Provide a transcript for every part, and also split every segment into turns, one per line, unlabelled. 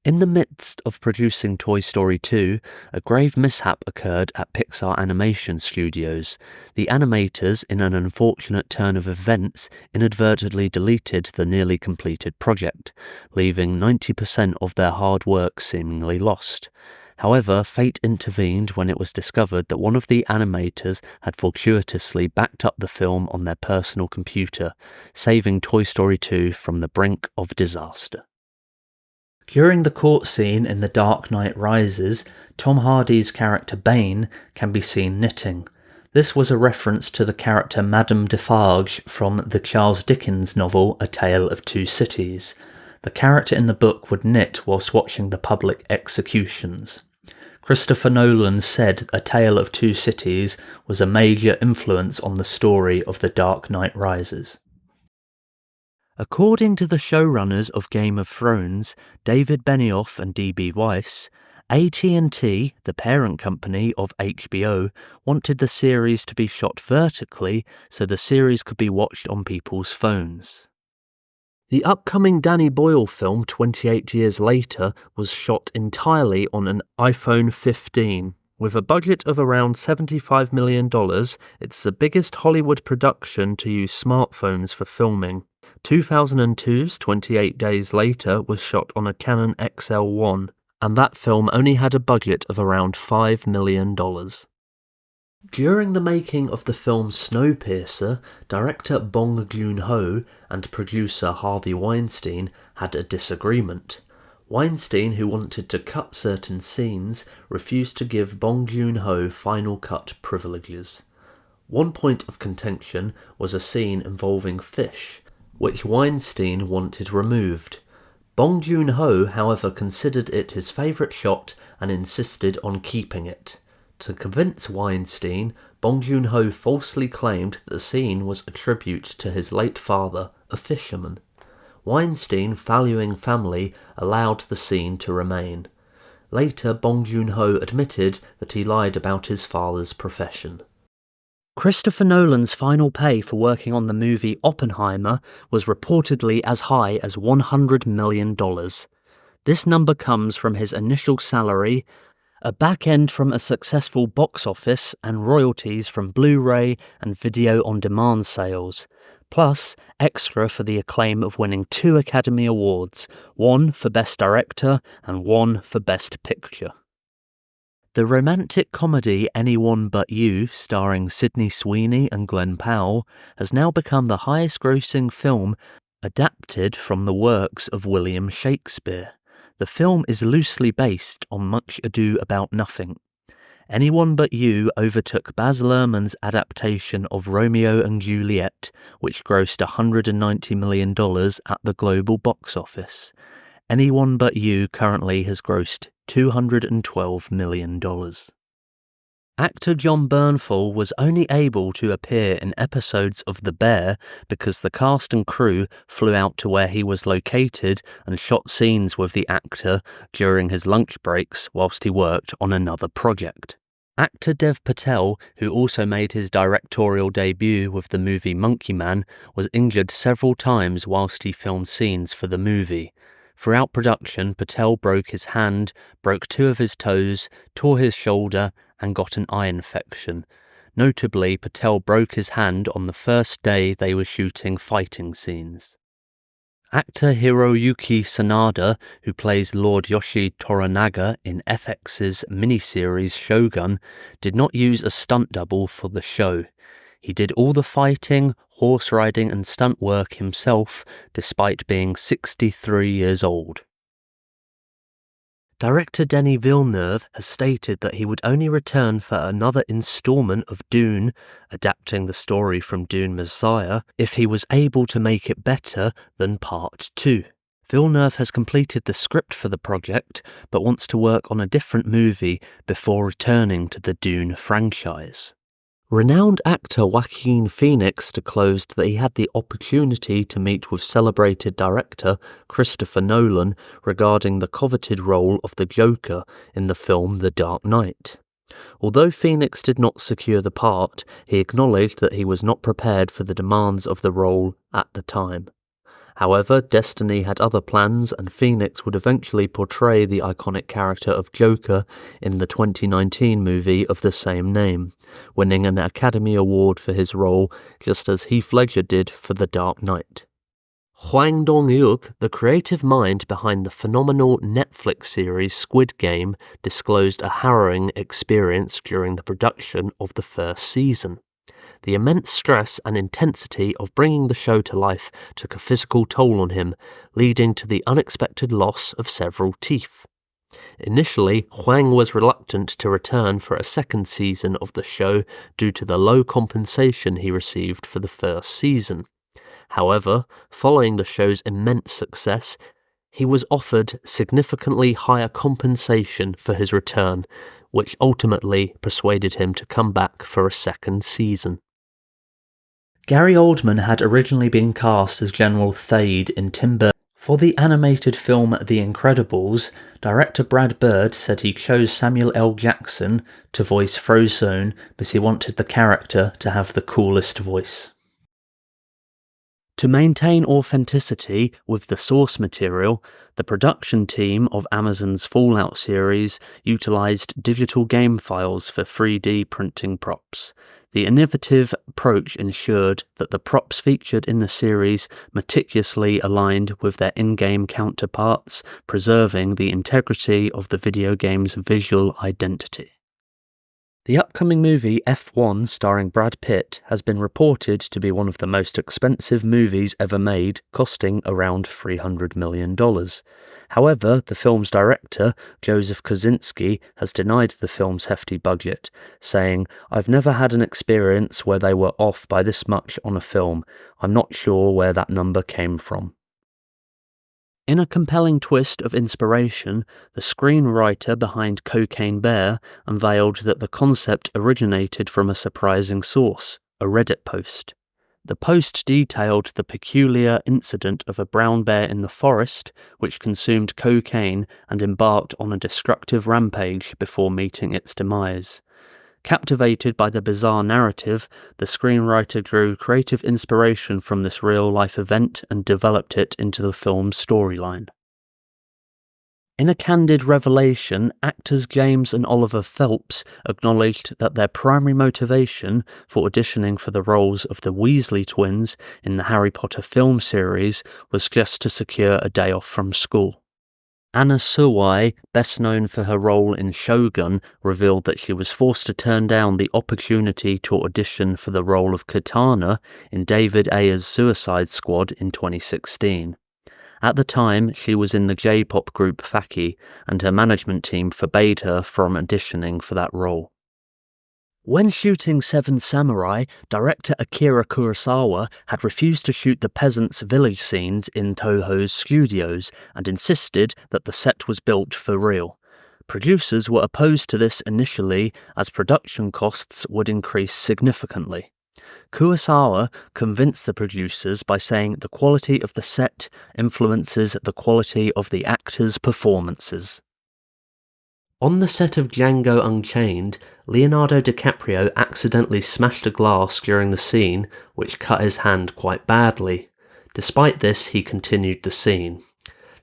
In the midst of producing Toy Story 2, a grave mishap occurred at Pixar Animation Studios. The animators, in an unfortunate turn of events, inadvertently deleted the nearly completed project, leaving 90% of their hard work seemingly lost. However, fate intervened when it was discovered that one of the animators had fortuitously backed up the film on their personal computer, saving Toy Story 2 from the brink of disaster. During the court scene in The Dark Knight Rises, Tom Hardy's character Bane can be seen knitting. This was a reference to the character Madame Defarge from the Charles Dickens novel A Tale of Two Cities. The character in the book would knit whilst watching the public executions. Christopher Nolan said A Tale of Two Cities was a major influence on the story of The Dark Knight Rises. According to the showrunners of Game of Thrones, David Benioff and D.B. Weiss, AT&T, the parent company of HBO, wanted the series to be shot vertically so the series could be watched on people's phones. The upcoming Danny Boyle film 28 years later was shot entirely on an iPhone 15. With a budget of around $75 million, it's the biggest Hollywood production to use smartphones for filming. 2002's 28 Days Later was shot on a Canon XL1, and that film only had a budget of around $5 million. During the making of the film Snowpiercer, director Bong Joon-ho and producer Harvey Weinstein had a disagreement. Weinstein, who wanted to cut certain scenes, refused to give Bong Joon-ho final cut privileges. One point of contention was a scene involving fish, which Weinstein wanted removed. Bong Joon-ho, however, considered it his favourite shot and insisted on keeping it. To convince Weinstein, Bong Joon-ho falsely claimed that the scene was a tribute to his late father, a fisherman. Weinstein, valuing family, allowed the scene to remain. Later, Bong Joon-ho admitted that he lied about his father's profession. Christopher Nolan's final pay for working on the movie Oppenheimer was reportedly as high as $100 million. This number comes from his initial salary, a back end from a successful box office, and royalties from Blu-ray and video-on-demand sales, plus extra for the acclaim of winning 2 Academy Awards, one for Best Director and one for Best Picture. The romantic comedy Anyone But You, starring Sydney Sweeney and Glenn Powell, has now become the highest-grossing film adapted from the works of William Shakespeare. The film is loosely based on Much Ado About Nothing. Anyone But You overtook Baz Luhrmann's adaptation of Romeo and Juliet, which grossed $190 million at the global box office. Anyone But You currently has grossed $212 million. Actor Jon Bernthal was only able to appear in episodes of The Bear because the cast and crew flew out to where he was located and shot scenes with the actor during his lunch breaks whilst he worked on another project. Actor Dev Patel, who also made his directorial debut with the movie Monkey Man, was injured several times whilst he filmed scenes for the movie. Throughout production, Patel broke his hand, broke 2 of his toes, tore his shoulder, and got an eye infection. Notably, Patel broke his hand on the first day they were shooting fighting scenes. Actor Hiroyuki Sanada, who plays Lord Yoshi Toranaga in FX's miniseries Shogun, did not use a stunt double for the show. He did all the fighting, horse riding and stunt work himself, despite being 63 years old. Director Denis Villeneuve has stated that he would only return for another installment of Dune, adapting the story from Dune Messiah, if he was able to make it better than Part 2. Villeneuve has completed the script for the project, but wants to work on a different movie before returning to the Dune franchise. Renowned actor Joaquin Phoenix disclosed that he had the opportunity to meet with celebrated director Christopher Nolan regarding the coveted role of the Joker in the film The Dark Knight. Although Phoenix did not secure the part, he acknowledged that he was not prepared for the demands of the role at the time. However, Destiny had other plans, and Phoenix would eventually portray the iconic character of Joker in the 2019 movie of the same name, winning an Academy Award for his role just as Heath Ledger did for The Dark Knight. Hwang Dong-hyuk, the creative mind behind the phenomenal Netflix series Squid Game, disclosed a harrowing experience during the production of the first season. The immense stress and intensity of bringing the show to life took a physical toll on him, leading to the unexpected loss of several teeth. Initially, Hwang was reluctant to return for a second season of the show due to the low compensation he received for the first season. However, following the show's immense success, he was offered significantly higher compensation for his return, which ultimately persuaded him to come back for a second season. Gary Oldman had originally been cast as General Thade in Tim Burton's. For the animated film The Incredibles, director Brad Bird said he chose Samuel L. Jackson to voice Frozone because he wanted the character to have the coolest voice. To maintain authenticity with the source material, the production team of Amazon's Fallout series utilized digital game files for 3D printing props. The innovative approach ensured that the props featured in the series meticulously aligned with their in-game counterparts, preserving the integrity of the video game's visual identity. The upcoming movie F1 starring Brad Pitt has been reported to be one of the most expensive movies ever made, costing around $300 million. However, the film's director, Joseph Kosinski, has denied the film's hefty budget, saying, "I've never had an experience where they were off by this much on a film. I'm not sure where that number came from." In a compelling twist of inspiration, the screenwriter behind Cocaine Bear unveiled that the concept originated from a surprising source, a Reddit post. The post detailed the peculiar incident of a brown bear in the forest which consumed cocaine and embarked on a destructive rampage before meeting its demise. Captivated by the bizarre narrative, the screenwriter drew creative inspiration from this real-life event and developed it into the film's storyline. In a candid revelation, actors James and Oliver Phelps acknowledged that their primary motivation for auditioning for the roles of the Weasley twins in the Harry Potter film series was just to secure a day off from school. Anna Sawai, best known for her role in Shogun, revealed that she was forced to turn down the opportunity to audition for the role of Katana in David Ayer's Suicide Squad in 2016. At the time, she was in the J-pop group Faki, and her management team forbade her from auditioning for that role. When shooting Seven Samurai, director Akira Kurosawa had refused to shoot the peasants' village scenes in Toho's studios and insisted that the set was built for real. Producers were opposed to this initially, as production costs would increase significantly. Kurosawa convinced the producers by saying the quality of the set influences the quality of the actors' performances. On the set of Django Unchained, Leonardo DiCaprio accidentally smashed a glass during the scene, which cut his hand quite badly. Despite this, he continued the scene.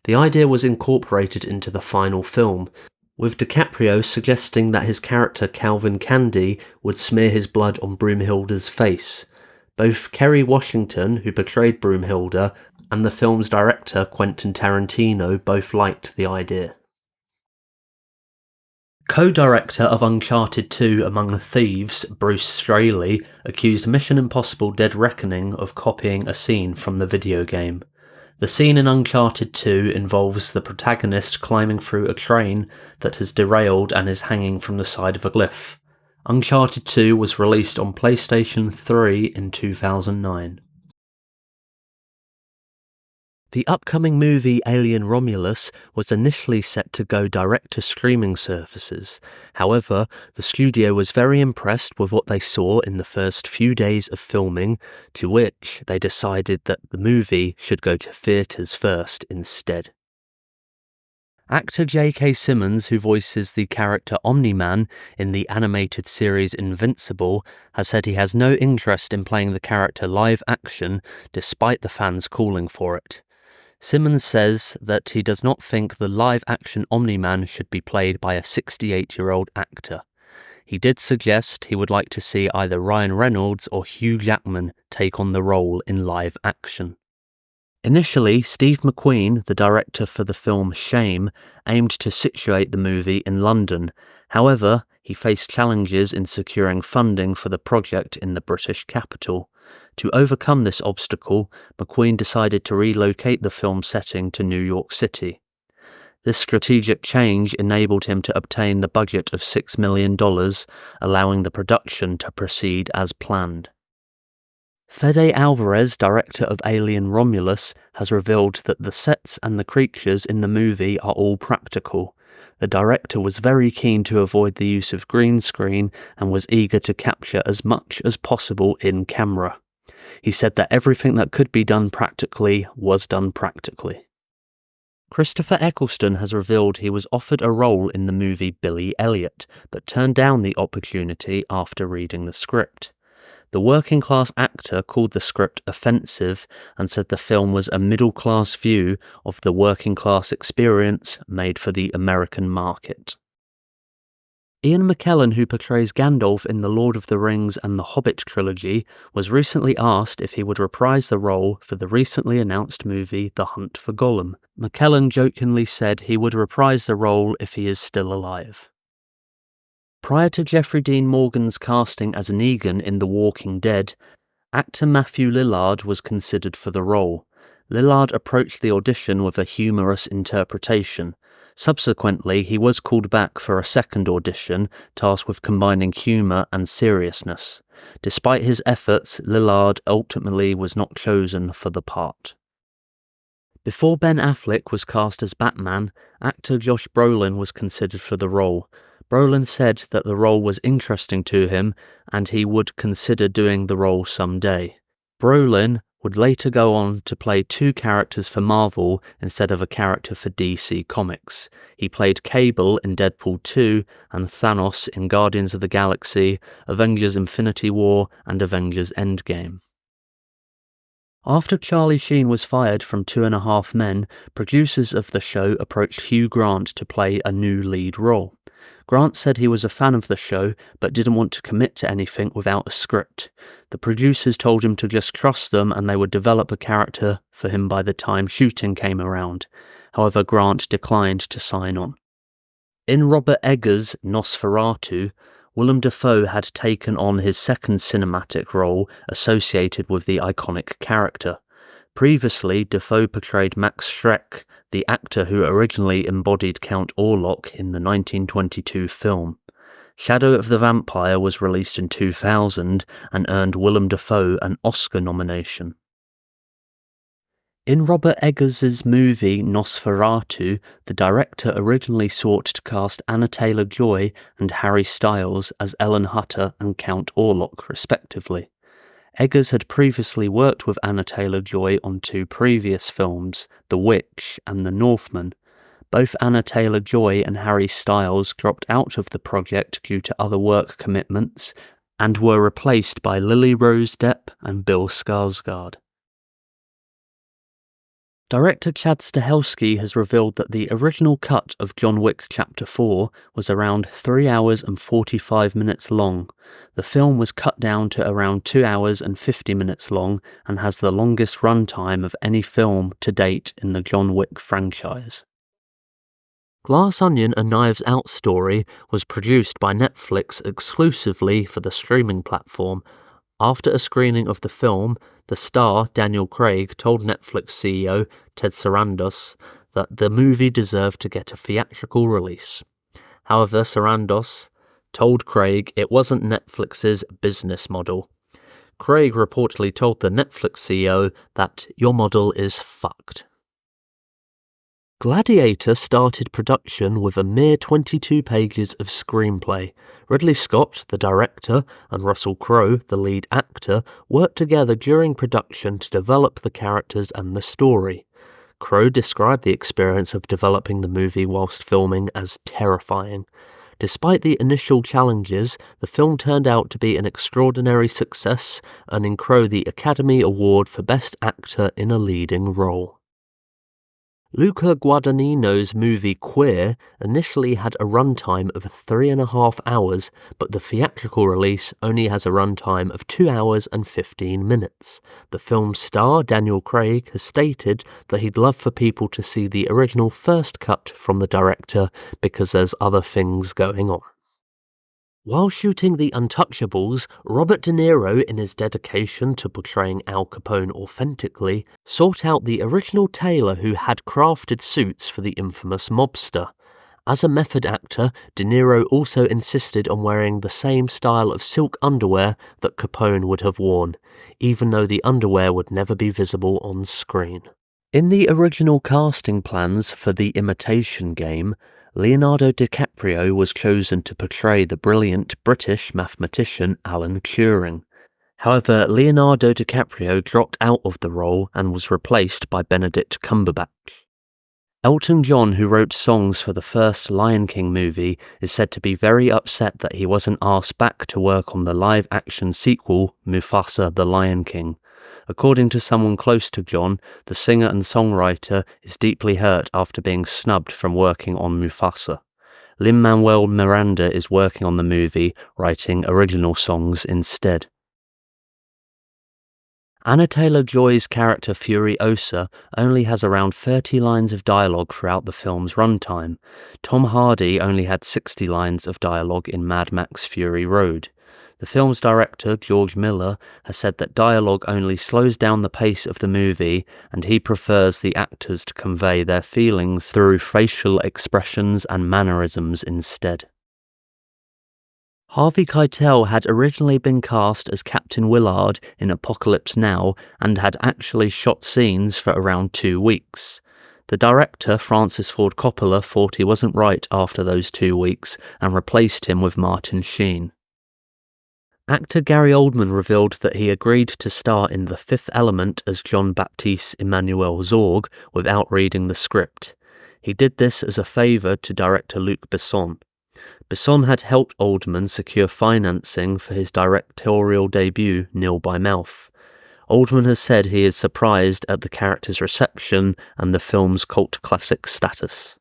The idea was incorporated into the final film, with DiCaprio suggesting that his character Calvin Candy would smear his blood on Broomhilda's face. Both Kerry Washington, who portrayed Broomhilda, and the film's director Quentin Tarantino both liked the idea. Co-director of Uncharted 2 Among the Thieves, Bruce Straley, accused Mission Impossible Dead Reckoning of copying a scene from the video game. The scene in Uncharted 2 involves the protagonist climbing through a train that has derailed and is hanging from the side of a cliff. Uncharted 2 was released on PlayStation 3 in 2009. The upcoming movie Alien Romulus was initially set to go direct to streaming services. However, the studio was very impressed with what they saw in the first few days of filming, to which they decided that the movie should go to theaters first instead. Actor J.K. Simmons, who voices the character Omni-Man in the animated series Invincible, has said he has no interest in playing the character live action despite the fans calling for it. Simmons says that he does not think the live-action Omni-Man should be played by a 68-year-old actor. He did suggest he would like to see either Ryan Reynolds or Hugh Jackman take on the role in live action. Initially, Steve McQueen, the director for the film Shame, aimed to situate the movie in London. However, he faced challenges in securing funding for the project in the British capital. To overcome this obstacle, McQueen decided to relocate the film setting to New York City. This strategic change enabled him to obtain the budget of $6 million, allowing the production to proceed as planned. Fede Alvarez, director of Alien Romulus, has revealed that the sets and the creatures in the movie are all practical. The director was very keen to avoid the use of green screen and was eager to capture as much as possible in camera. He said that everything that could be done practically was done practically. Christopher Eccleston has revealed he was offered a role in the movie Billy Elliot, but turned down the opportunity after reading the script. The working-class actor called the script offensive and said the film was a middle-class view of the working-class experience made for the American market. Ian McKellen, who portrays Gandalf in The Lord of the Rings and The Hobbit trilogy, was recently asked if he would reprise the role for the recently announced movie The Hunt for Gollum. McKellen jokingly said he would reprise the role if he is still alive. Prior to Jeffrey Dean Morgan's casting as Negan in The Walking Dead, actor Matthew Lillard was considered for the role. Lillard approached the audition with a humorous interpretation. Subsequently, he was called back for a second audition, tasked with combining humour and seriousness. Despite his efforts, Lillard ultimately was not chosen for the part. Before Ben Affleck was cast as Batman, actor Josh Brolin was considered for the role. Brolin said that the role was interesting to him and he would consider doing the role someday. Brolin would later go on to play two characters for Marvel instead of a character for DC Comics. He played Cable in Deadpool 2 and Thanos in Guardians of the Galaxy, Avengers Infinity War and Avengers Endgame. After Charlie Sheen was fired from 2.5 Men, producers of the show approached Hugh Grant to play a new lead role. Grant said he was a fan of the show, but didn't want to commit to anything without a script. The producers told him to just trust them and they would develop a character for him by the time shooting came around. However, Grant declined to sign on. In Robert Eggers' Nosferatu, Willem Dafoe had taken on his second cinematic role associated with the iconic character. Previously, Dafoe portrayed Max Schreck, the actor who originally embodied Count Orlok in the 1922 film. Shadow of the Vampire was released in 2000 and earned Willem Dafoe an Oscar nomination. In Robert Eggers' movie Nosferatu, the director originally sought to cast Anna Taylor-Joy and Harry Styles as Ellen Hutter and Count Orlok, respectively. Eggers had previously worked with Anna Taylor-Joy on two previous films, The Witch and The Northman. Both Anna Taylor-Joy and Harry Styles dropped out of the project due to other work commitments and were replaced by Lily Rose Depp and Bill Skarsgård. Director Chad Stahelski has revealed that the original cut of John Wick Chapter 4 was around 3 hours and 45 minutes long. The film was cut down to around 2 hours and 50 minutes long and has the longest runtime of any film to date in the John Wick franchise. Glass Onion: A Knives Out Story was produced by Netflix exclusively for the streaming platform. After a screening of the film, the star, Daniel Craig, told Netflix CEO Ted Sarandos that the movie deserved to get a theatrical release. However, Sarandos told Craig it wasn't Netflix's business model. Craig reportedly told the Netflix CEO that your model is fucked. Gladiator started production with a mere 22 pages of screenplay. Ridley Scott, the director, and Russell Crowe, the lead actor, worked together during production to develop the characters and the story. Crowe described the experience of developing the movie whilst filming as terrifying. Despite the initial challenges, the film turned out to be an extraordinary success, earning Crowe the Academy Award for Best Actor in a Leading Role. Luca Guadagnino's movie Queer initially had a runtime of 3.5 hours, but the theatrical release only has a runtime of 2 hours and 15 minutes. The film's star, Daniel Craig, has stated that he'd love for people to see the original first cut from the director because there's other things going on. While shooting The Untouchables, Robert De Niro, in his dedication to portraying Al Capone authentically, sought out the original tailor who had crafted suits for the infamous mobster. As a method actor, De Niro also insisted on wearing the same style of silk underwear that Capone would have worn, even though the underwear would never be visible on screen. In the original casting plans for The Imitation Game, Leonardo DiCaprio was chosen to portray the brilliant British mathematician Alan Turing. However, Leonardo DiCaprio dropped out of the role and was replaced by Benedict Cumberbatch. Elton John, who wrote songs for the first Lion King movie, is said to be very upset that he wasn't asked back to work on the live-action sequel, Mufasa: The Lion King. According to someone close to John, the singer and songwriter is deeply hurt after being snubbed from working on Mufasa. Lin-Manuel Miranda is working on the movie, writing original songs instead. Anna Taylor-Joy's character Furiosa only has around 30 lines of dialogue throughout the film's runtime. Tom Hardy only had 60 lines of dialogue in Mad Max Fury Road. The film's director, George Miller, has said that dialogue only slows down the pace of the movie, and he prefers the actors to convey their feelings through facial expressions and mannerisms instead. Harvey Keitel had originally been cast as Captain Willard in Apocalypse Now and had actually shot scenes for around 2 weeks. The director, Francis Ford Coppola, thought he wasn't right after those 2 weeks and replaced him with Martin Sheen. Actor Gary Oldman revealed that he agreed to star in The Fifth Element as John Baptiste Emmanuel Zorg without reading the script. He did this as a favour to director Luc Besson. Besson had helped Oldman secure financing for his directorial debut, Nil by Mouth. Oldman has said he is surprised at the character's reception and the film's cult classic status.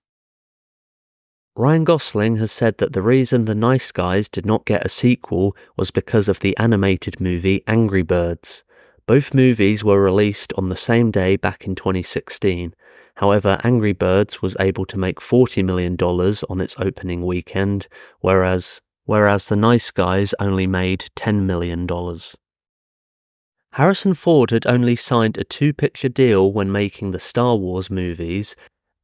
Ryan Gosling has said that the reason The Nice Guys did not get a sequel was because of the animated movie Angry Birds. Both movies were released on the same day back in 2016. However, Angry Birds was able to make $40 million on its opening weekend, whereas The Nice Guys only made $10 million. Harrison Ford had only signed a 2-picture deal when making the Star Wars movies,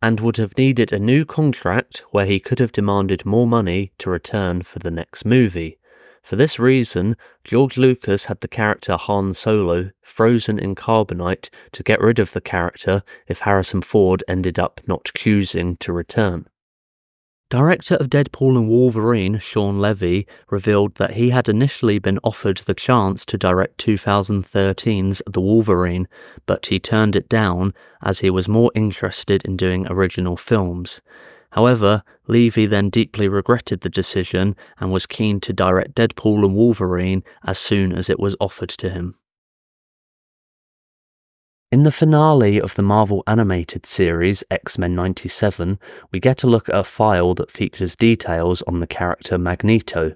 and would have needed a new contract where he could have demanded more money to return for the next movie. For this reason, George Lucas had the character Han Solo frozen in carbonite to get rid of the character if Harrison Ford ended up not choosing to return. Director of Deadpool and Wolverine, Sean Levy, revealed that he had initially been offered the chance to direct 2013's The Wolverine, but he turned it down as he was more interested in doing original films. However, Levy then deeply regretted the decision and was keen to direct Deadpool and Wolverine as soon as it was offered to him. In the finale of the Marvel animated series X-Men 97, we get a look at a file that features details on the character Magneto,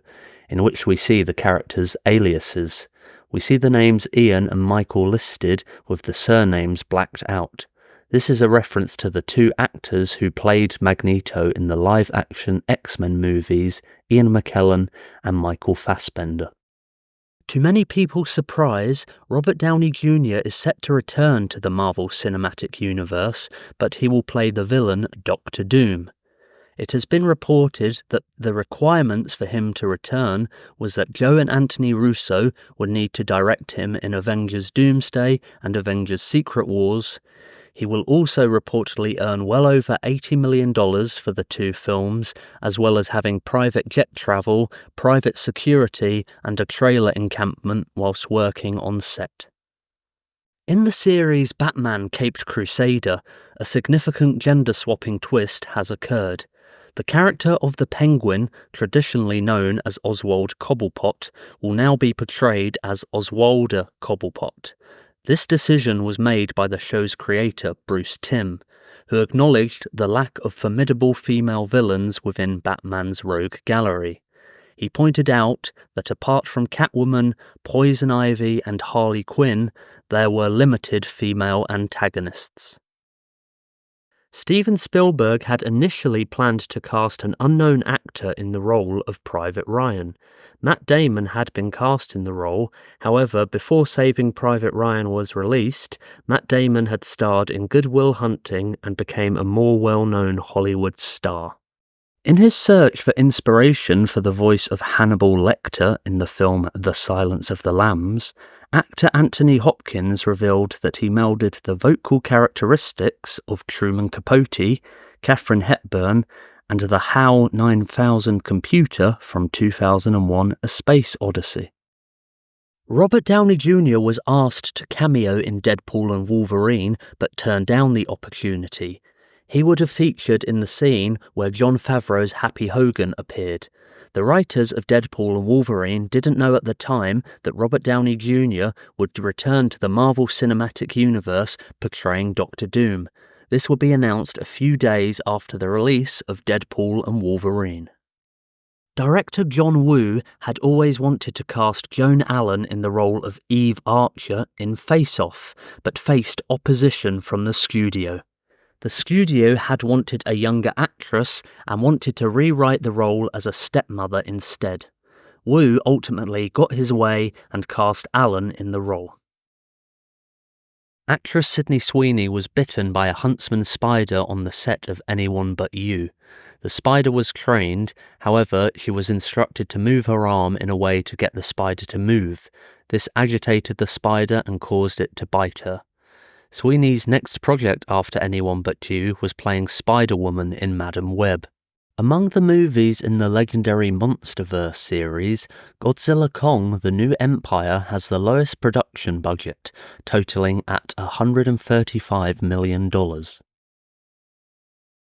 in which we see the character's aliases. We see the names Ian and Michael listed with the surnames blacked out. This is a reference to the 2 actors who played Magneto in the live-action X-Men movies, Ian McKellen and Michael Fassbender. To many people's surprise, Robert Downey Jr. is set to return to the Marvel Cinematic Universe, but he will play the villain Doctor Doom. It has been reported that the requirements for him to return was that Joe and Anthony Russo would need to direct him in Avengers Doomsday and Avengers Secret Wars. He will also reportedly earn well over $80 million for the 2 films, as well as having private jet travel, private security, and a trailer encampment whilst working on set. In the series Batman Caped Crusader, a significant gender-swapping twist has occurred. The character of the Penguin, traditionally known as Oswald Cobblepot, will now be portrayed as Oswalder Cobblepot. This decision was made by the show's creator, Bruce Timm. who acknowledged the lack of formidable female villains within Batman's rogue gallery. He pointed out that apart from Catwoman, Poison Ivy, and Harley Quinn, there were limited female antagonists. Steven Spielberg had initially planned to cast an unknown actor in the role of Private Ryan. Matt Damon had been cast in the role, however, before Saving Private Ryan was released, Matt Damon had starred in Good Will Hunting and became a more well-known Hollywood star. In his search for inspiration for the voice of Hannibal Lecter in the film The Silence of the Lambs, actor Anthony Hopkins revealed that he melded the vocal characteristics of Truman Capote, Katharine Hepburn, and the HAL 9000 computer from 2001: A Space Odyssey. Robert Downey Jr. was asked to cameo in Deadpool and Wolverine, but turned down the opportunity. He would have featured in the scene where Jon Favreau's Happy Hogan appeared. The writers of Deadpool and Wolverine didn't know at the time that Robert Downey Jr. would return to the Marvel Cinematic Universe portraying Doctor Doom. This would be announced a few days after the release of Deadpool and Wolverine. Director John Woo had always wanted to cast Joan Allen in the role of Eve Archer in Face Off, but faced opposition from the studio. The studio had wanted a younger actress and wanted to rewrite the role as a stepmother instead. Woo ultimately got his way and cast Allen in the role. Actress Sydney Sweeney was bitten by a huntsman spider on the set of Anyone But You. The spider was trained, however, she was instructed to move her arm in a way to get the spider to move. This agitated the spider and caused it to bite her. Sweeney's next project after Anyone But You was playing Spider-Woman in Madam Web. Among the movies in the legendary MonsterVerse series, Godzilla Kong: The New Empire has the lowest production budget, totaling at $135 million.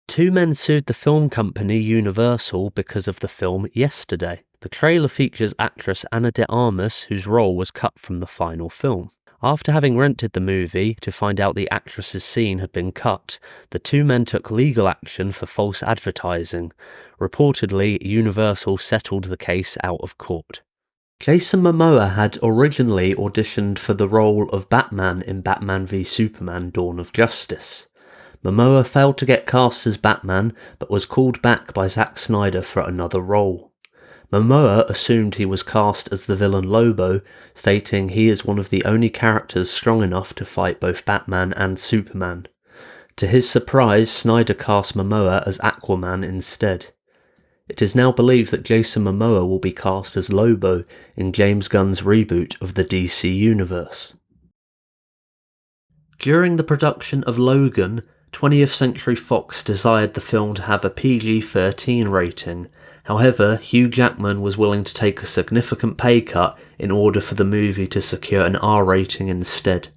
Two men sued the film company Universal because of the film Yesterday. The trailer features actress Ana de Armas, whose role was cut from the final film. After having rented the movie to find out the actress's scene had been cut, the two men took legal action for false advertising. Reportedly, Universal settled the case out of court. Jason Momoa had originally auditioned for the role of Batman in Batman v Superman: Dawn of Justice. Momoa failed to get cast as Batman, but was called back by Zack Snyder for another role. Momoa assumed he was cast as the villain Lobo, stating he is one of the only characters strong enough to fight both Batman and Superman. To his surprise, Snyder cast Momoa as Aquaman instead. It is now believed that Jason Momoa will be cast as Lobo in James Gunn's reboot of the DC Universe. During the production of Logan, 20th Century Fox desired the film to have a PG-13 rating. However, Hugh Jackman was willing to take a significant pay cut in order for the movie to secure an R rating instead.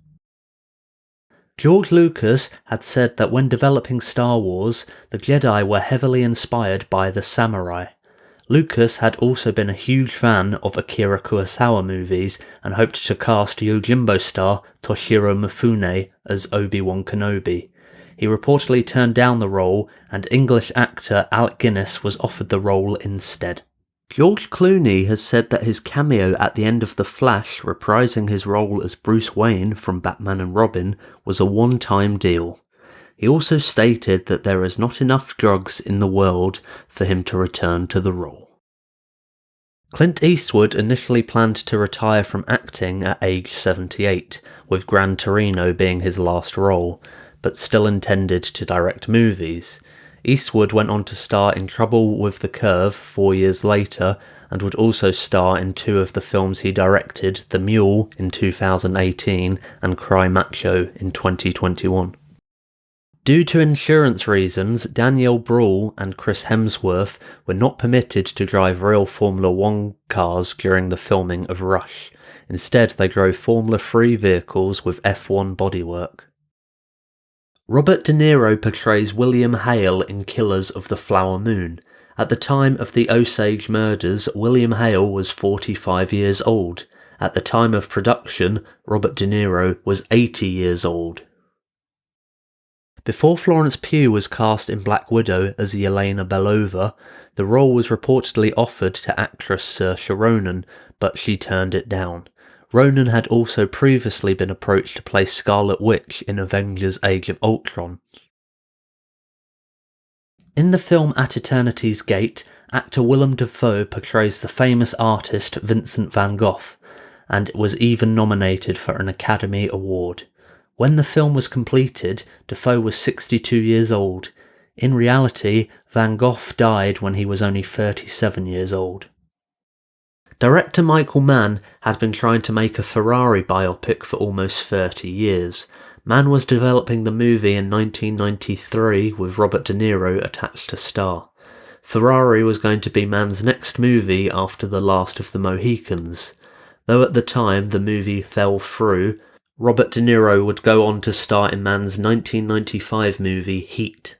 George Lucas had said that when developing Star Wars, the Jedi were heavily inspired by the samurai. Lucas had also been a huge fan of Akira Kurosawa movies and hoped to cast Yojimbo star Toshiro Mifune as Obi-Wan Kenobi. He reportedly turned down the role, and English actor Alec Guinness was offered the role instead. George Clooney has said that his cameo at the end of The Flash, reprising his role as Bruce Wayne from Batman and Robin, was a one-time deal. He also stated that there is not enough drugs in the world for him to return to the role. Clint Eastwood initially planned to retire from acting at age 78, with Gran Torino being his last role, but still intended to direct movies. Eastwood went on to star in Trouble with the Curve 4 years later, and would also star in two of the films he directed, The Mule in 2018 and Cry Macho in 2021. Due to insurance reasons, Danielle Brawl and Chris Hemsworth were not permitted to drive real Formula One cars during the filming of Rush. Instead, they drove Formula 3 vehicles with F1 bodywork. Robert De Niro portrays William Hale in Killers of the Flower Moon. At the time of the Osage murders, William Hale was 45 years old. At the time of production, Robert De Niro was 80 years old. Before Florence Pugh was cast in Black Widow as Yelena Belova, the role was reportedly offered to actress Saoirse Ronan, but she turned it down. Ronan had also previously been approached to play Scarlet Witch in Avengers Age of Ultron. In the film At Eternity's Gate, actor Willem Dafoe portrays the famous artist Vincent van Gogh, and was even nominated for an Academy Award. When the film was completed, Dafoe was 62 years old. In reality, Van Gogh died when he was only 37 years old. Director Michael Mann had been trying to make a Ferrari biopic for almost 30 years. Mann was developing the movie in 1993 with Robert De Niro attached to star. Ferrari was going to be Mann's next movie after The Last of the Mohicans. Though at the time the movie fell through, Robert De Niro would go on to star in Mann's 1995 movie Heat.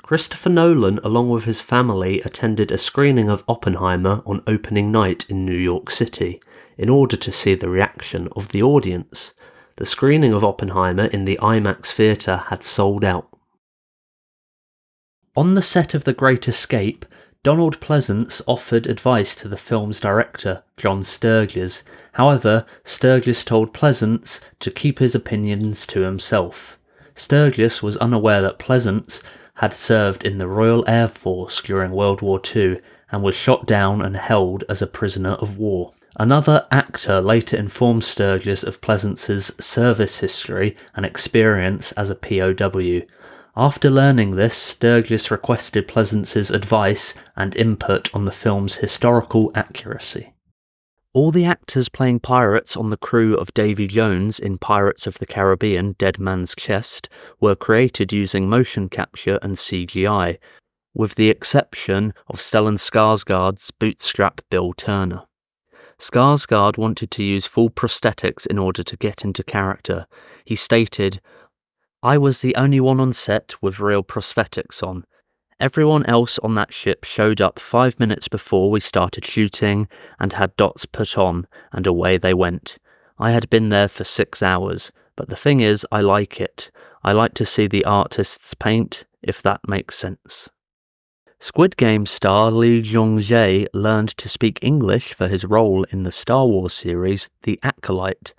Christopher Nolan, along with his family, attended a screening of Oppenheimer on opening night in New York City, in order to see the reaction of the audience. The screening of Oppenheimer in the IMAX theatre had sold out. On the set of The Great Escape, Donald Pleasance offered advice to the film's director, John Sturges. However, Sturges told Pleasance to keep his opinions to himself. Sturges was unaware that Pleasance had served in the Royal Air Force during World War II and was shot down and held as a prisoner of war. Another actor later informed Sturges of Pleasance's service history and experience as a POW. After learning this, Sturges requested Pleasance's advice and input on the film's historical accuracy. All the actors playing pirates on the crew of Davy Jones in Pirates of the Caribbean: Dead Man's Chest were created using motion capture and CGI, with the exception of Stellan Skarsgård's bootstrap Bill Turner. Skarsgård wanted to use full prosthetics in order to get into character. He stated, "I was the only one on set with real prosthetics on. Everyone else on that ship showed up 5 minutes before we started shooting and had dots put on, and away they went. I had been there for 6 hours, but the thing is, I like it. I like to see the artists paint, if that makes sense." Squid Game star Lee Jong-jae learned to speak English for his role in the Star Wars series The Acolyte.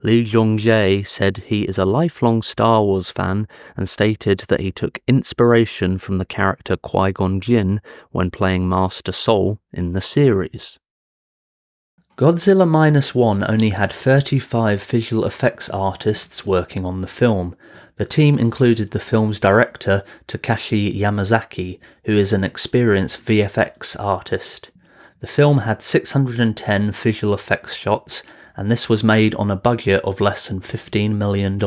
Lee Jong-jae said he is a lifelong Star Wars fan and stated that he took inspiration from the character Qui-Gon Jinn when playing Master Soul in the series. Godzilla Minus One only had 35 visual effects artists working on the film. The team included the film's director, Takashi Yamazaki, who is an experienced VFX artist. The film had 610 visual effects shots, and this was made on a budget of less than $15 million.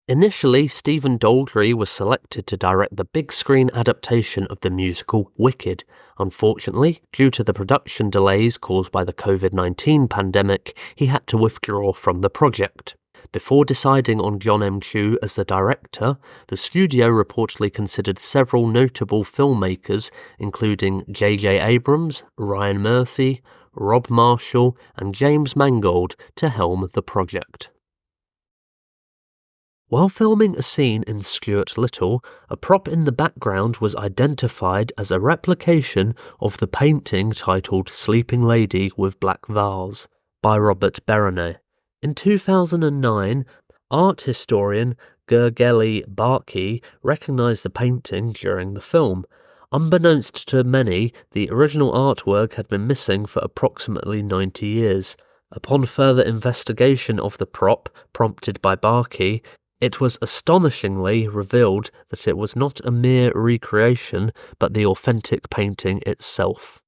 Initially, Stephen Daldry was selected to direct the big screen adaptation of the musical Wicked. Unfortunately, due to the production delays caused by the COVID-19 pandemic, he had to withdraw from the project. Before deciding on John M. Chu as the director, the studio reportedly considered several notable filmmakers, including J.J. Abrams, Ryan Murphy, Rob Marshall, and James Mangold to helm the project. While filming a scene in Stuart Little, a prop in the background was identified as a replication of the painting titled Sleeping Lady with Black Vase by Robert Berenet. In 2009, art historian Gergely Barkey recognised the painting during the film. Unbeknownst to many, the original artwork had been missing for approximately 90 years. Upon further investigation of the prop, prompted by Barkey, it was astonishingly revealed that it was not a mere recreation, but the authentic painting itself.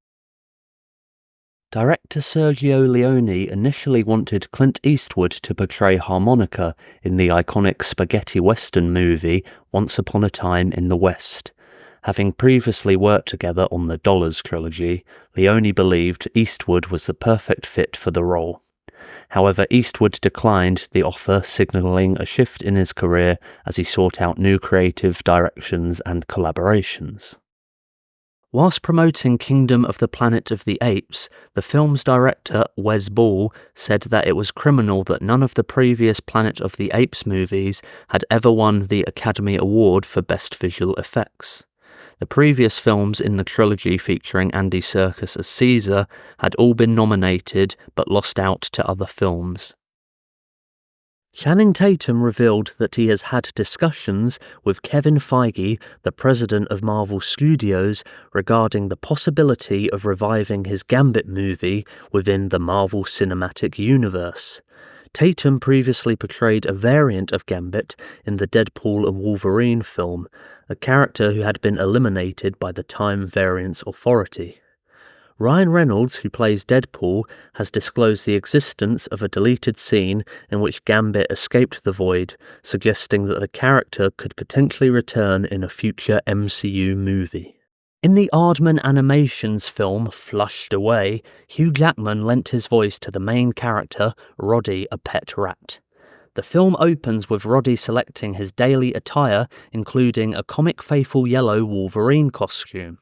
Director Sergio Leone initially wanted Clint Eastwood to portray harmonica in the iconic spaghetti western movie Once Upon a Time in the West. Having previously worked together on the Dollars trilogy, Leone believed Eastwood was the perfect fit for the role. However, Eastwood declined the offer, signalling a shift in his career as he sought out new creative directions and collaborations. Whilst promoting Kingdom of the Planet of the Apes, the film's director, Wes Ball, said that it was criminal that none of the previous Planet of the Apes movies had ever won the Academy Award for Best Visual Effects. The previous films in the trilogy featuring Andy Serkis as Caesar had all been nominated but lost out to other films. Channing Tatum revealed that he has had discussions with Kevin Feige, the president of Marvel Studios, regarding the possibility of reviving his Gambit movie within the Marvel Cinematic Universe. Tatum previously portrayed a variant of Gambit in the Deadpool and Wolverine film, a character who had been eliminated by the Time Variance Authority. Ryan Reynolds, who plays Deadpool, has disclosed the existence of a deleted scene in which Gambit escaped the Void, suggesting that the character could potentially return in a future MCU movie. In the Aardman Animations film Flushed Away, Hugh Jackman lent his voice to the main character, Roddy, a pet rat. The film opens with Roddy selecting his daily attire, including a comic faithful yellow Wolverine costume.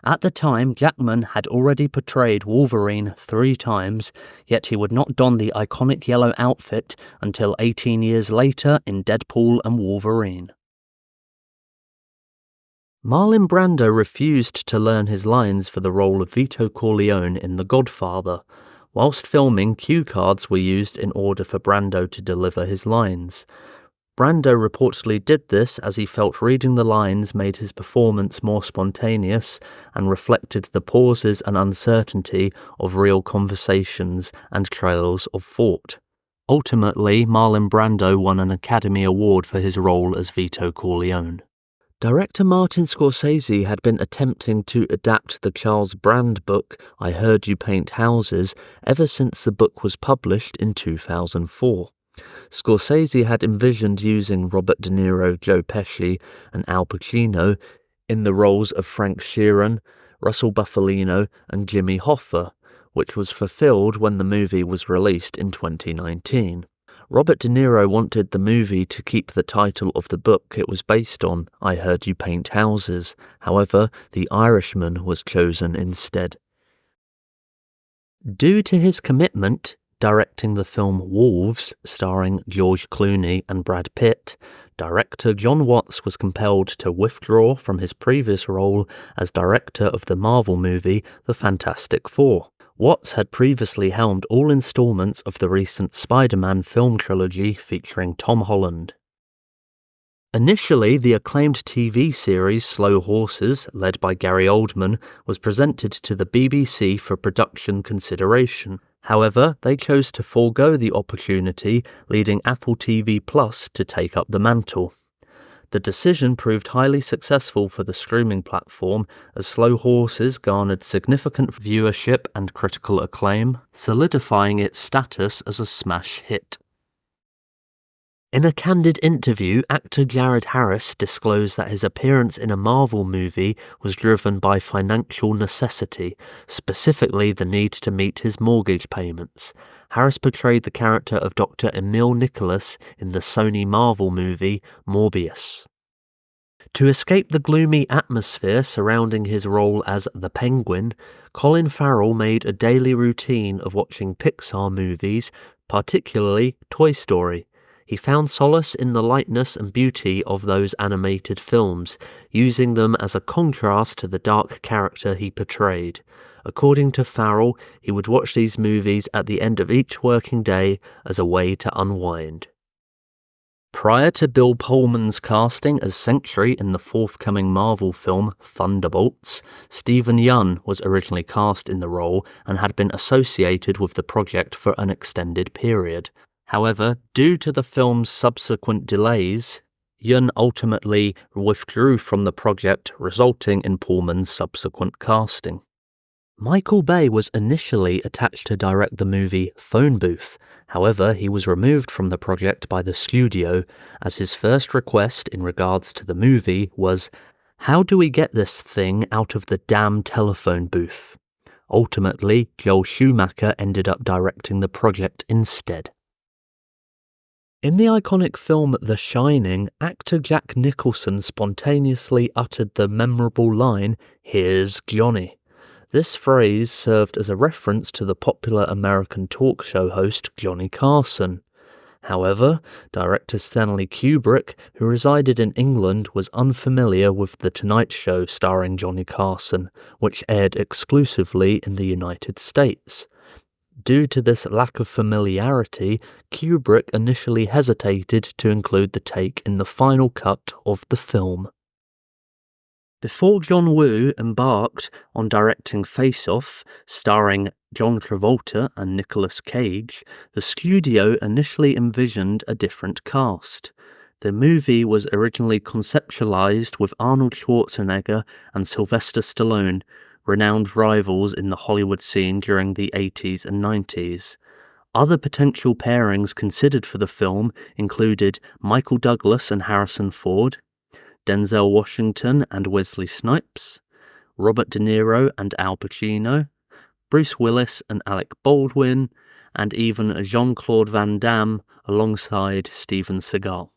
At the time, Jackman had already portrayed Wolverine 3 times, yet he would not don the iconic yellow outfit until 18 years later in Deadpool and Wolverine. Marlon Brando refused to learn his lines for the role of Vito Corleone in The Godfather. Whilst filming, cue cards were used in order for Brando to deliver his lines. Brando reportedly did this as he felt reading the lines made his performance more spontaneous and reflected the pauses and uncertainty of real conversations and trails of thought. Ultimately, Marlon Brando won an Academy Award for his role as Vito Corleone. Director Martin Scorsese had been attempting to adapt the Charles Brand book, I Heard You Paint Houses, ever since the book was published in 2004. Scorsese had envisioned using Robert De Niro, Joe Pesci, and Al Pacino in the roles of Frank Sheeran, Russell Bufalino, and Jimmy Hoffa, which was fulfilled when the movie was released in 2019. Robert De Niro wanted the movie to keep the title of the book it was based on, I Heard You Paint Houses. However, The Irishman was chosen instead. Due to his commitment, directing the film Wolves, starring George Clooney and Brad Pitt, director John Watts was compelled to withdraw from his previous role as director of the Marvel movie The Fantastic Four. Watts had previously helmed all installments of the recent Spider-Man film trilogy featuring Tom Holland. Initially, the acclaimed TV series Slow Horses, led by Gary Oldman, was presented to the BBC for production consideration. However, they chose to forego the opportunity, leading Apple TV Plus to take up the mantle. The decision proved highly successful for the streaming platform, as Slow Horses garnered significant viewership and critical acclaim, solidifying its status as a smash hit. In a candid interview, actor Jared Harris disclosed that his appearance in a Marvel movie was driven by financial necessity, specifically the need to meet his mortgage payments. Harris portrayed the character of Dr. Emil Nicholas in the Sony Marvel movie Morbius. To escape the gloomy atmosphere surrounding his role as the Penguin, Colin Farrell made a daily routine of watching Pixar movies, particularly Toy Story. He found solace in the lightness and beauty of those animated films, using them as a contrast to the dark character he portrayed. According to Farrell, he would watch these movies at the end of each working day as a way to unwind. Prior to Bill Pullman's casting as Sentry in the forthcoming Marvel film Thunderbolts, Stephen Yeun was originally cast in the role and had been associated with the project for an extended period. However, due to the film's subsequent delays, Yeun ultimately withdrew from the project, resulting in Pullman's subsequent casting. Michael Bay was initially attached to direct the movie Phone Booth. However, he was removed from the project by the studio, as his first request in regards to the movie was, "How do we get this thing out of the damn telephone booth?" Ultimately, Joel Schumacher ended up directing the project instead. In the iconic film The Shining, actor Jack Nicholson spontaneously uttered the memorable line, "Here's Johnny." This phrase served as a reference to the popular American talk show host Johnny Carson. However, director Stanley Kubrick, who resided in England, was unfamiliar with The Tonight Show starring Johnny Carson, which aired exclusively in the United States. Due to this lack of familiarity, Kubrick initially hesitated to include the take in the final cut of the film. Before John Woo embarked on directing Face Off, starring John Travolta and Nicolas Cage, the studio initially envisioned a different cast. The movie was originally conceptualized with Arnold Schwarzenegger and Sylvester Stallone, renowned rivals in the Hollywood scene during the 80s and 90s. Other potential pairings considered for the film included Michael Douglas and Harrison Ford, Denzel Washington and Wesley Snipes, Robert De Niro and Al Pacino, Bruce Willis and Alec Baldwin, and even Jean-Claude Van Damme alongside Steven Seagal.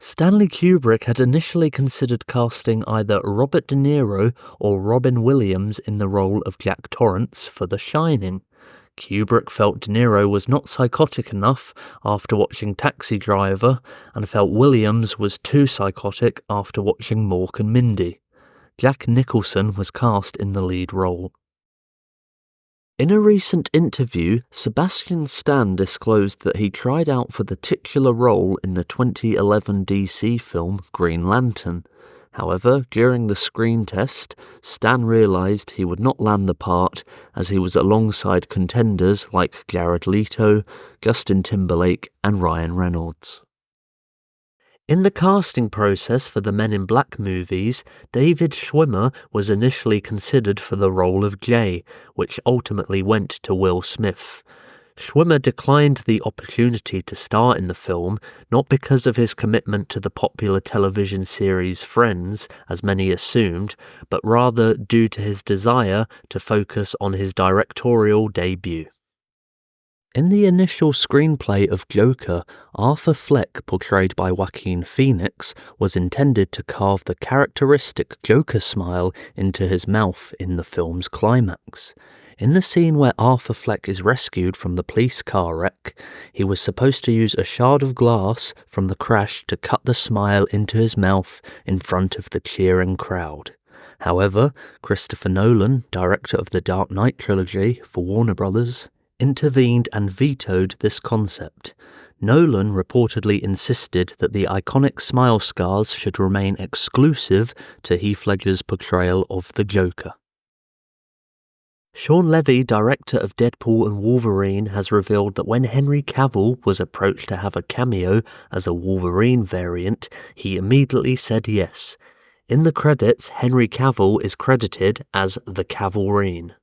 Stanley Kubrick had initially considered casting either Robert De Niro or Robin Williams in the role of Jack Torrance for The Shining. Kubrick felt De Niro was not psychotic enough after watching Taxi Driver, and felt Williams was too psychotic after watching Mork and Mindy. Jack Nicholson was cast in the lead role. In a recent interview, Sebastian Stan disclosed that he tried out for the titular role in the 2011 DC film Green Lantern. However, during the screen test, Stan realised he would not land the part as he was alongside contenders like Jared Leto, Justin Timberlake and Ryan Reynolds. In the casting process for the Men in Black movies, David Schwimmer was initially considered for the role of Jay, which ultimately went to Will Smith. Schwimmer declined the opportunity to star in the film, not because of his commitment to the popular television series Friends, as many assumed, but rather due to his desire to focus on his directorial debut. In the initial screenplay of Joker, Arthur Fleck, portrayed by Joaquin Phoenix, was intended to carve the characteristic Joker smile into his mouth in the film's climax. In the scene where Arthur Fleck is rescued from the police car wreck, he was supposed to use a shard of glass from the crash to cut the smile into his mouth in front of the cheering crowd. However, Christopher Nolan, director of the Dark Knight trilogy for Warner Brothers, intervened and vetoed this concept. Nolan reportedly insisted that the iconic smile scars should remain exclusive to Heath Ledger's portrayal of the Joker. Sean Levy, director of Deadpool and Wolverine, has revealed that when Henry Cavill was approached to have a cameo as a Wolverine variant, he immediately said yes. In the credits, Henry Cavill is credited as the Cavalrine.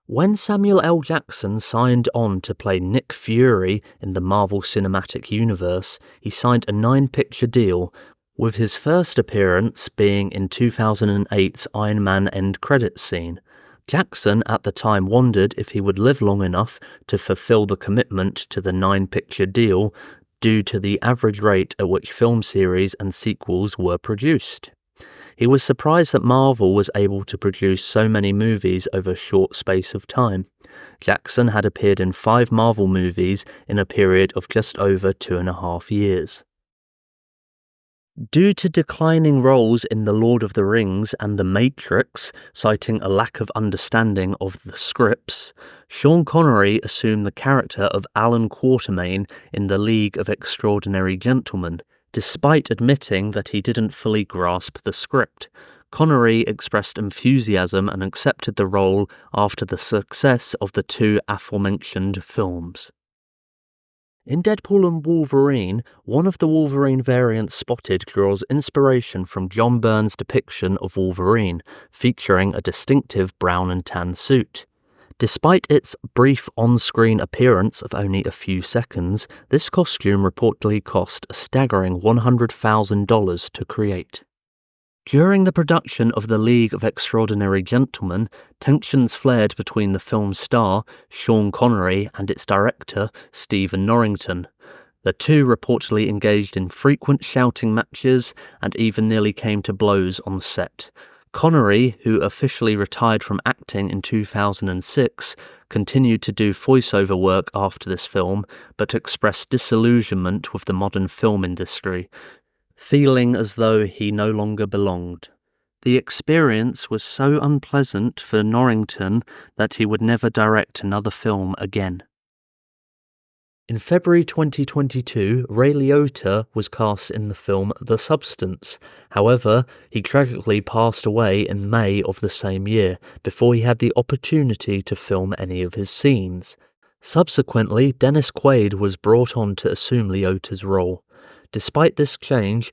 When Samuel L. Jackson signed on to play Nick Fury in the Marvel Cinematic Universe, he signed a 9-picture deal, with his first appearance being in 2008's Iron Man end credits scene. Jackson at the time wondered if he would live long enough to fulfill the commitment to the 9-picture deal due to the average rate at which film series and sequels were produced. He was surprised that Marvel was able to produce so many movies over a short space of time. Jackson had appeared in 5 Marvel movies in a period of just over 2.5 years. Due to declining roles in The Lord of the Rings and The Matrix, citing a lack of understanding of the scripts, Sean Connery assumed the character of Alan Quatermain in The League of Extraordinary Gentlemen. Despite admitting that he didn't fully grasp the script, Connery expressed enthusiasm and accepted the role after the success of the 2 aforementioned films. In Deadpool and Wolverine, one of the Wolverine variants spotted draws inspiration from John Byrne's depiction of Wolverine, featuring a distinctive brown and tan suit. Despite its brief on-screen appearance of only a few seconds, this costume reportedly cost a staggering $100,000 to create. During the production of The League of Extraordinary Gentlemen, tensions flared between the film's star, Sean Connery, and its director, Stephen Norrington. The two reportedly engaged in frequent shouting matches and even nearly came to blows on set. Connery, who officially retired from acting in 2006, continued to do voiceover work after this film, but expressed disillusionment with the modern film industry, feeling as though he no longer belonged. The experience was so unpleasant for Norrington that he would never direct another film again. In February 2022, Ray Liotta was cast in the film The Substance. However, he tragically passed away in May of the same year, before he had the opportunity to film any of his scenes. Subsequently, Dennis Quaid was brought on to assume Liotta's role. Despite this change,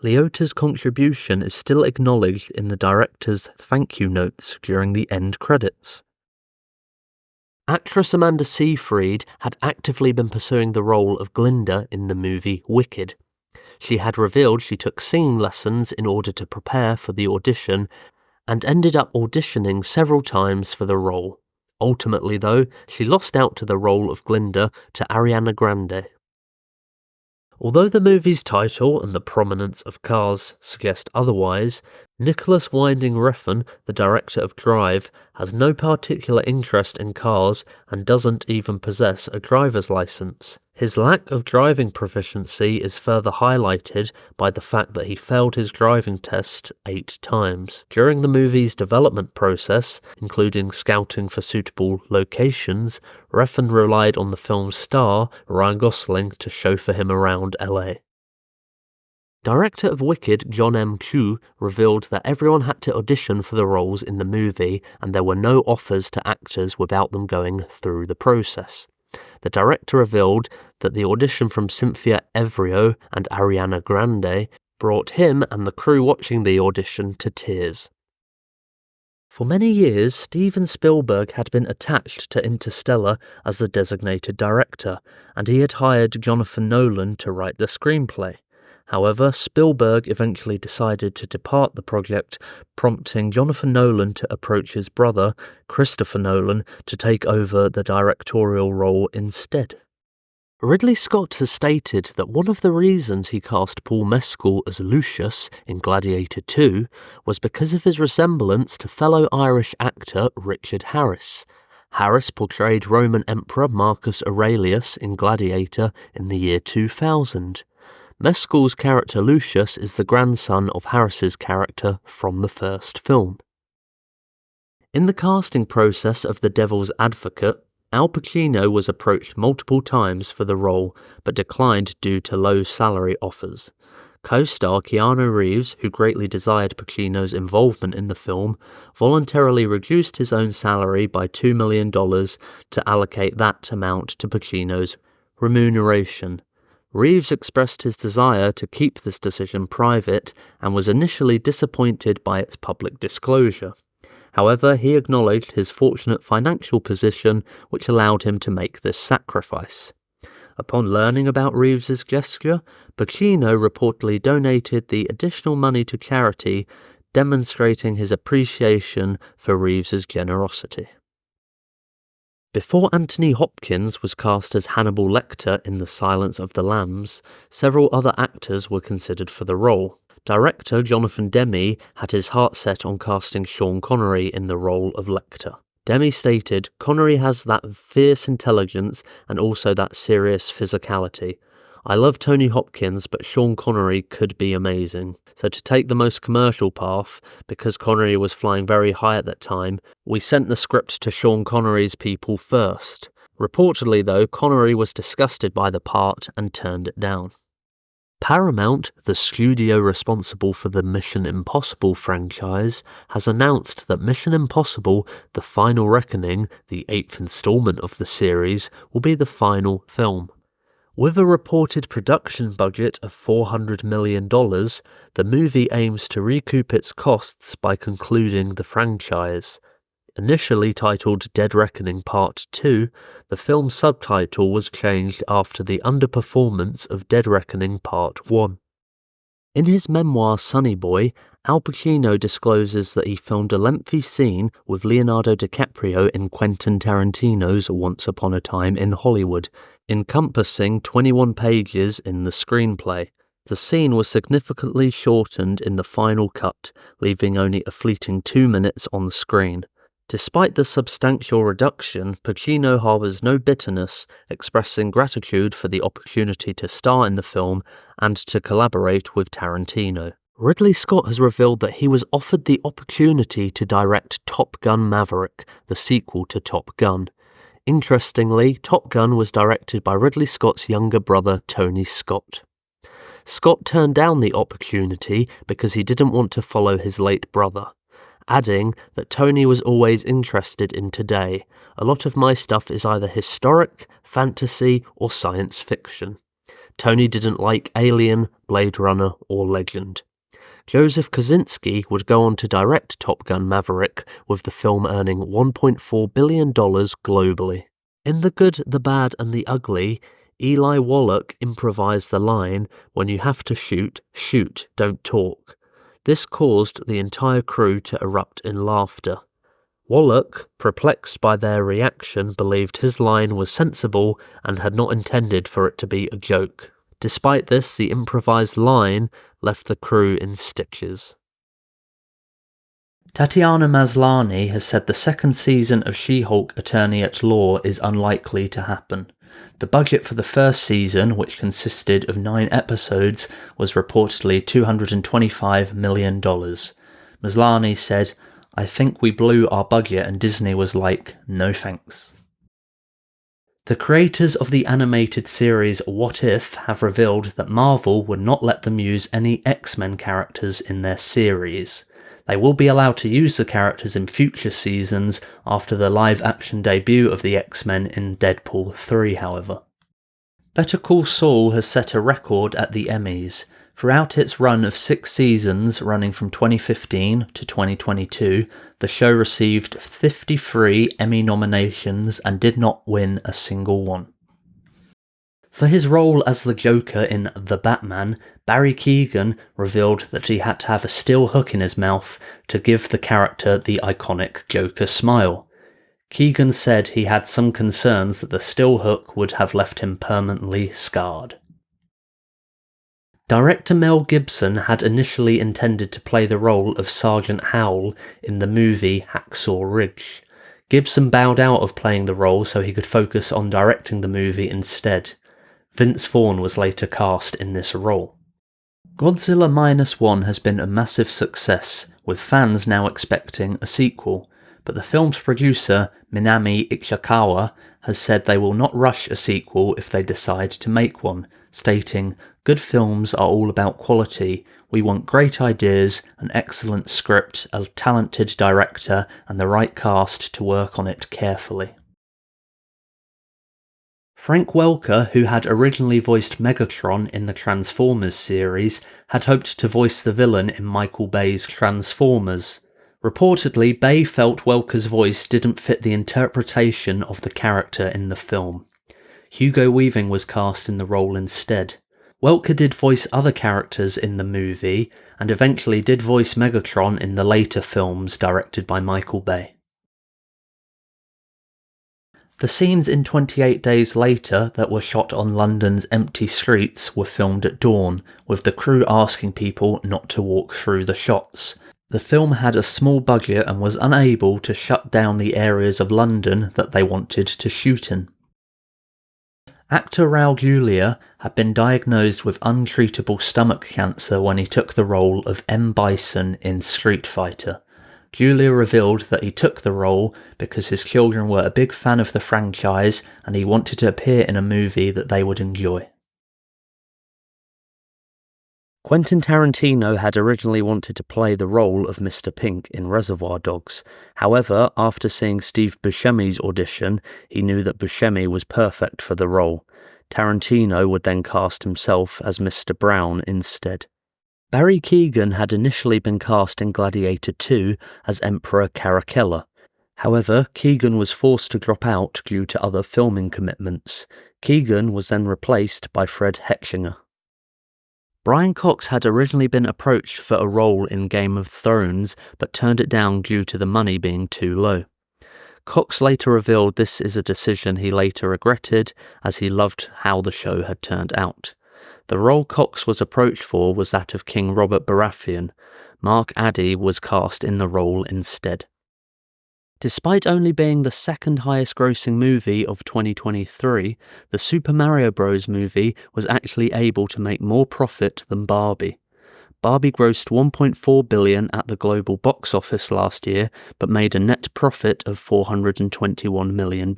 Liotta's contribution is still acknowledged in the director's thank you notes during the end credits. Actress Amanda Seyfried had actively been pursuing the role of Glinda in the movie Wicked. She had revealed she took singing lessons in order to prepare for the audition and ended up auditioning several times for the role. Ultimately, though, she lost out to the role of Glinda to Ariana Grande. Although the movie's title and the prominence of cars suggest otherwise, Nicholas Winding Refn, the director of Drive, has no particular interest in cars and doesn't even possess a driver's license. His lack of driving proficiency is further highlighted by the fact that he failed his driving test 8 times. During the movie's development process, including scouting for suitable locations, Refn relied on the film's star, Ryan Gosling, to chauffeur him around LA. Director of Wicked, John M. Chu, revealed that everyone had to audition for the roles in the movie and there were no offers to actors without them going through the process. The director revealed that the audition from Cynthia Erivo and Ariana Grande brought him and the crew watching the audition to tears. For many years, Steven Spielberg had been attached to Interstellar as the designated director, and he had hired Jonathan Nolan to write the screenplay. However, Spielberg eventually decided to depart the project, prompting Jonathan Nolan to approach his brother, Christopher Nolan, to take over the directorial role instead. Ridley Scott has stated that one of the reasons he cast Paul Mescal as Lucius in Gladiator 2 was because of his resemblance to fellow Irish actor Richard Harris. Harris portrayed Roman Emperor Marcus Aurelius in Gladiator in the year 2000. Mescal's character Lucius is the grandson of Harris's character from the first film. In the casting process of The Devil's Advocate, Al Pacino was approached multiple times for the role, but declined due to low salary offers. Co-star Keanu Reeves, who greatly desired Pacino's involvement in the film, voluntarily reduced his own salary by $2 million to allocate that amount to Pacino's remuneration. Reeves expressed his desire to keep this decision private and was initially disappointed by its public disclosure. However, he acknowledged his fortunate financial position, which allowed him to make this sacrifice. Upon learning about Reeves's gesture, Pacino reportedly donated the additional money to charity, demonstrating his appreciation for Reeves's generosity. Before Anthony Hopkins was cast as Hannibal Lecter in The Silence of the Lambs, several other actors were considered for the role. Director Jonathan Demme had his heart set on casting Sean Connery in the role of Lecter. Demme stated, "Connery has that fierce intelligence and also that serious physicality. I love Tony Hopkins, but Sean Connery could be amazing. So to take the most commercial path, because Connery was flying very high at that time, we sent the script to Sean Connery's people first. Reportedly, though, Connery was disgusted by the part and turned it down." Paramount, the studio responsible for the Mission Impossible franchise, has announced that Mission Impossible: The Final Reckoning, the 8th installment of the series, will be the final film. With a reported production budget of $400 million, the movie aims to recoup its costs by concluding the franchise. Initially titled Dead Reckoning Part 2, the film's subtitle was changed after the underperformance of Dead Reckoning Part 1. In his memoir Sonny Boy, Al Pacino discloses that he filmed a lengthy scene with Leonardo DiCaprio in Quentin Tarantino's Once Upon a Time in Hollywood, encompassing 21 pages in the screenplay. The scene was significantly shortened in the final cut, leaving only a fleeting 2 minutes on the screen. Despite the substantial reduction, Pacino harbours no bitterness, expressing gratitude for the opportunity to star in the film and to collaborate with Tarantino. Ridley Scott has revealed that he was offered the opportunity to direct Top Gun Maverick, the sequel to Top Gun. Interestingly, Top Gun was directed by Ridley Scott's younger brother, Tony Scott. Scott turned down the opportunity because he didn't want to follow his late brother, adding that Tony was always interested in today. A lot of my stuff is either historic, fantasy, or science fiction. Tony didn't like Alien, Blade Runner, or Legend. Joseph Kosinski would go on to direct Top Gun Maverick, with the film earning $1.4 billion globally. In The Good, the Bad and the Ugly, Eli Wallach improvised the line, "When you have to shoot, shoot, don't talk." This caused the entire crew to erupt in laughter. Wallach, perplexed by their reaction, believed his line was sensible and had not intended for it to be a joke. Despite this, the improvised line left the crew in stitches. Tatiana Maslany has said the second season of She-Hulk Attorney at Law is unlikely to happen. The budget for the first season, which consisted of 9 episodes, was reportedly $225 million. Maslany said, "I think we blew our budget and Disney was like, no thanks." The creators of the animated series What If have revealed that Marvel would not let them use any X-Men characters in their series. They will be allowed to use the characters in future seasons after the live-action debut of the X-Men in Deadpool 3, however. Better Call Saul has set a record at the Emmys. Throughout its run of 6 seasons, running from 2015 to 2022, the show received 53 Emmy nominations and did not win a single one. For his role as the Joker in The Batman, Barry Keoghan revealed that he had to have a steel hook in his mouth to give the character the iconic Joker smile. Keoghan said he had some concerns that the steel hook would have left him permanently scarred. Director Mel Gibson had initially intended to play the role of Sergeant Howell in the movie Hacksaw Ridge. Gibson bowed out of playing the role so he could focus on directing the movie instead. Vince Vaughn was later cast in this role. Godzilla Minus One has been a massive success, with fans now expecting a sequel, but the film's producer, Minami Ichikawa, has said they will not rush a sequel if they decide to make one, stating, "Good films are all about quality. We want great ideas, an excellent script, a talented director, and the right cast to work on it carefully." Frank Welker, who had originally voiced Megatron in the Transformers series, had hoped to voice the villain in Michael Bay's Transformers. Reportedly, Bay felt Welker's voice didn't fit the interpretation of the character in the film. Hugo Weaving was cast in the role instead. Welker did voice other characters in the movie, and eventually did voice Megatron in the later films directed by Michael Bay. The scenes in 28 Days Later that were shot on London's empty streets were filmed at dawn, with the crew asking people not to walk through the shots. The film had a small budget and was unable to shut down the areas of London that they wanted to shoot in. Actor Raul Julia had been diagnosed with untreatable stomach cancer when he took the role of M. Bison in Street Fighter. Julia revealed that he took the role because his children were a big fan of the franchise and he wanted to appear in a movie that they would enjoy. Quentin Tarantino had originally wanted to play the role of Mr. Pink in Reservoir Dogs. However, after seeing Steve Buscemi's audition, he knew that Buscemi was perfect for the role. Tarantino would then cast himself as Mr. Brown instead. Barry Keoghan had initially been cast in Gladiator 2 as Emperor Caracalla. However, Keoghan was forced to drop out due to other filming commitments. Keoghan was then replaced by Fred Hechinger. Brian Cox had originally been approached for a role in Game of Thrones, but turned it down due to the money being too low. Cox later revealed this is a decision he later regretted, as he loved how the show had turned out. The role Cox was approached for was that of King Robert Baratheon. Mark Addy was cast in the role instead. Despite only being the second highest grossing movie of 2023, the Super Mario Bros. Movie was actually able to make more profit than Barbie. Barbie grossed $1.4 billion at the global box office last year, but made a net profit of $421 million,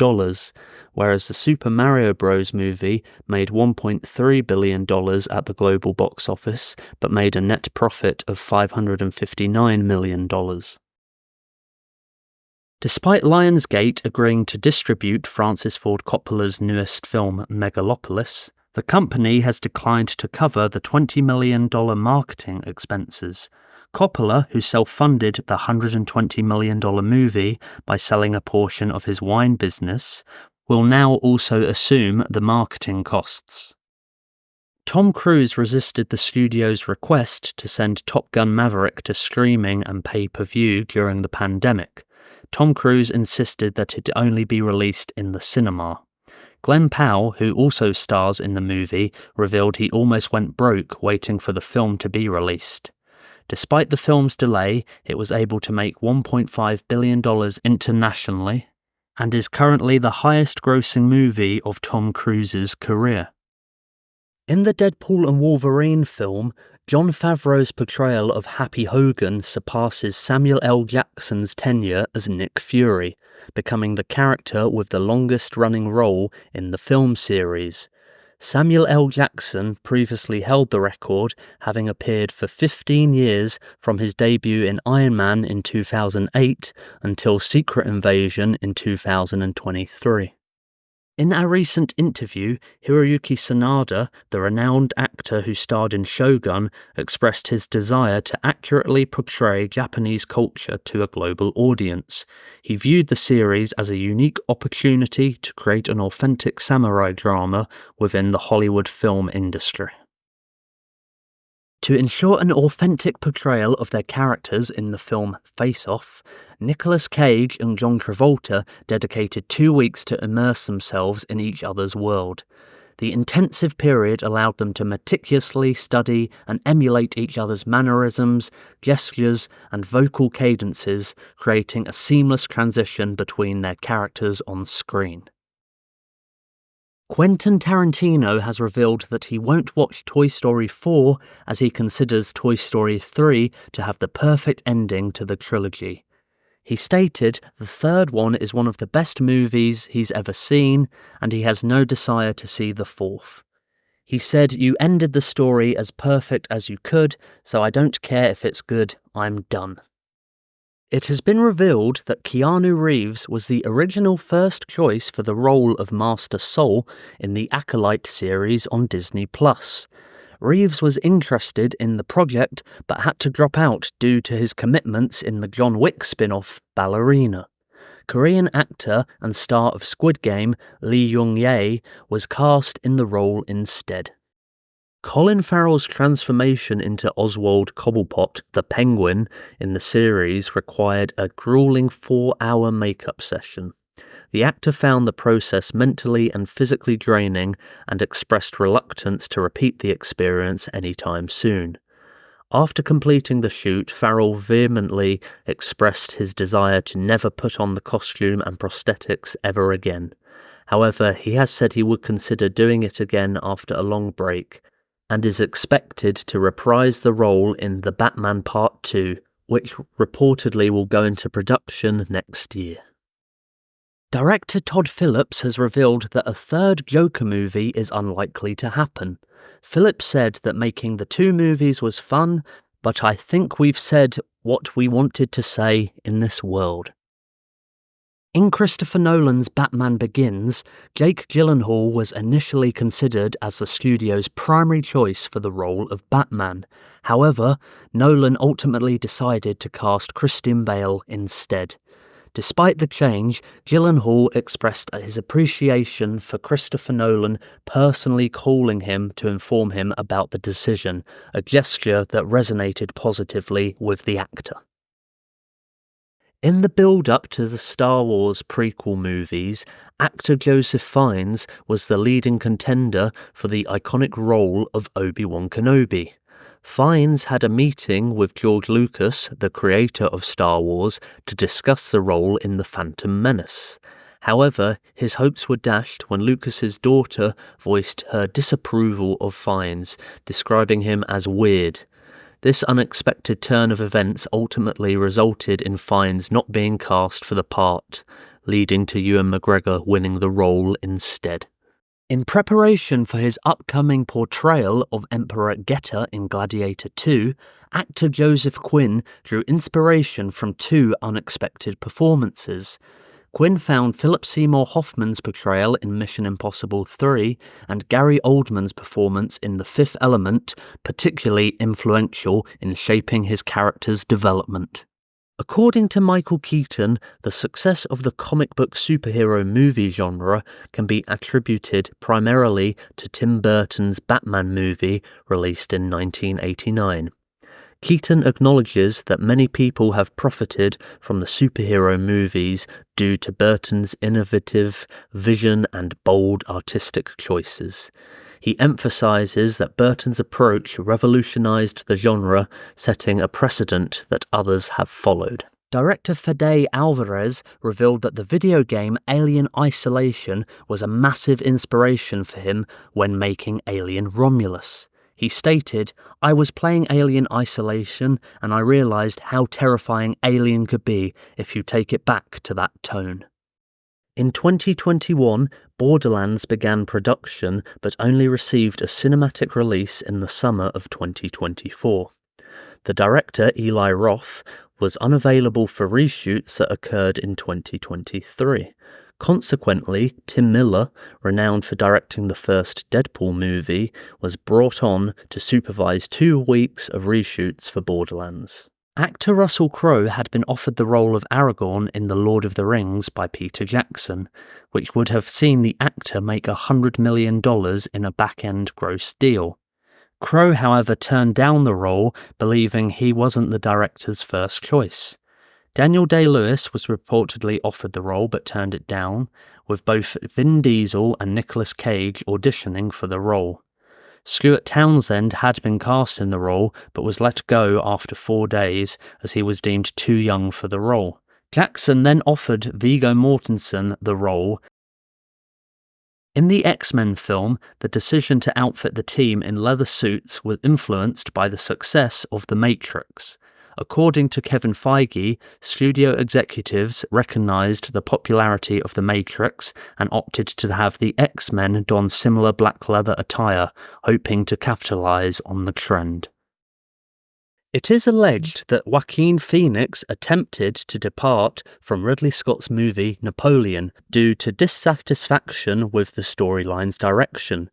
whereas the Super Mario Bros. Movie made $1.3 billion at the global box office, but made a net profit of $559 million. Despite Lionsgate agreeing to distribute Francis Ford Coppola's newest film, Megalopolis, the company has declined to cover the $20 million marketing expenses. Coppola, who self-funded the $120 million movie by selling a portion of his wine business, will now also assume the marketing costs. Tom Cruise resisted the studio's request to send Top Gun Maverick to streaming and pay-per-view during the pandemic. Tom Cruise insisted that it only be released in the cinema. Glenn Powell, who also stars in the movie, revealed he almost went broke waiting for the film to be released. Despite the film's delay, it was able to make $1.5 billion internationally, and is currently the highest-grossing movie of Tom Cruise's career. In the Deadpool and Wolverine film, Jon Favreau's portrayal of Happy Hogan surpasses Samuel L. Jackson's tenure as Nick Fury, becoming the character with the longest-running role in the film series. Samuel L. Jackson previously held the record, having appeared for 15 years from his debut in Iron Man in 2008 until Secret Invasion in 2023. In a recent interview, Hiroyuki Sanada, the renowned actor who starred in Shogun, expressed his desire to accurately portray Japanese culture to a global audience. He viewed the series as a unique opportunity to create an authentic samurai drama within the Hollywood film industry. To ensure an authentic portrayal of their characters in the film Face Off, Nicolas Cage and John Travolta dedicated 2 weeks to immerse themselves in each other's world. The intensive period allowed them to meticulously study and emulate each other's mannerisms, gestures, and vocal cadences, creating a seamless transition between their characters on screen. Quentin Tarantino has revealed that he won't watch Toy Story 4 as he considers Toy Story 3 to have the perfect ending to the trilogy. He stated the third one is one of the best movies he's ever seen, and he has no desire to see the fourth. He said, "You ended the story as perfect as you could, so I don't care if it's good, I'm done." It has been revealed that Keanu Reeves was the original first choice for the role of Master Soul in the Acolyte series on Disney+. Reeves was interested in the project but had to drop out due to his commitments in the John Wick spin-off Ballerina. Korean actor and star of Squid Game Lee Young-jae was cast in the role instead. Colin Farrell's transformation into Oswald Cobblepot, the Penguin, in the series required a grueling 4-hour makeup session. The actor found the process mentally and physically draining and expressed reluctance to repeat the experience anytime soon. After completing the shoot, Farrell vehemently expressed his desire to never put on the costume and prosthetics ever again. However, he has said he would consider doing it again after a long break, and is expected to reprise the role in The Batman Part 2, which reportedly will go into production next year. Director Todd Phillips has revealed that a third Joker movie is unlikely to happen. Phillips said that making the 2 movies was fun, but I think we've said what we wanted to say in this world. In Christopher Nolan's Batman Begins, Jake Gyllenhaal was initially considered as the studio's primary choice for the role of Batman. However, Nolan ultimately decided to cast Christian Bale instead. Despite the change, Gyllenhaal expressed his appreciation for Christopher Nolan personally calling him to inform him about the decision, a gesture that resonated positively with the actor. In the build-up to the Star Wars prequel movies, actor Joseph Fiennes was the leading contender for the iconic role of Obi-Wan Kenobi. Fiennes had a meeting with George Lucas, the creator of Star Wars, to discuss the role in The Phantom Menace. However, his hopes were dashed when Lucas's daughter voiced her disapproval of Fiennes, describing him as weird. This unexpected turn of events ultimately resulted in Fiennes not being cast for the part, leading to Ewan McGregor winning the role instead. In preparation for his upcoming portrayal of Emperor Geta in Gladiator 2, actor Joseph Quinn drew inspiration from two unexpected performances. Quinn found Philip Seymour Hoffman's portrayal in Mission Impossible 3 and Gary Oldman's performance in The Fifth Element particularly influential in shaping his character's development. According to Michael Keaton, the success of the comic book superhero movie genre can be attributed primarily to Tim Burton's Batman movie released in 1989. Keaton acknowledges that many people have profited from the superhero movies due to Burton's innovative vision and bold artistic choices. He emphasizes that Burton's approach revolutionized the genre, setting a precedent that others have followed. Director Fede Alvarez revealed that the video game Alien Isolation was a massive inspiration for him when making Alien Romulus. He stated, "I was playing Alien Isolation and I realized how terrifying Alien could be if you take it back to that tone." In 2021, Borderlands began production but only received a cinematic release in the summer of 2024. The director, Eli Roth, was unavailable for reshoots that occurred in 2023. Consequently, Tim Miller, renowned for directing the first Deadpool movie, was brought on to supervise 2 weeks of reshoots for Borderlands. Actor Russell Crowe had been offered the role of Aragorn in The Lord of the Rings by Peter Jackson, which would have seen the actor make $100 million in a back-end gross deal. Crowe, however, turned down the role, believing he wasn't the director's first choice. Daniel Day-Lewis was reportedly offered the role but turned it down, with both Vin Diesel and Nicolas Cage auditioning for the role. Stuart Townsend had been cast in the role but was let go after 4 days as he was deemed too young for the role. Jackson then offered Viggo Mortensen the role. In the X-Men film, the decision to outfit the team in leather suits was influenced by the success of The Matrix. According to Kevin Feige, studio executives recognized the popularity of The Matrix and opted to have the X-Men don similar black leather attire, hoping to capitalize on the trend. It is alleged that Joaquin Phoenix attempted to depart from Ridley Scott's movie Napoleon due to dissatisfaction with the storyline's direction.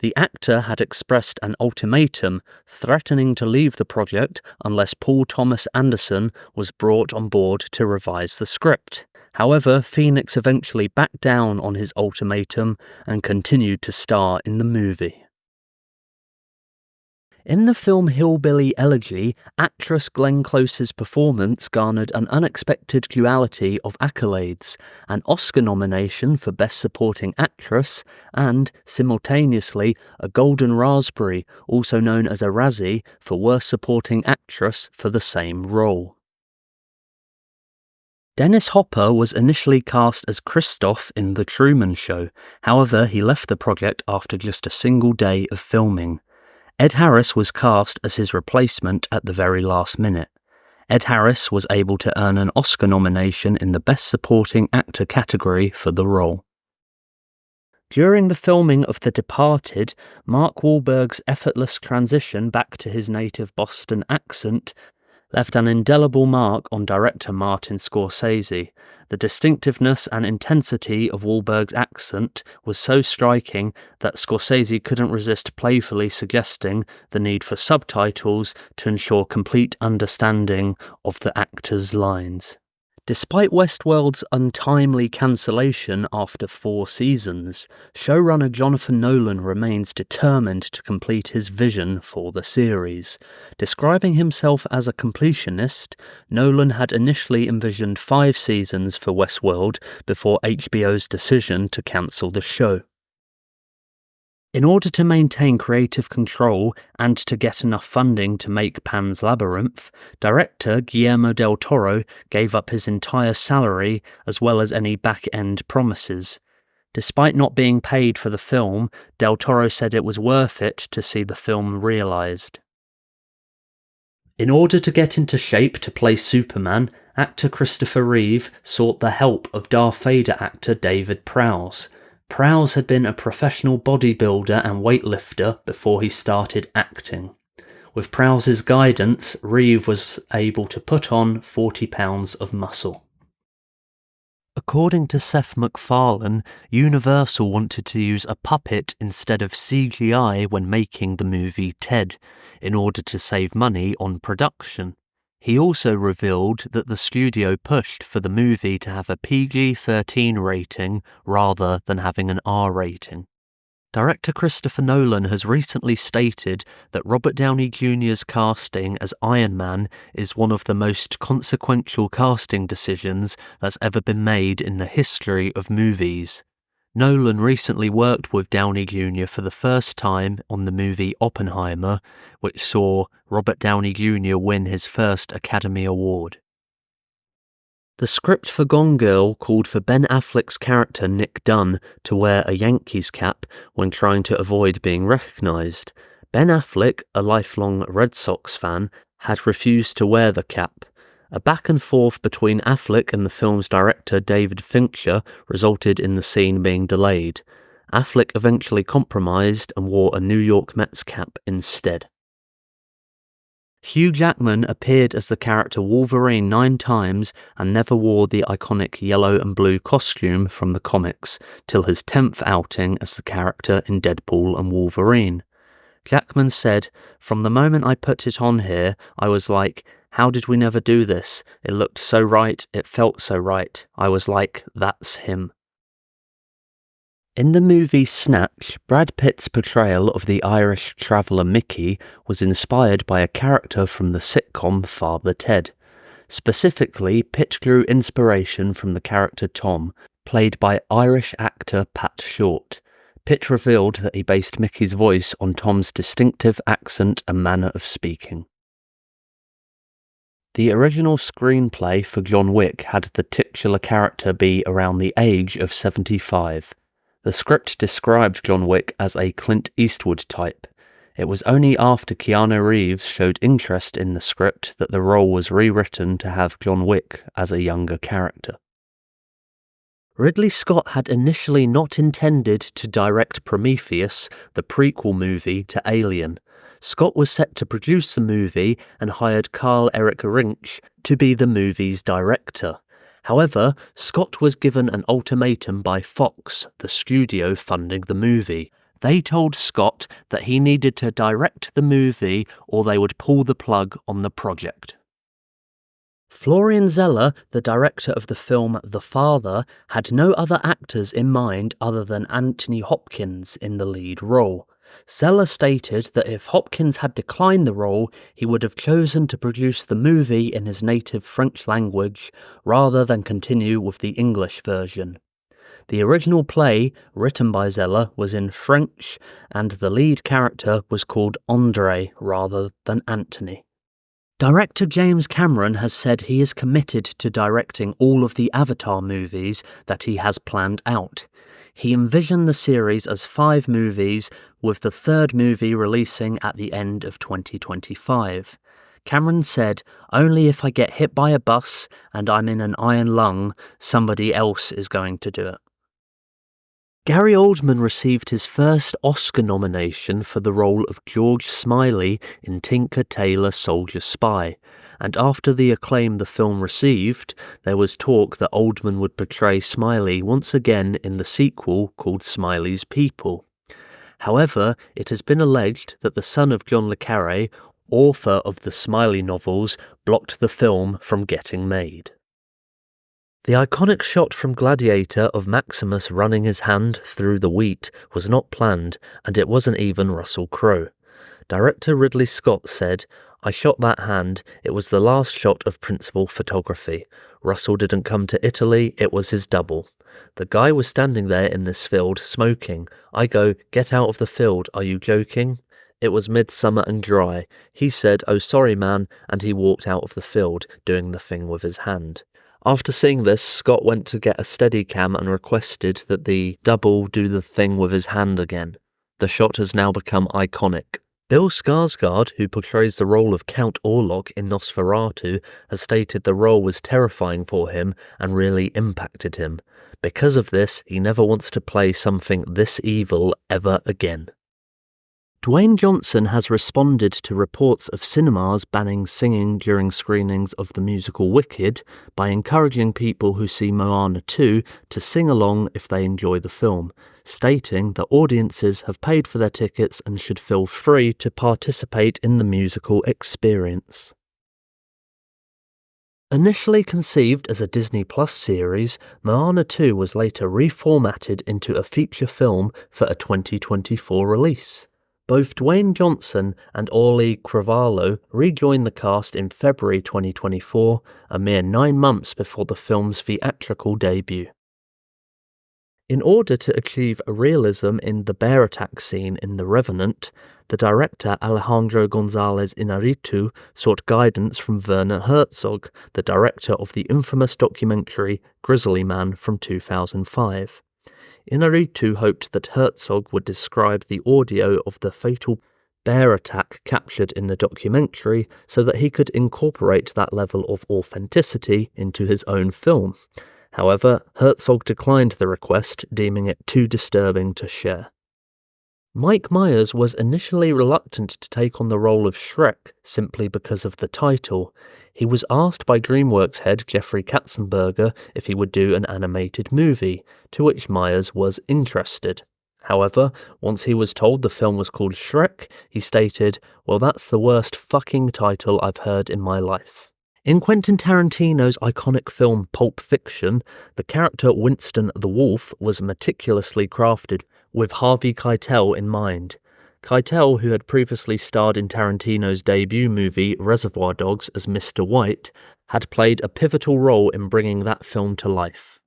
The actor had expressed an ultimatum, threatening to leave the project unless Paul Thomas Anderson was brought on board to revise the script. However, Phoenix eventually backed down on his ultimatum and continued to star in the movie. In the film Hillbilly Elegy, actress Glenn Close's performance garnered an unexpected duality of accolades, an Oscar nomination for Best Supporting Actress, and, simultaneously, a Golden Raspberry, also known as a Razzie, for Worst Supporting Actress for the same role. Dennis Hopper was initially cast as Christoph in The Truman Show, however he left the project after just a single day of filming. Ed Harris was cast as his replacement at the very last minute. Ed Harris was able to earn an Oscar nomination in the Best Supporting Actor category for the role. During the filming of The Departed, Mark Wahlberg's effortless transition back to his native Boston accent left an indelible mark on director Martin Scorsese. The distinctiveness and intensity of Wahlberg's accent was so striking that Scorsese couldn't resist playfully suggesting the need for subtitles to ensure complete understanding of the actor's lines. Despite Westworld's untimely cancellation after 4 seasons, showrunner Jonathan Nolan remains determined to complete his vision for the series. Describing himself as a completionist, Nolan had initially envisioned 5 seasons for Westworld before HBO's decision to cancel the show. In order to maintain creative control and to get enough funding to make Pan's Labyrinth, director Guillermo del Toro gave up his entire salary as well as any back-end promises. Despite not being paid for the film, del Toro said it was worth it to see the film realised. In order to get into shape to play Superman, actor Christopher Reeve sought the help of Darth Vader actor David Prowse. Prowse had been a professional bodybuilder and weightlifter before he started acting. With Prowse's guidance, Reeve was able to put on 40 pounds of muscle. According to Seth MacFarlane, Universal wanted to use a puppet instead of CGI when making the movie Ted, in order to save money on production. He also revealed that the studio pushed for the movie to have a PG-13 rating rather than having an R rating. Director Christopher Nolan has recently stated that Robert Downey Jr.'s casting as Iron Man is one of the most consequential casting decisions that's ever been made in the history of movies. Nolan recently worked with Downey Jr. for the first time on the movie Oppenheimer, which saw Robert Downey Jr. win his first Academy Award. The script for Gone Girl called for Ben Affleck's character Nick Dunn to wear a Yankees cap when trying to avoid being recognised. Ben Affleck, a lifelong Red Sox fan, had refused to wear the cap. A back and forth between Affleck and the film's director David Fincher resulted in the scene being delayed. Affleck eventually compromised and wore a New York Mets cap instead. Hugh Jackman appeared as the character Wolverine 9 times and never wore the iconic yellow and blue costume from the comics till his 10th outing as the character in Deadpool and Wolverine. Jackman said, "From the moment I put it on here, I was like, how did we never do this? It looked so right, it felt so right. I was like, that's him." In the movie Snatch, Brad Pitt's portrayal of the Irish traveller Mickey was inspired by a character from the sitcom Father Ted. Specifically, Pitt drew inspiration from the character Tom, played by Irish actor Pat Short. Pitt revealed that he based Mickey's voice on Tom's distinctive accent and manner of speaking. The original screenplay for John Wick had the titular character be around the age of 75. The script described John Wick as a Clint Eastwood type. It was only after Keanu Reeves showed interest in the script that the role was rewritten to have John Wick as a younger character. Ridley Scott had initially not intended to direct Prometheus, the prequel movie to Alien. Scott was set to produce the movie and hired Carl Erik Rinch to be the movie's director. However, Scott was given an ultimatum by Fox, the studio funding the movie. They told Scott that he needed to direct the movie or they would pull the plug on the project. Florian Zeller, the director of the film The Father, had no other actors in mind other than Anthony Hopkins in the lead role. Zeller stated that if Hopkins had declined the role, he would have chosen to produce the movie in his native French language rather than continue with the English version. The original play, written by Zeller, was in French, and the lead character was called André rather than Anthony. Director James Cameron has said he is committed to directing all of the Avatar movies that he has planned out. He envisioned the series as 5 movies, with the 3rd movie releasing at the end of 2025. Cameron said, "Only if I get hit by a bus and I'm in an iron lung, somebody else is going to do it." Gary Oldman received his first Oscar nomination for the role of George Smiley in Tinker Tailor Soldier Spy, and after the acclaim the film received, there was talk that Oldman would portray Smiley once again in the sequel called Smiley's People. However, it has been alleged that the son of John le Carré, author of the Smiley novels, blocked the film from getting made. The iconic shot from Gladiator of Maximus running his hand through the wheat was not planned, and it wasn't even Russell Crowe. Director Ridley Scott said, "I shot that hand, it was the last shot of principal photography. Russell didn't come to Italy, it was his double. The guy was standing there in this field, smoking. I go, 'Get out of the field, are you joking?' It was midsummer and dry. He said, 'Oh sorry man,' and he walked out of the field, doing the thing with his hand." After seeing this, Scott went to get a Steadicam and requested that the double do the thing with his hand again. The shot has now become iconic. Bill Skarsgård, who portrays the role of Count Orlok in Nosferatu, has stated the role was terrifying for him and really impacted him. Because of this, he never wants to play something this evil ever again. Dwayne Johnson has responded to reports of cinemas banning singing during screenings of the musical Wicked by encouraging people who see Moana 2 to sing along if they enjoy the film, stating that audiences have paid for their tickets and should feel free to participate in the musical experience. Initially conceived as a Disney Plus series, Moana 2 was later reformatted into a feature film for a 2024 release. Both Dwayne Johnson and Orly Cravalho rejoined the cast in February 2024, a mere 9 months before the film's theatrical debut. In order to achieve realism in the bear attack scene in The Revenant, the director Alejandro González Iñárritu sought guidance from Werner Herzog, the director of the infamous documentary Grizzly Man from 2005. Iñárritu hoped that Herzog would describe the audio of the fatal bear attack captured in the documentary so that he could incorporate that level of authenticity into his own film. However, Herzog declined the request, deeming it too disturbing to share. Mike Myers was initially reluctant to take on the role of Shrek simply because of the title. He was asked by DreamWorks head Jeffrey Katzenberger if he would do an animated movie, to which Myers was interested. However, once he was told the film was called Shrek, he stated, "Well, that's the worst fucking title I've heard in my life." In Quentin Tarantino's iconic film Pulp Fiction, the character Winston the Wolf was meticulously crafted with Harvey Keitel in mind. Keitel, who had previously starred in Tarantino's debut movie Reservoir Dogs as Mr. White, had played a pivotal role in bringing that film to life.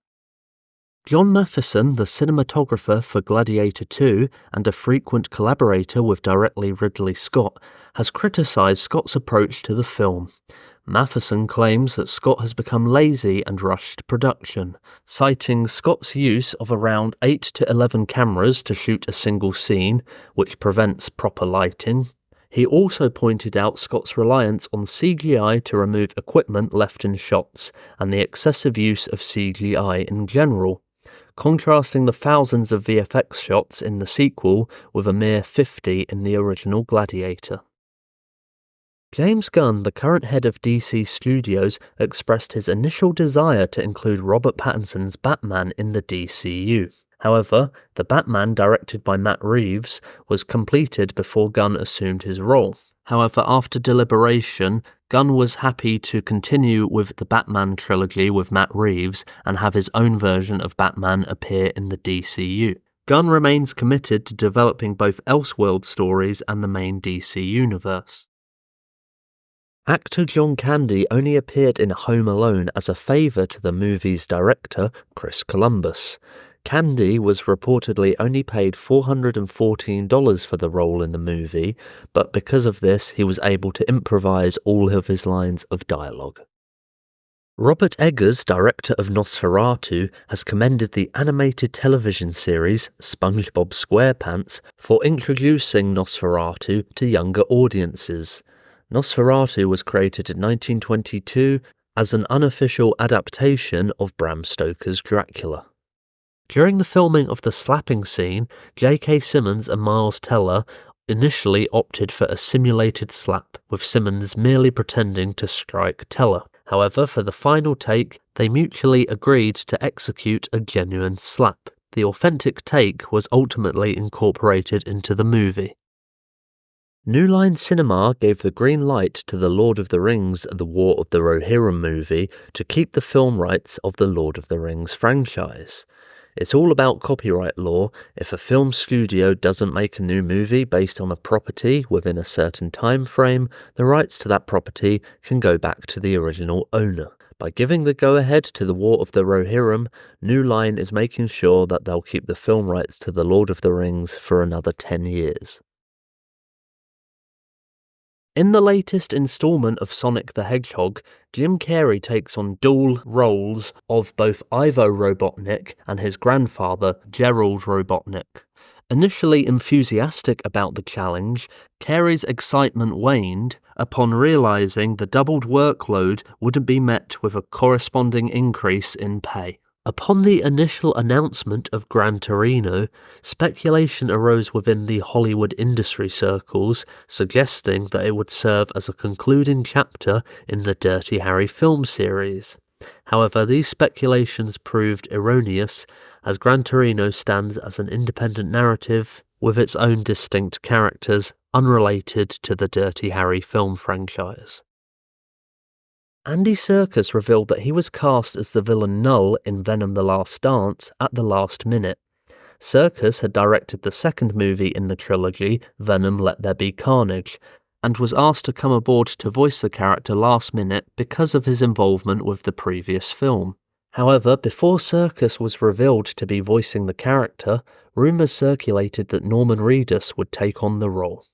John Matheson, the cinematographer for Gladiator 2 and a frequent collaborator with directly Ridley Scott, has criticised Scott's approach to the film. Matheson claims that Scott has become lazy and rushed production, citing Scott's use of around 8 to 11 cameras to shoot a single scene, which prevents proper lighting. He also pointed out Scott's reliance on CGI to remove equipment left in shots and the excessive use of CGI in general, contrasting the thousands of VFX shots in the sequel with a mere 50 in the original Gladiator. James Gunn, the current head of DC Studios, expressed his initial desire to include Robert Pattinson's Batman in the DCU. However, the Batman, directed by Matt Reeves, was completed before Gunn assumed his role. However, after deliberation, Gunn was happy to continue with the Batman trilogy with Matt Reeves and have his own version of Batman appear in the DCU. Gunn remains committed to developing both Elseworld stories and the main DC universe. Actor John Candy only appeared in Home Alone as a favour to the movie's director, Chris Columbus. Candy was reportedly only paid $414 for the role in the movie, but because of this, he was able to improvise all of his lines of dialogue. Robert Eggers, director of Nosferatu, has commended the animated television series SpongeBob SquarePants for introducing Nosferatu to younger audiences. Nosferatu was created in 1922 as an unofficial adaptation of Bram Stoker's Dracula. During the filming of the slapping scene, J.K. Simmons and Miles Teller initially opted for a simulated slap, with Simmons merely pretending to strike Teller. However, for the final take, they mutually agreed to execute a genuine slap. The authentic take was ultimately incorporated into the movie. New Line Cinema gave the green light to the Lord of the Rings The War of the Rohirrim movie to keep the film rights of the Lord of the Rings franchise. It's all about copyright law. If a film studio doesn't make a new movie based on a property within a certain time frame, the rights to that property can go back to the original owner. By giving the go-ahead to the War of the Rohirrim, New Line is making sure that they'll keep the film rights to the Lord of the Rings for another 10 years. In the latest installment of Sonic the Hedgehog, Jim Carrey takes on dual roles of both Ivo Robotnik and his grandfather, Gerald Robotnik. Initially enthusiastic about the challenge, Carrey's excitement waned upon realizing the doubled workload wouldn't be met with a corresponding increase in pay. Upon the initial announcement of Gran Torino, speculation arose within the Hollywood industry circles, suggesting that it would serve as a concluding chapter in the Dirty Harry film series. However, these speculations proved erroneous, as Gran Torino stands as an independent narrative with its own distinct characters, unrelated to the Dirty Harry film franchise. Andy Serkis revealed that he was cast as the villain Null in Venom: The Last Dance at the last minute. Serkis had directed the second movie in the trilogy, Venom: Let There Be Carnage, and was asked to come aboard to voice the character last minute because of his involvement with the previous film. However, before Serkis was revealed to be voicing the character, rumours circulated that Norman Reedus would take on the role.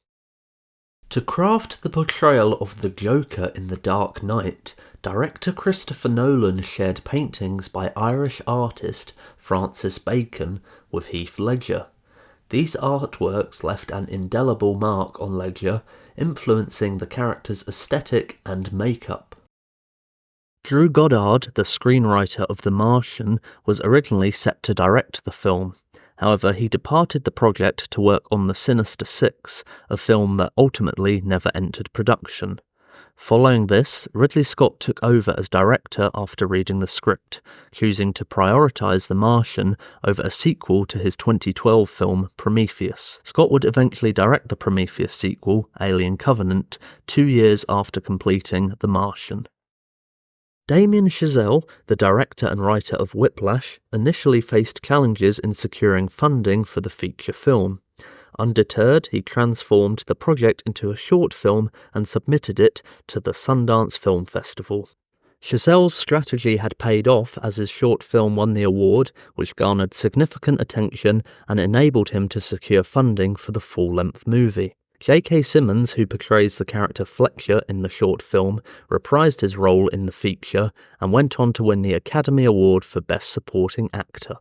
To craft the portrayal of the Joker in The Dark Knight, director Christopher Nolan shared paintings by Irish artist Francis Bacon with Heath Ledger. These artworks left an indelible mark on Ledger, influencing the character's aesthetic and makeup. Drew Goddard, the screenwriter of The Martian, was originally set to direct the film. However, he departed the project to work on The Sinister Six, a film that ultimately never entered production. Following this, Ridley Scott took over as director after reading the script, choosing to prioritise The Martian over a sequel to his 2012 film Prometheus. Scott would eventually direct the Prometheus sequel, Alien Covenant, 2 years after completing The Martian. Damien Chazelle, the director and writer of Whiplash, initially faced challenges in securing funding for the feature film. Undeterred, he transformed the project into a short film and submitted it to the Sundance Film Festival. Chazelle's strategy had paid off as his short film won the award, which garnered significant attention and enabled him to secure funding for the full-length movie. J.K. Simmons, who portrays the character Fletcher in the short film, reprised his role in the feature and went on to win the Academy Award for Best Supporting Actor.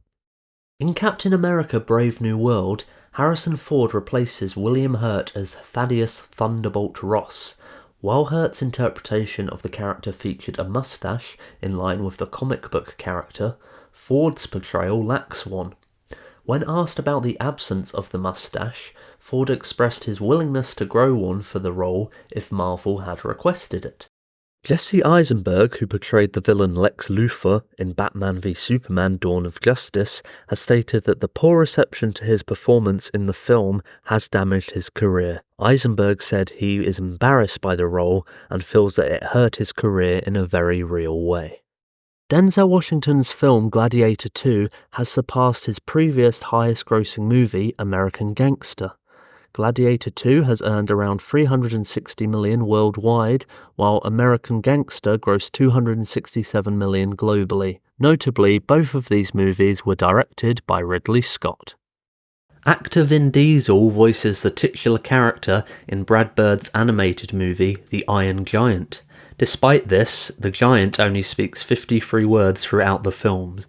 In Captain America: Brave New World, Harrison Ford replaces William Hurt as Thaddeus Thunderbolt Ross. While Hurt's interpretation of the character featured a mustache in line with the comic book character, Ford's portrayal lacks one. When asked about the absence of the mustache, Ford expressed his willingness to grow one for the role if Marvel had requested it. Jesse Eisenberg, who portrayed the villain Lex Luthor in Batman v Superman: Dawn of Justice, has stated that the poor reception to his performance in the film has damaged his career. Eisenberg said he is embarrassed by the role and feels that it hurt his career in a very real way. Denzel Washington's film Gladiator 2 has surpassed his previous highest-grossing movie, American Gangster. Gladiator 2 has earned around $360 million worldwide, while American Gangster grossed $267 million globally. Notably, both of these movies were directed by Ridley Scott. Actor Vin Diesel voices the titular character in Brad Bird's animated movie, The Iron Giant. Despite this, the giant only speaks 53 words throughout the film.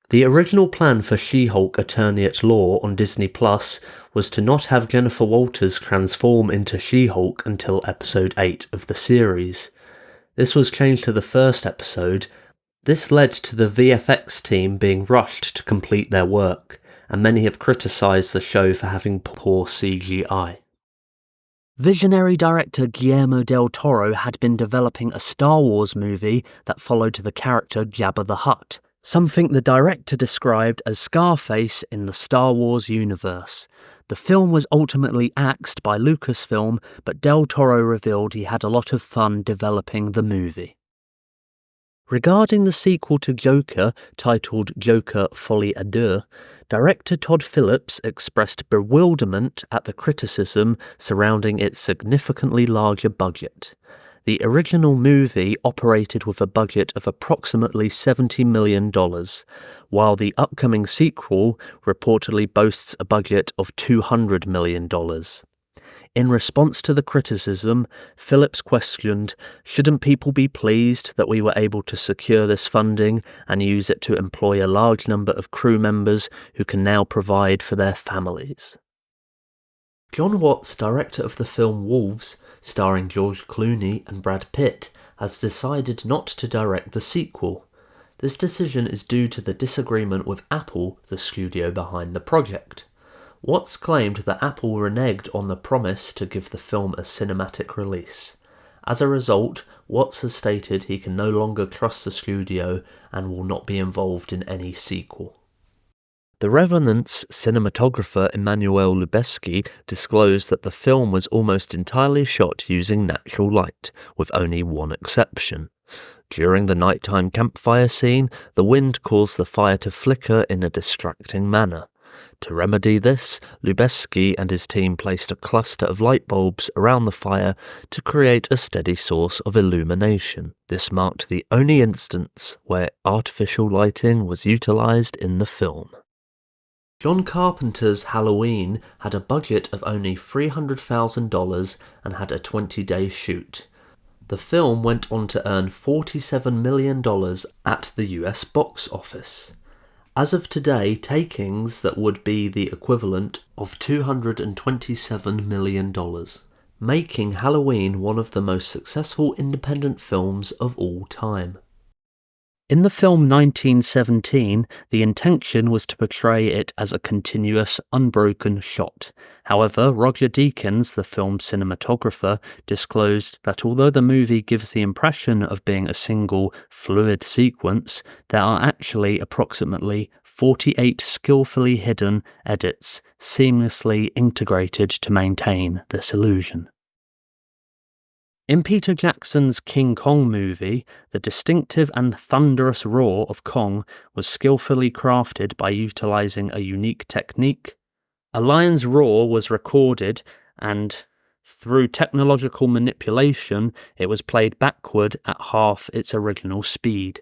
The original plan for She-Hulk Attorney at Law on Disney Plus was to not have Jennifer Walters transform into She-Hulk until episode 8 of the series. This was changed to the first episode. This led to the VFX team being rushed to complete their work, and many have criticised the show for having poor CGI. Visionary director Guillermo del Toro had been developing a Star Wars movie that followed the character Jabba the Hutt. something the director described as Scarface in the Star Wars universe. The film was ultimately axed by Lucasfilm, but Del Toro revealed he had a lot of fun developing the movie. Regarding the sequel to Joker, titled Joker Folie à Deux, director Todd Phillips expressed bewilderment at the criticism surrounding its significantly larger budget. The original movie operated with a budget of approximately $70 million, while the upcoming sequel reportedly boasts a budget of $200 million. In response to the criticism, Phillips questioned, "Shouldn't people be pleased that we were able to secure this funding and use it to employ a large number of crew members who can now provide for their families?" John Watts, director of the film Wolves, starring George Clooney and Brad Pitt, has decided not to direct the sequel. This decision is due to the disagreement with Apple, the studio behind the project. Watts claimed that Apple reneged on the promise to give the film a cinematic release. As a result, Watts has stated he can no longer trust the studio and will not be involved in any sequel. The Revenant's cinematographer Emmanuel Lubezki disclosed that the film was almost entirely shot using natural light, with only one exception. During the nighttime campfire scene, the wind caused the fire to flicker in a distracting manner. To remedy this, Lubezki and his team placed a cluster of light bulbs around the fire to create a steady source of illumination. This marked the only instance where artificial lighting was utilized in the film. John Carpenter's Halloween had a budget of only $300,000 and had a 20-day shoot. The film went on to earn $47 million at the US box office. As of today, takings that would be the equivalent of $227 million, making Halloween one of the most successful independent films of all time. In the film 1917, the intention was to portray it as a continuous, unbroken shot. However, Roger Deakins, the film's cinematographer, disclosed that although the movie gives the impression of being a single, fluid sequence, there are actually approximately 48 skillfully hidden edits, seamlessly integrated to maintain this illusion. In Peter Jackson's King Kong movie, the distinctive and thunderous roar of Kong was skillfully crafted by utilizing a unique technique. A lion's roar was recorded and, through technological manipulation, it was played backward at half its original speed.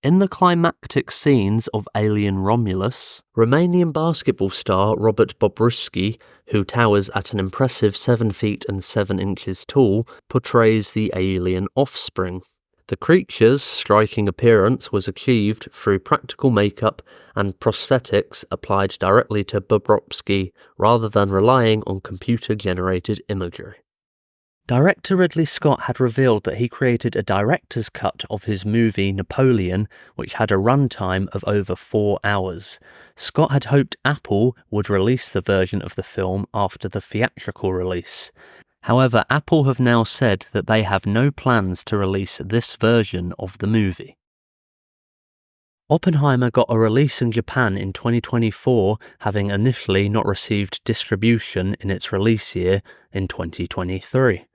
In the climactic scenes of Alien Romulus, Romanian basketball star Robert Bobruski, who towers at an impressive 7 feet and 7 inches tall, portrays the alien offspring. The creature's striking appearance was achieved through practical makeup and prosthetics applied directly to Bobrovsky rather than relying on computer-generated imagery. Director Ridley Scott had revealed that he created a director's cut of his movie Napoleon, which had a runtime of over 4 hours. Scott had hoped Apple would release the version of the film after the theatrical release. However, Apple have now said that they have no plans to release this version of the movie. Oppenheimer got a release in Japan in 2024, having initially not received distribution in its release year in 2023.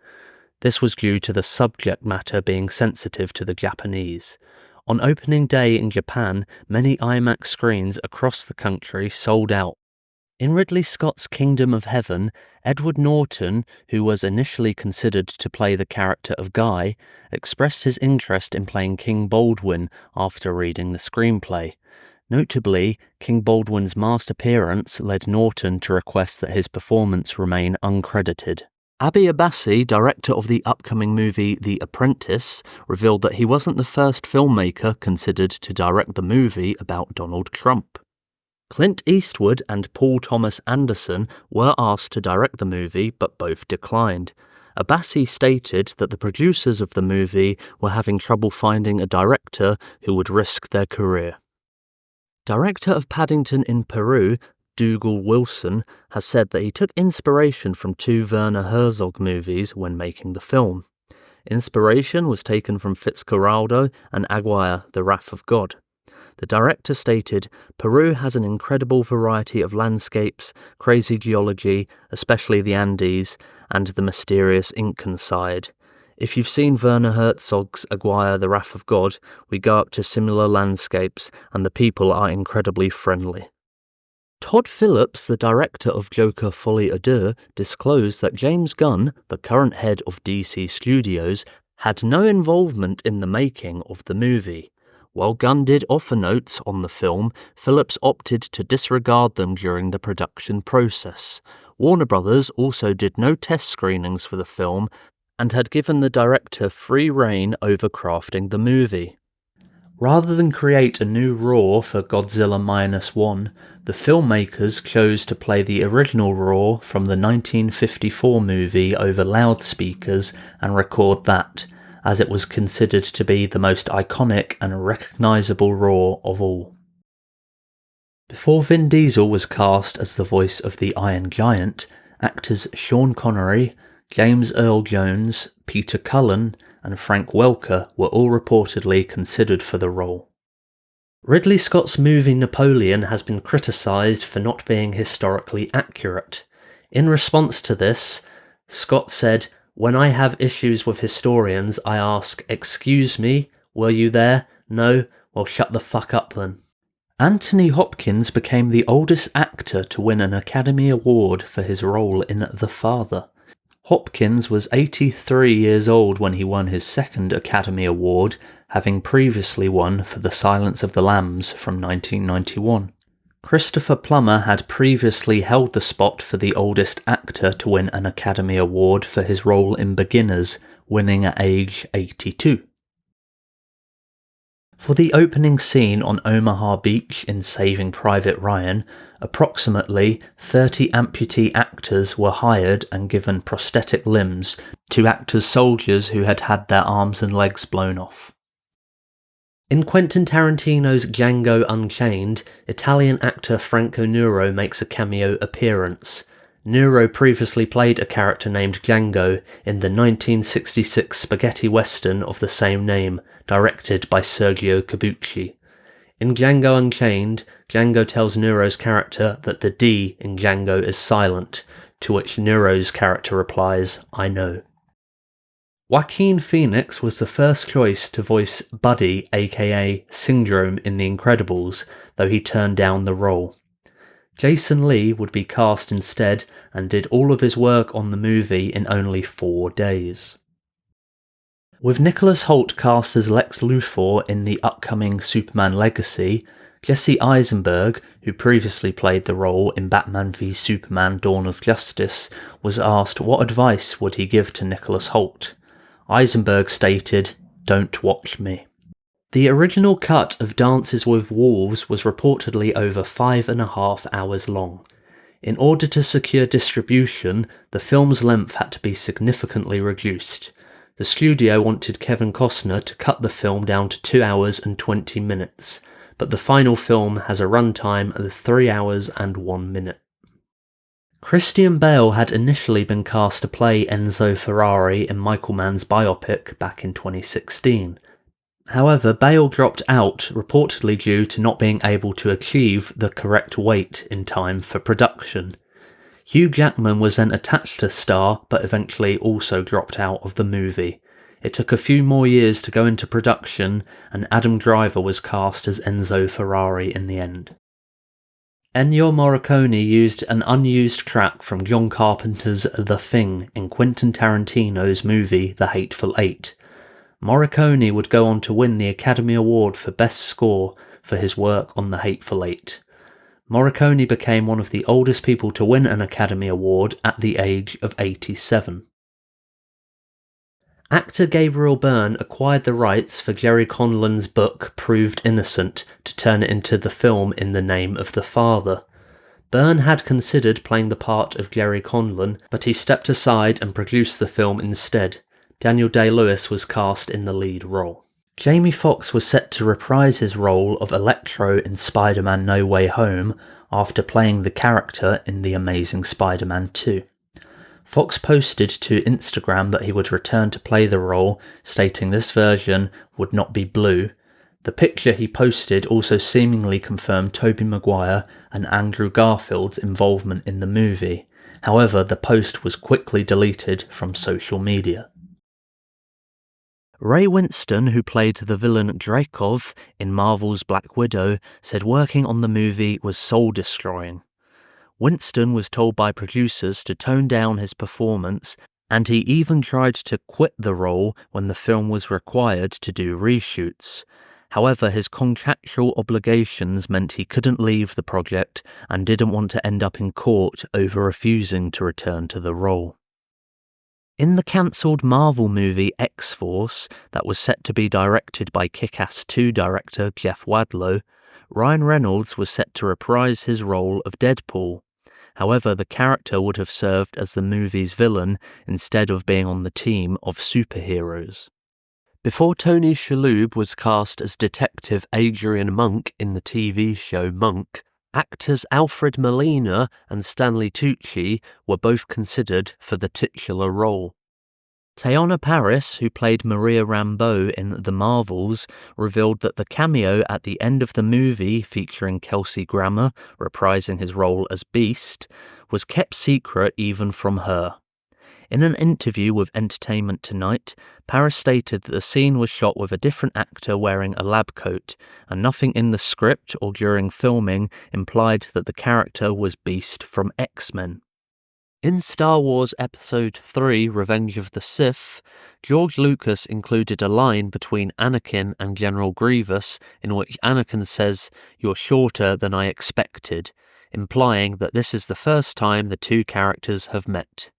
This was due to the subject matter being sensitive to the Japanese. On opening day in Japan, many IMAX screens across the country sold out. In Ridley Scott's Kingdom of Heaven, Edward Norton, who was initially considered to play the character of Guy, expressed his interest in playing King Baldwin after reading the screenplay. Notably, King Baldwin's masked appearance led Norton to request that his performance remain uncredited. Abi Abbasi, director of the upcoming movie The Apprentice, revealed that he wasn't the first filmmaker considered to direct the movie about Donald Trump. Clint Eastwood and Paul Thomas Anderson were asked to direct the movie, but both declined. Abbasi stated that the producers of the movie were having trouble finding a director who would risk their career. Director of Paddington in Peru, Dougal Wilson, has said that he took inspiration from 2 Werner Herzog movies when making the film. Inspiration was taken from Fitzcarraldo and Aguirre, The Wrath of God. The director stated, "Peru has an incredible variety of landscapes, crazy geology, especially the Andes, and the mysterious Incan side. If you've seen Werner Herzog's Aguirre, The Wrath of God, we go up to similar landscapes, and the people are incredibly friendly." Todd Phillips, the director of Joker Folie à Deux, disclosed that James Gunn, the current head of DC Studios, had no involvement in the making of the movie. While Gunn did offer notes on the film, Phillips opted to disregard them during the production process. Warner Brothers also did no test screenings for the film and had given the director free rein over crafting the movie. Rather than create a new roar for Godzilla -1, the filmmakers chose to play the original roar from the 1954 movie over loudspeakers and record that, as it was considered to be the most iconic and recognisable roar of all. Before Vin Diesel was cast as the voice of the Iron Giant, actors Sean Connery, James Earl Jones, Peter Cullen, and Frank Welker were all reportedly considered for the role. Ridley Scott's movie Napoleon has been criticised for not being historically accurate. In response to this, Scott said, "When I have issues with historians, I ask, 'Excuse me, were you there? No? Well, shut the fuck up then.'" Anthony Hopkins became the oldest actor to win an Academy Award for his role in The Father. Hopkins was 83 years old when he won his second Academy Award, having previously won for The Silence of the Lambs from 1991. Christopher Plummer had previously held the spot for the oldest actor to win an Academy Award for his role in Beginners, winning at age 82. For the opening scene on Omaha Beach in Saving Private Ryan, approximately 30 amputee actors were hired and given prosthetic limbs to act as soldiers who had had their arms and legs blown off. In Quentin Tarantino's Django Unchained, Italian actor Franco Nero makes a cameo appearance. Nero previously played a character named Django in the 1966 spaghetti western of the same name, directed by Sergio Corbucci. In Django Unchained, Django tells Nero's character that the D in Django is silent, to which Nero's character replies, "I know." Joaquin Phoenix was the first choice to voice Buddy, aka Syndrome in The Incredibles, though he turned down the role. Jason Lee would be cast instead and did all of his work on the movie in only 4 days. With Nicholas Hoult cast as Lex Luthor in the upcoming Superman Legacy, Jesse Eisenberg, who previously played the role in Batman v Superman Dawn of Justice, was asked what advice would he give to Nicholas Hoult. Eisenberg stated, "Don't watch me." The original cut of Dances with Wolves was reportedly over 5.5 hours long. In order to secure distribution, the film's length had to be significantly reduced. The studio wanted Kevin Costner to cut the film down to 2 hours and 20 minutes, but the final film has a runtime of 3 hours and 1 minute. Christian Bale had initially been cast to play Enzo Ferrari in Michael Mann's biopic back in 2016. However, Bale dropped out, reportedly due to not being able to achieve the correct weight in time for production. Hugh Jackman was then attached to star, but eventually also dropped out of the movie. It took a few more years to go into production, and Adam Driver was cast as Enzo Ferrari in the end. Ennio Morricone used an unused track from John Carpenter's The Thing in Quentin Tarantino's movie The Hateful Eight. Morricone would go on to win the Academy Award for Best Score for his work on The Hateful Eight. Morricone became one of the oldest people to win an Academy Award at the age of 87. Actor Gabriel Byrne acquired the rights for Jerry Conlon's book Proved Innocent to turn it into the film in the name of the father. Byrne had considered playing the part of Jerry Conlon, but he stepped aside and produced the film instead. Daniel Day-Lewis was cast in the lead role. Jamie Foxx was set to reprise his role of Electro in Spider-Man No Way Home after playing the character in The Amazing Spider-Man 2. Foxx posted to Instagram that he would return to play the role, stating this version would not be blue. The picture he posted also seemingly confirmed Tobey Maguire and Andrew Garfield's involvement in the movie. However, the post was quickly deleted from social media. Ray Winstone, who played the villain Dreykov in Marvel's Black Widow, said working on the movie was soul-destroying. Winstone was told by producers to tone down his performance, and he even tried to quit the role when the film was required to do reshoots. However, his contractual obligations meant he couldn't leave the project and didn't want to end up in court over refusing to return to the role. In the cancelled Marvel movie X-Force, that was set to be directed by Kick-Ass 2 director Jeff Wadlow, Ryan Reynolds was set to reprise his role of Deadpool. However, the character would have served as the movie's villain instead of being on the team of superheroes. Before Tony Shalhoub was cast as Detective Adrian Monk in the TV show Monk, actors Alfred Molina and Stanley Tucci were both considered for the titular role. Teyonah Parris, who played Maria Rambeau in The Marvels, revealed that the cameo at the end of the movie featuring Kelsey Grammer, reprising his role as Beast, was kept secret even from her. In an interview with Entertainment Tonight, Parris stated that the scene was shot with a different actor wearing a lab coat, and nothing in the script or during filming implied that the character was Beast from X-Men. In Star Wars Episode 3, Revenge of the Sith, George Lucas included a line between Anakin and General Grievous in which Anakin says, "You're shorter than I expected," implying that this is the first time the two characters have met.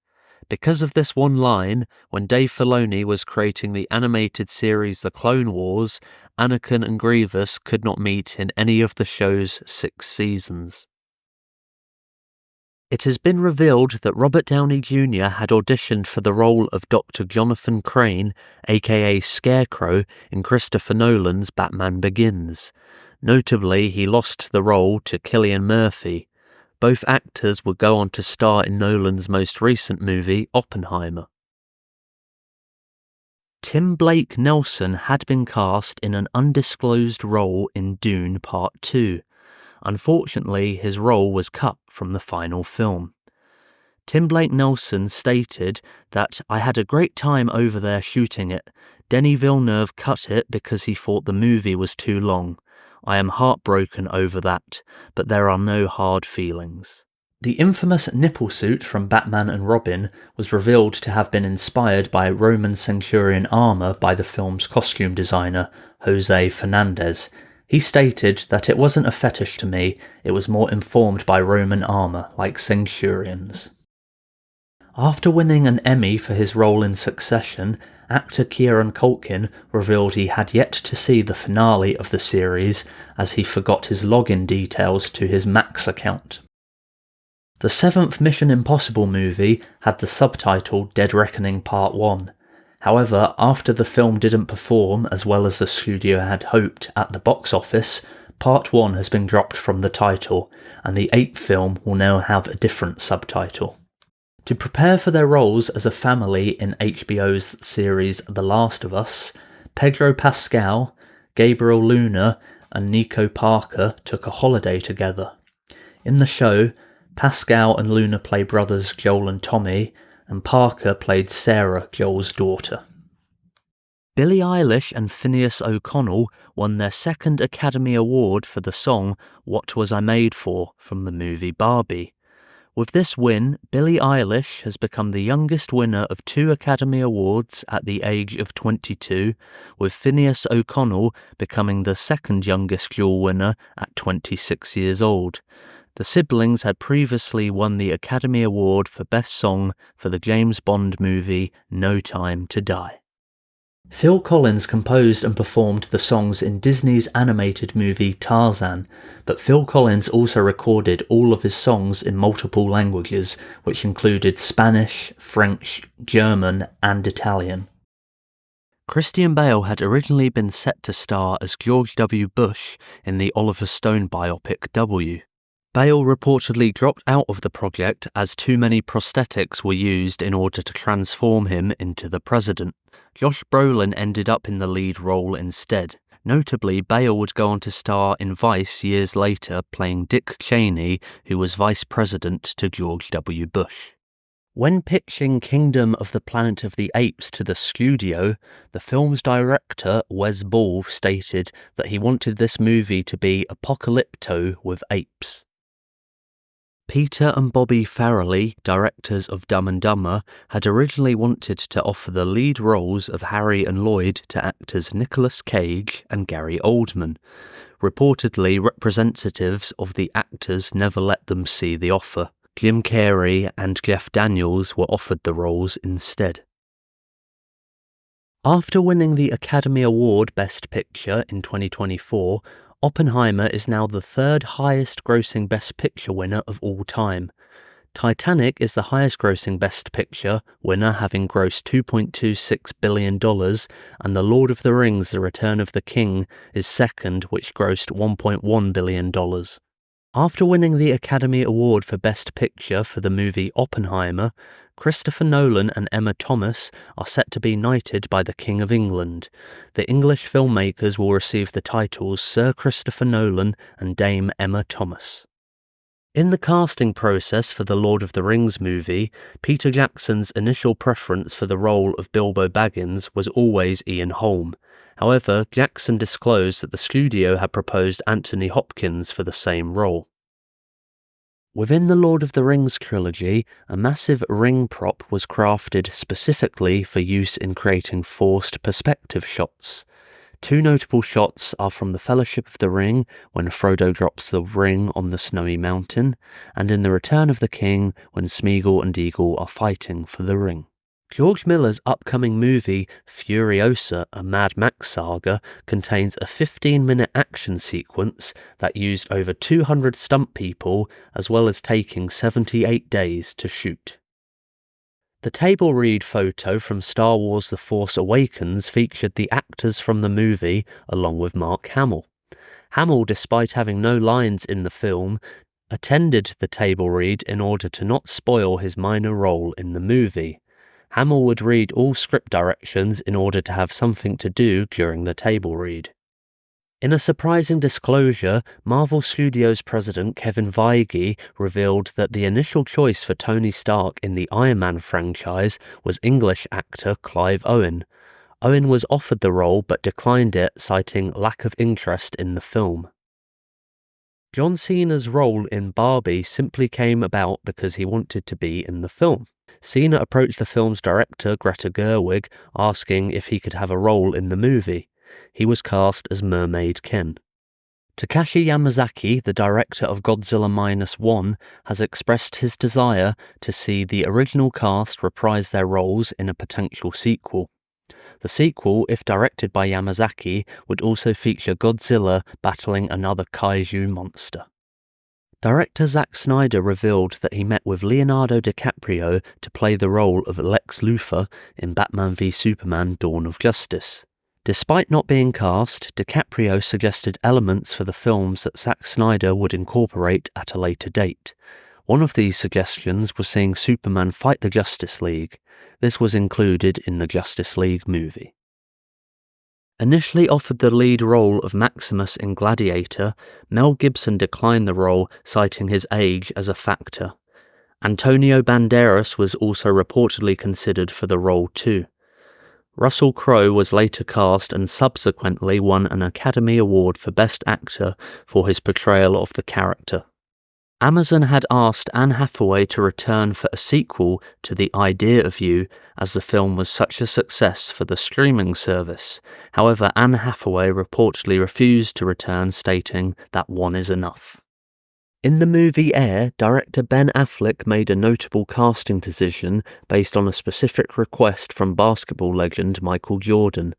Because of this one line, when Dave Filoni was creating the animated series The Clone Wars, Anakin and Grievous could not meet in any of the show's 6 seasons. It has been revealed that Robert Downey Jr. had auditioned for the role of Dr. Jonathan Crane, aka Scarecrow, in Christopher Nolan's Batman Begins. Notably, he lost the role to Cillian Murphy. Both actors would go on to star in Nolan's most recent movie, Oppenheimer. Tim Blake Nelson had been cast in an undisclosed role in Dune Part 2. Unfortunately, his role was cut from the final film. Tim Blake Nelson stated that, "I had a great time over there shooting it. Denis Villeneuve cut it because he thought the movie was too long. I am heartbroken over that, but there are no hard feelings." The infamous nipple suit from Batman and Robin was revealed to have been inspired by Roman centurion armour by the film's costume designer, Jose Fernandez. He stated that "it wasn't a fetish to me, it was more informed by Roman armour, like centurions." After winning an Emmy for his role in Succession, actor Kieran Culkin revealed he had yet to see the finale of the series as he forgot his login details to his Max account. The 7th Mission Impossible movie had the subtitle Dead Reckoning Part 1. However, after the film didn't perform as well as the studio had hoped at the box office, Part 1 has been dropped from the title, and the 8th film will now have a different subtitle. To prepare for their roles as a family in HBO's series The Last of Us, Pedro Pascal, Gabriel Luna, and Nico Parker took a holiday together. In the show, Pascal and Luna play brothers Joel and Tommy, and Parker played Sarah, Joel's daughter. Billie Eilish and Phineas O'Connell won their second Academy Award for the song What Was I Made For from the movie Barbie. With this win, Billie Eilish has become the youngest winner of 2 Academy Awards at the age of 22, with Phineas O'Connell becoming the second youngest dual winner at 26 years old. The siblings had previously won the Academy Award for Best Song for the James Bond movie No Time to Die. Phil Collins composed and performed the songs in Disney's animated movie Tarzan, but Phil Collins also recorded all of his songs in multiple languages, which included Spanish, French, German, and Italian. Christian Bale had originally been set to star as George W. Bush in the Oliver Stone biopic W. Bale reportedly dropped out of the project as too many prosthetics were used in order to transform him into the president. Josh Brolin ended up in the lead role instead. Notably, Bale would go on to star in Vice years later, playing Dick Cheney, who was vice president to George W. Bush. When pitching Kingdom of the Planet of the Apes to the studio, the film's director, Wes Ball, stated that he wanted this movie to be apocalypto with apes. Peter and Bobby Farrelly, directors of Dumb and Dumber, had originally wanted to offer the lead roles of Harry and Lloyd to actors Nicolas Cage and Gary Oldman. Reportedly, representatives of the actors never let them see the offer. Jim Carrey and Jeff Daniels were offered the roles instead. After winning the Academy Award Best Picture in 2024, Oppenheimer is now the third highest grossing Best Picture winner of all time. Titanic is the highest grossing Best Picture winner, having grossed $2.26 billion, and The Lord of the Rings: The Return of the King is second, which grossed $1.1 billion. After winning the Academy Award for Best Picture for the movie Oppenheimer, Christopher Nolan and Emma Thomas are set to be knighted by the King of England. The English filmmakers will receive the titles Sir Christopher Nolan and Dame Emma Thomas. In the casting process for the Lord of the Rings movie, Peter Jackson's initial preference for the role of Bilbo Baggins was always Ian Holm. However, Jackson disclosed that the studio had proposed Anthony Hopkins for the same role. Within the Lord of the Rings trilogy, a massive ring prop was crafted specifically for use in creating forced perspective shots. Two notable shots are from the Fellowship of the Ring, when Frodo drops the ring on the snowy mountain, and in The Return of the King, when Smeagol and Deagol are fighting for the ring. George Miller's upcoming movie, Furiosa, a Mad Max saga, contains a 15-minute action sequence that used over 200 stunt people, as well as taking 78 days to shoot. The table read photo from Star Wars The Force Awakens featured the actors from the movie, along with Mark Hamill. Hamill, despite having no lines in the film, attended the table read in order to not spoil his minor role in the movie. Hamill would read all script directions in order to have something to do during the table read. In a surprising disclosure, Marvel Studios president Kevin Feige revealed that the initial choice for Tony Stark in the Iron Man franchise was English actor Clive Owen. Owen was offered the role but declined it, citing lack of interest in the film. John Cena's role in Barbie simply came about because he wanted to be in the film. Cena approached the film's director, Greta Gerwig, asking if he could have a role in the movie. He was cast as Mermaid Ken. Takashi Yamazaki, the director of Godzilla -1, has expressed his desire to see the original cast reprise their roles in a potential sequel. The sequel, if directed by Yamazaki, would also feature Godzilla battling another kaiju monster. Director Zack Snyder revealed that he met with Leonardo DiCaprio to play the role of Lex Luthor in Batman v Superman: Dawn of Justice. Despite not being cast, DiCaprio suggested elements for the films that Zack Snyder would incorporate at a later date. One of these suggestions was seeing Superman fight the Justice League. This was included in the Justice League movie. Initially offered the lead role of Maximus in Gladiator, Mel Gibson declined the role, citing his age as a factor. Antonio Banderas was also reportedly considered for the role too. Russell Crowe was later cast and subsequently won an Academy Award for Best Actor for his portrayal of the character. Amazon had asked Anne Hathaway to return for a sequel to The Idea of You, as the film was such a success for the streaming service. However, Anne Hathaway reportedly refused to return, stating that one is enough. In the movie Air, director Ben Affleck made a notable casting decision based on a specific request from basketball legend Michael Jordan.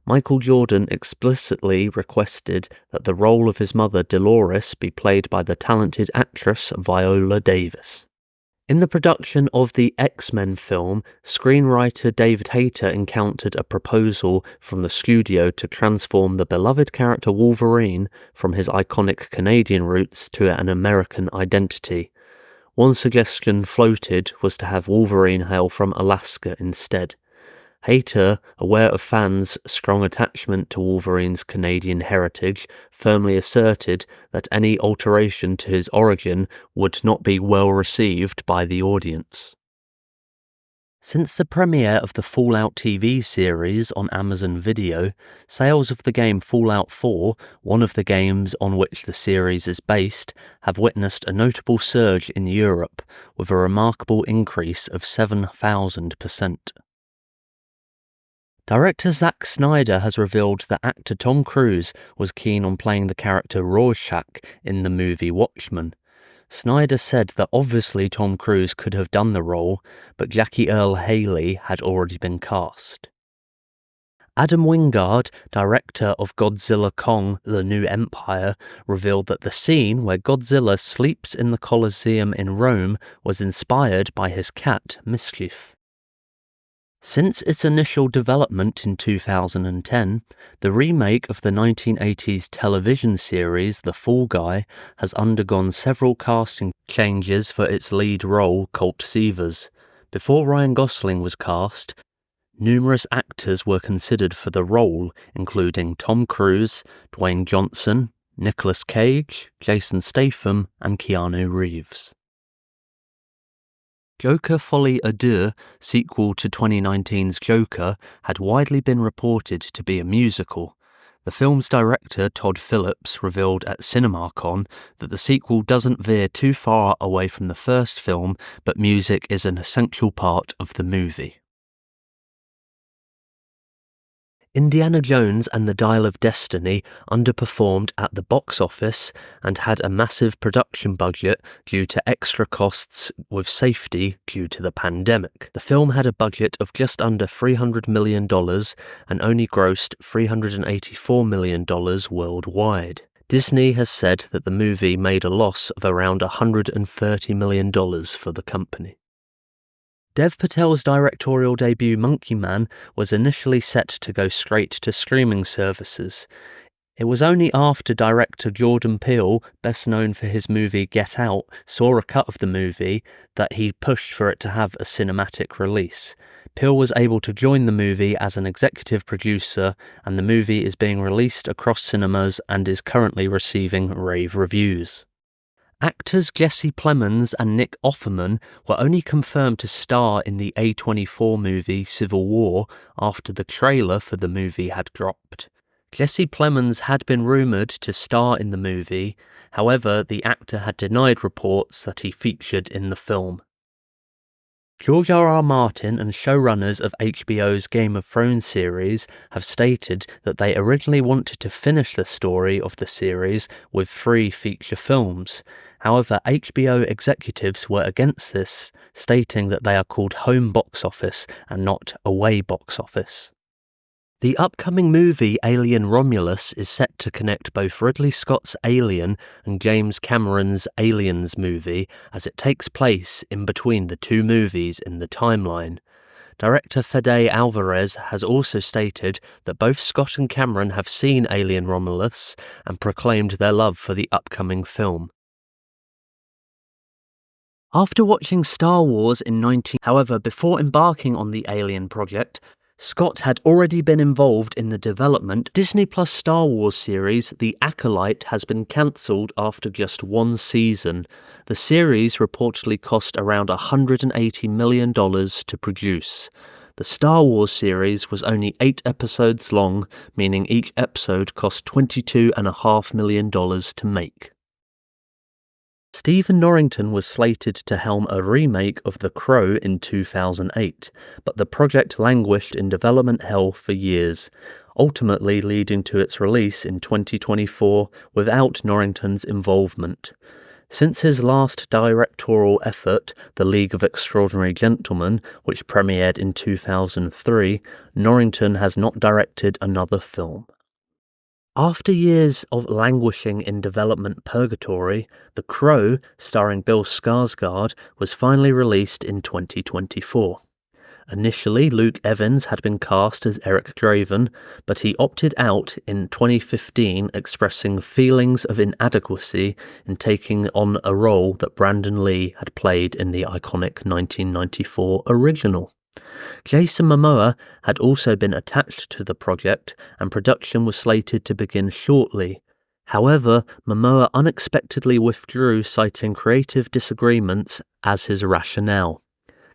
Michael Jordan explicitly requested that the role of his mother Dolores be played by the talented actress Viola Davis. In the production of the X-Men film, screenwriter David Hayter encountered a proposal from the studio to transform the beloved character Wolverine from his iconic Canadian roots to an American identity. One suggestion floated was to have Wolverine hail from Alaska instead. Hayter, aware of fans' strong attachment to Wolverine's Canadian heritage, firmly asserted that any alteration to his origin would not be well received by the audience. Since the premiere of the Fallout TV series on Amazon Video, sales of the game Fallout 4, one of the games on which the series is based, have witnessed a notable surge in Europe, with a remarkable increase of 7,000%. Director Zack Snyder has revealed that actor Tom Cruise was keen on playing the character Rorschach in the movie Watchmen. Snyder said that obviously Tom Cruise could have done the role, but Jackie Earle Haley had already been cast. Adam Wingard, director of Godzilla Kong: The New Empire, revealed that the scene where Godzilla sleeps in the Colosseum in Rome was inspired by his cat, Mischief. Since its initial development in 2010, the remake of the 1980s television series The Fall Guy has undergone several casting changes for its lead role, Colt Seavers. Before Ryan Gosling was cast, numerous actors were considered for the role, including Tom Cruise, Dwayne Johnson, Nicolas Cage, Jason Statham, and Keanu Reeves. Joker Folie à Deux, sequel to 2019's Joker, had widely been reported to be a musical. The film's director, Todd Phillips, revealed at CinemaCon that the sequel doesn't veer too far away from the first film, but music is an essential part of the movie. Indiana Jones and the Dial of Destiny underperformed at the box office and had a massive production budget due to extra costs with safety due to the pandemic. The film had a budget of just under $300 million and only grossed $384 million worldwide. Disney has said that the movie made a loss of around $130 million for the company. Dev Patel's directorial debut Monkey Man was initially set to go straight to streaming services. It was only after director Jordan Peele, best known for his movie Get Out, saw a cut of the movie that he pushed for it to have a cinematic release. Peele was able to join the movie as an executive producer, and the movie is being released across cinemas and is currently receiving rave reviews. Actors Jesse Plemons and Nick Offerman were only confirmed to star in the A24 movie Civil War after the trailer for the movie had dropped. Jesse Plemons had been rumoured to star in the movie, however the actor had denied reports that he featured in the film. George R.R. Martin and showrunners of HBO's Game of Thrones series have stated that they originally wanted to finish the story of the series with 3 feature films. However, HBO executives were against this, stating that they are called home box office and not away box office. The upcoming movie Alien Romulus is set to connect both Ridley Scott's Alien and James Cameron's Aliens movie, as it takes place in between the 2 movies in the timeline. Director Fede Alvarez has also stated that both Scott and Cameron have seen Alien Romulus and proclaimed their love for the upcoming film. After watching Star Wars However, before embarking on the Alien project, Scott had already been involved in the development. Disney Plus Star Wars series The Acolyte has been cancelled after just 1 season. The series reportedly cost around $180 million to produce. The Star Wars series was only 8 episodes long, meaning each episode cost $22.5 million to make. Stephen Norrington was slated to helm a remake of The Crow in 2008, but the project languished in development hell for years, ultimately leading to its release in 2024 without Norrington's involvement. Since his last directorial effort, The League of Extraordinary Gentlemen, which premiered in 2003, Norrington has not directed another film. After years of languishing in development purgatory, The Crow, starring Bill Skarsgård, was finally released in 2024. Initially, Luke Evans had been cast as Eric Draven, but he opted out in 2015, expressing feelings of inadequacy in taking on a role that Brandon Lee had played in the iconic 1994 original. Jason Momoa had also been attached to the project, and production was slated to begin shortly. However, Momoa unexpectedly withdrew, citing creative disagreements as his rationale.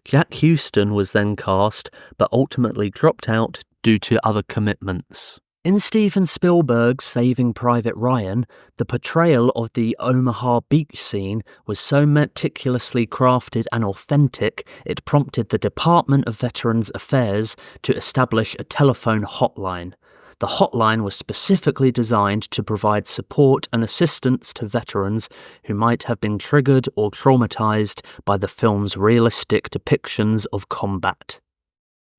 Jack Houston was then cast, but ultimately dropped out due to other commitments. In Steven Spielberg's Saving Private Ryan, the portrayal of the Omaha beach scene was so meticulously crafted and authentic, it prompted the Department of Veterans Affairs to establish a telephone hotline. The hotline was specifically designed to provide support and assistance to veterans who might have been triggered or traumatized by the film's realistic depictions of combat.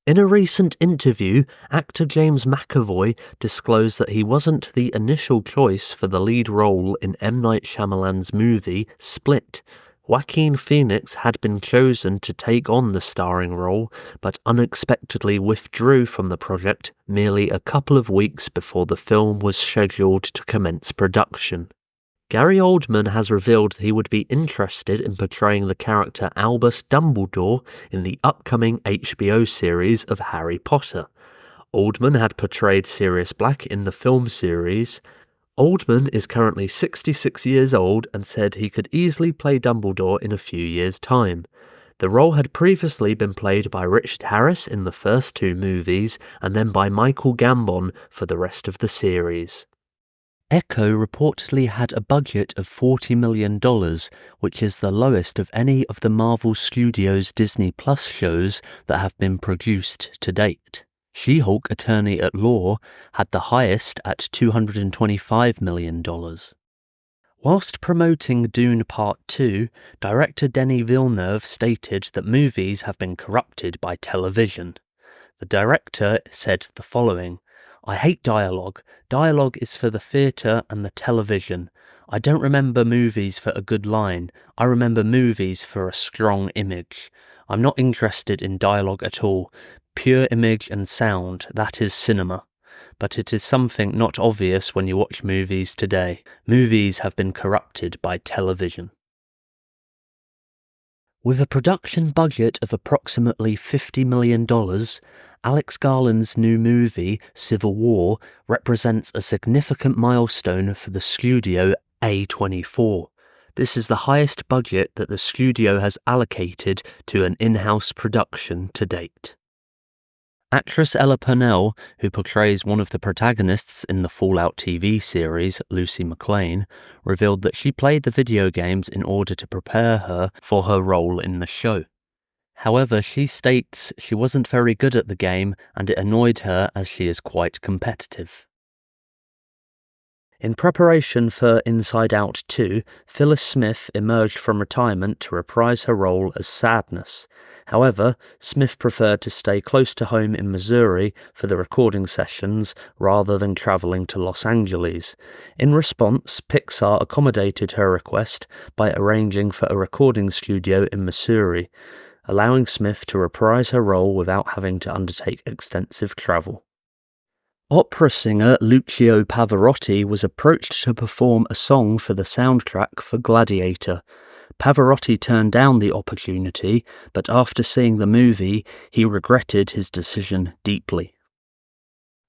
In a recent interview, actor James McAvoy disclosed that he wasn't the initial choice for the lead role in M. Night Shyamalan's movie Split. Joaquin Phoenix had been chosen to take on the starring role, but unexpectedly withdrew from the project merely a couple of weeks before the film was scheduled to commence production. Gary Oldman has revealed he would be interested in portraying the character Albus Dumbledore in the upcoming HBO series of Harry Potter. Oldman had portrayed Sirius Black in the film series. Oldman is currently 66 years old and said he could easily play Dumbledore in a few years' time. The role had previously been played by Richard Harris in the first two movies and then by Michael Gambon for the rest of the series. Echo reportedly had a budget of $40 million, which is the lowest of any of the Marvel Studios Disney Plus shows that have been produced to date. She-Hulk Attorney at Law had the highest at $225 million. Whilst promoting Dune Part 2, director Denis Villeneuve stated that movies have been corrupted by television. The director said the following: "I hate dialogue. Dialogue is for the theatre and the television. I don't remember movies for a good line. I remember movies for a strong image. I'm not interested in dialogue at all. Pure image and sound, that is cinema. But it is something not obvious when you watch movies today. Movies have been corrupted by television." With a production budget of approximately $50 million, Alex Garland's new movie, Civil War, represents a significant milestone for the studio A24. This is the highest budget that the studio has allocated to an in-house production to date. Actress Ella Purnell, who portrays one of the protagonists in the Fallout TV series, Lucy McLean, revealed that she played the video games in order to prepare her for her role in the show. However, she states she wasn't very good at the game and it annoyed her as she is quite competitive. In preparation for Inside Out 2, Phyllis Smith emerged from retirement to reprise her role as Sadness. However, Smith preferred to stay close to home in Missouri for the recording sessions rather than traveling to Los Angeles. In response, Pixar accommodated her request by arranging for a recording studio in Missouri, allowing Smith to reprise her role without having to undertake extensive travel. Opera singer Lucio Pavarotti was approached to perform a song for the soundtrack for Gladiator. Pavarotti turned down the opportunity, but after seeing the movie, he regretted his decision deeply.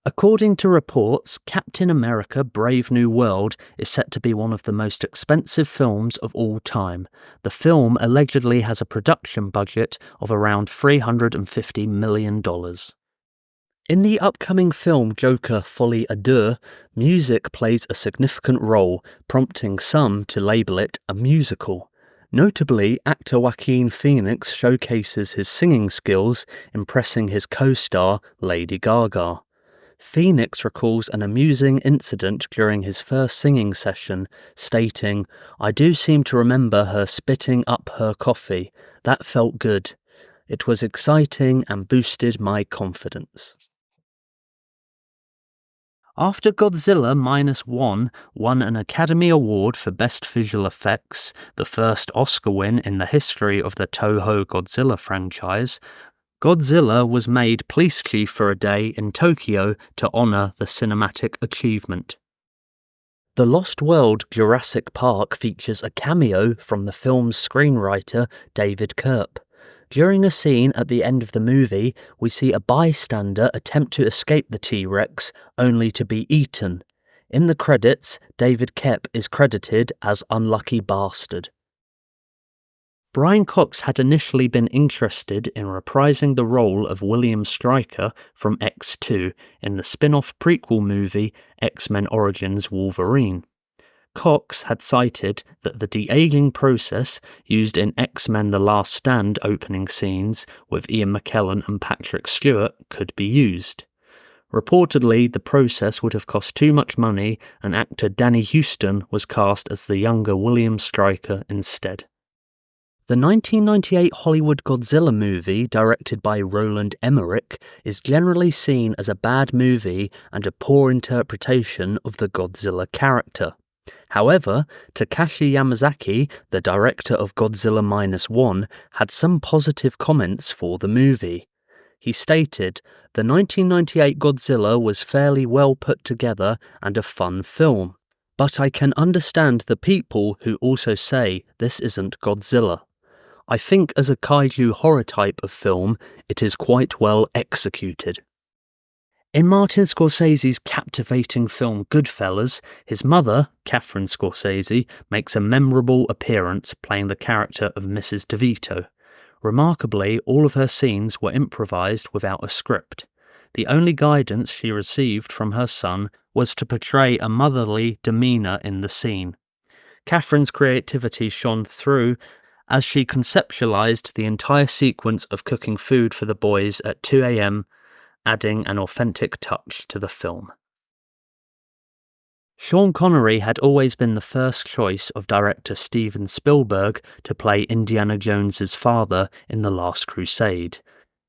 According to reports, Captain America: Brave New World is set to be one of the most expensive films of all time. The film allegedly has a production budget of around $350 million. In the upcoming film Joker: Folie à Deux, music plays a significant role, prompting some to label it a musical. Notably, actor Joaquin Phoenix showcases his singing skills, impressing his co-star Lady Gaga. Phoenix recalls an amusing incident during his first singing session, stating, "I do seem to remember her spitting up her coffee. That felt good. It was exciting and boosted my confidence." After Godzilla -1 won an Academy Award for Best Visual Effects, the first Oscar win in the history of the Toho Godzilla franchise, Godzilla was made police chief for a day in Tokyo to honor the cinematic achievement. The Lost World Jurassic Park features a cameo from the film's screenwriter David Koepp. During a scene at the end of the movie, we see a bystander attempt to escape the T-Rex, only to be eaten. In the credits, David Koepp is credited as Unlucky Bastard. Brian Cox had initially been interested in reprising the role of William Stryker from X2 in the spin-off prequel movie X-Men Origins Wolverine. Cox had cited that the de-aging process used in X-Men The Last Stand opening scenes with Ian McKellen and Patrick Stewart could be used. Reportedly, the process would have cost too much money and actor Danny Huston was cast as the younger William Stryker instead. The 1998 Hollywood Godzilla movie, directed by Roland Emmerich, is generally seen as a bad movie and a poor interpretation of the Godzilla character. However, Takashi Yamazaki, the director of Godzilla -1, had some positive comments for the movie. He stated, "The 1998 Godzilla was fairly well put together and a fun film. But I can understand the people who also say this isn't Godzilla. I think as a kaiju horror type of film, it is quite well executed." In Martin Scorsese's captivating film Goodfellas, his mother, Catherine Scorsese, makes a memorable appearance playing the character of Mrs. DeVito. Remarkably, all of her scenes were improvised without a script. The only guidance she received from her son was to portray a motherly demeanour in the scene. Catherine's creativity shone through as she conceptualized the entire sequence of cooking food for the boys at 2 a.m., adding an authentic touch to the film. Sean Connery had always been the first choice of director Steven Spielberg to play Indiana Jones's father in The Last Crusade.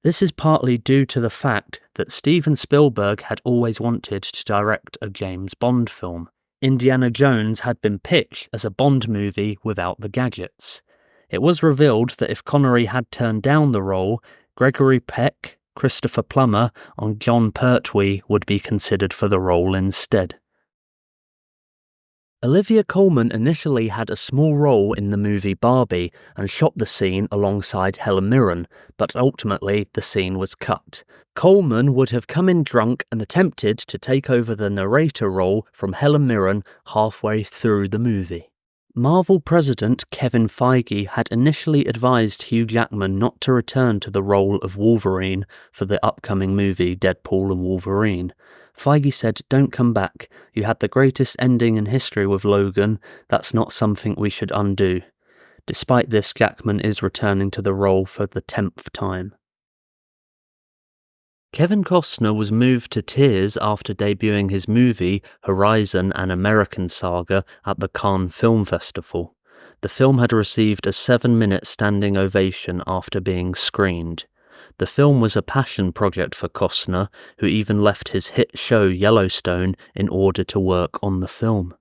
This is partly due to the fact that Steven Spielberg had always wanted to direct a James Bond film. Indiana Jones had been pitched as a Bond movie without the gadgets. It was revealed that if Connery had turned down the role, Gregory Peck, Christopher Plummer, and John Pertwee would be considered for the role instead. Olivia Colman initially had a small role in the movie Barbie and shot the scene alongside Helen Mirren, but ultimately the scene was cut. Colman would have come in drunk and attempted to take over the narrator role from Helen Mirren halfway through the movie. Marvel president Kevin Feige had initially advised Hugh Jackman not to return to the role of Wolverine for the upcoming movie Deadpool and Wolverine. Feige said, "Don't come back. You had the greatest ending in history with Logan. That's not something we should undo." Despite this, Jackman is returning to the role for the 10th time. Kevin Costner was moved to tears after debuting his movie Horizon: An American Saga at the Cannes Film Festival. The film had received a 7-minute standing ovation after being screened. The film was a passion project for Costner, who even left his hit show Yellowstone in order to work on the film.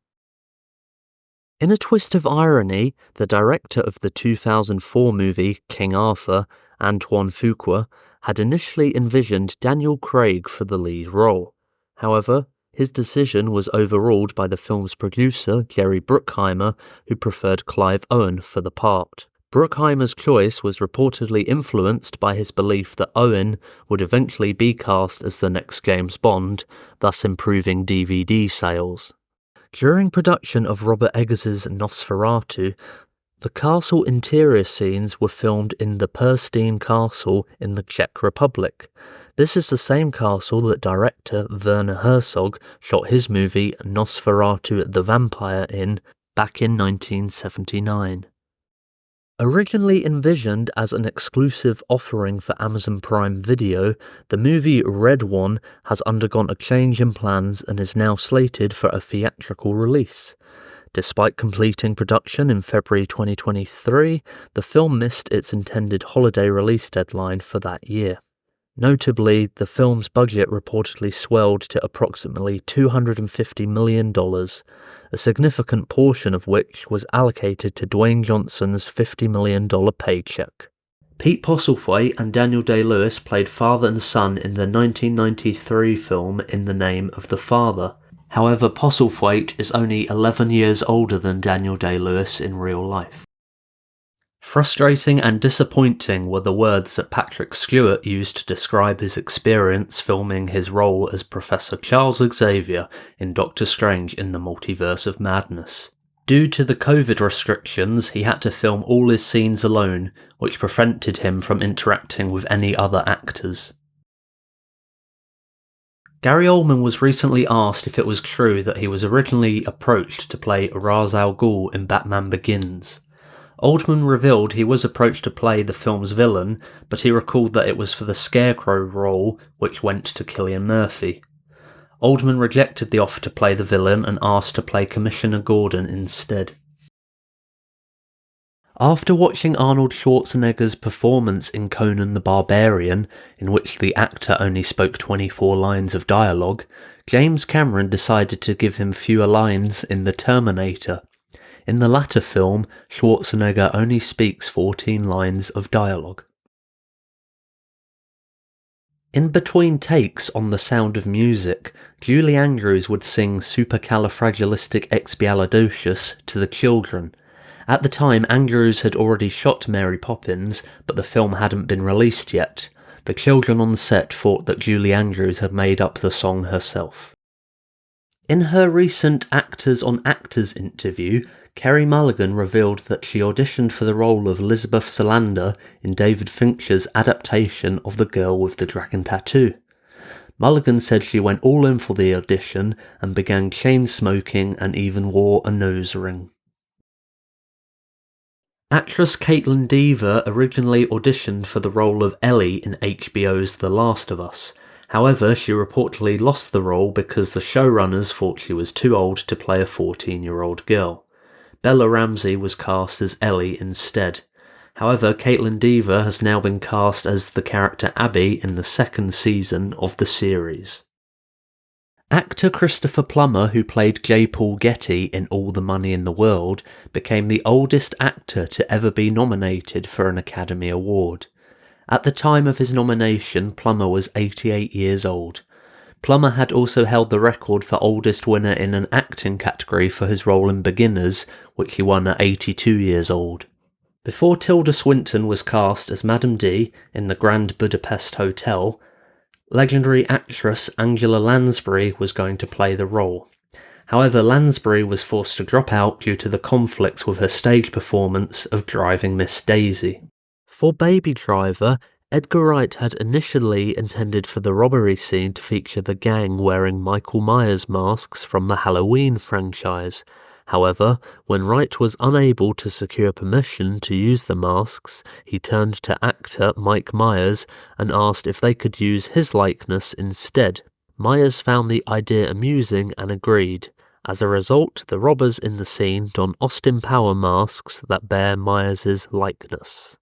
In a twist of irony, the director of the 2004 movie King Arthur, Antoine Fuqua, had initially envisioned Daniel Craig for the lead role. However, his decision was overruled by the film's producer, Jerry Bruckheimer, who preferred Clive Owen for the part. Bruckheimer's choice was reportedly influenced by his belief that Owen would eventually be cast as the next James Bond, thus improving DVD sales. During production of Robert Eggers's Nosferatu, the castle interior scenes were filmed in the Prstein Castle in the Czech Republic. This is the same castle that director Werner Herzog shot his movie Nosferatu the Vampire in back in 1979. Originally envisioned as an exclusive offering for Amazon Prime Video, the movie Red One has undergone a change in plans and is now slated for a theatrical release. Despite completing production in February 2023, the film missed its intended holiday release deadline for that year. Notably, the film's budget reportedly swelled to approximately $250 million, a significant portion of which was allocated to Dwayne Johnson's $50 million paycheck. Pete Postlethwaite and Daniel Day-Lewis played father and son in the 1993 film In the Name of the Father. However, Postlethwaite is only 11 years older than Daniel Day-Lewis in real life. Frustrating and disappointing were the words that Patrick Stewart used to describe his experience filming his role as Professor Charles Xavier in Doctor Strange in the Multiverse of Madness. Due to the COVID restrictions, he had to film all his scenes alone, which prevented him from interacting with any other actors. Gary Oldman was recently asked if it was true that he was originally approached to play Ra's al Ghul in Batman Begins. Oldman revealed he was approached to play the film's villain, but he recalled that it was for the Scarecrow role, which went to Cillian Murphy. Oldman rejected the offer to play the villain and asked to play Commissioner Gordon instead. After watching Arnold Schwarzenegger's performance in Conan the Barbarian, in which the actor only spoke 24 lines of dialogue, James Cameron decided to give him fewer lines in The Terminator. In the latter film, Schwarzenegger only speaks 14 lines of dialogue. In between takes on The Sound of Music, Julie Andrews would sing Supercalifragilisticexpialidocious to the children. At the time, Andrews had already shot Mary Poppins, but the film hadn't been released yet. The children on the set thought that Julie Andrews had made up the song herself. In her recent Actors on Actors interview, Kerry Mulligan revealed that she auditioned for the role of Elizabeth Salander in David Fincher's adaptation of The Girl with the Dragon Tattoo. Mulligan said she went all in for the audition and began chain smoking and even wore a nose ring. Actress Caitlin Dever originally auditioned for the role of Ellie in HBO's The Last of Us. However, she reportedly lost the role because the showrunners thought she was too old to play a 14-year-old girl. Bella Ramsey was cast as Ellie instead. However, Caitlin Dever has now been cast as the character Abby in the second season of the series. Actor Christopher Plummer, who played J. Paul Getty in All the Money in the World, became the oldest actor to ever be nominated for an Academy Award. At the time of his nomination, Plummer was 88 years old. Plummer had also held the record for oldest winner in an acting category for his role in Beginners, which he won at 82 years old. Before Tilda Swinton was cast as Madame D in the Grand Budapest Hotel, legendary actress Angela Lansbury was going to play the role. However, Lansbury was forced to drop out due to the conflicts with her stage performance of Driving Miss Daisy. For Baby Driver, Edgar Wright had initially intended for the robbery scene to feature the gang wearing Michael Myers masks from the Halloween franchise. However, when Wright was unable to secure permission to use the masks, he turned to actor Mike Myers and asked if they could use his likeness instead. Myers found the idea amusing and agreed. As a result, the robbers in the scene don Austin Power masks that bear Myers' likeness.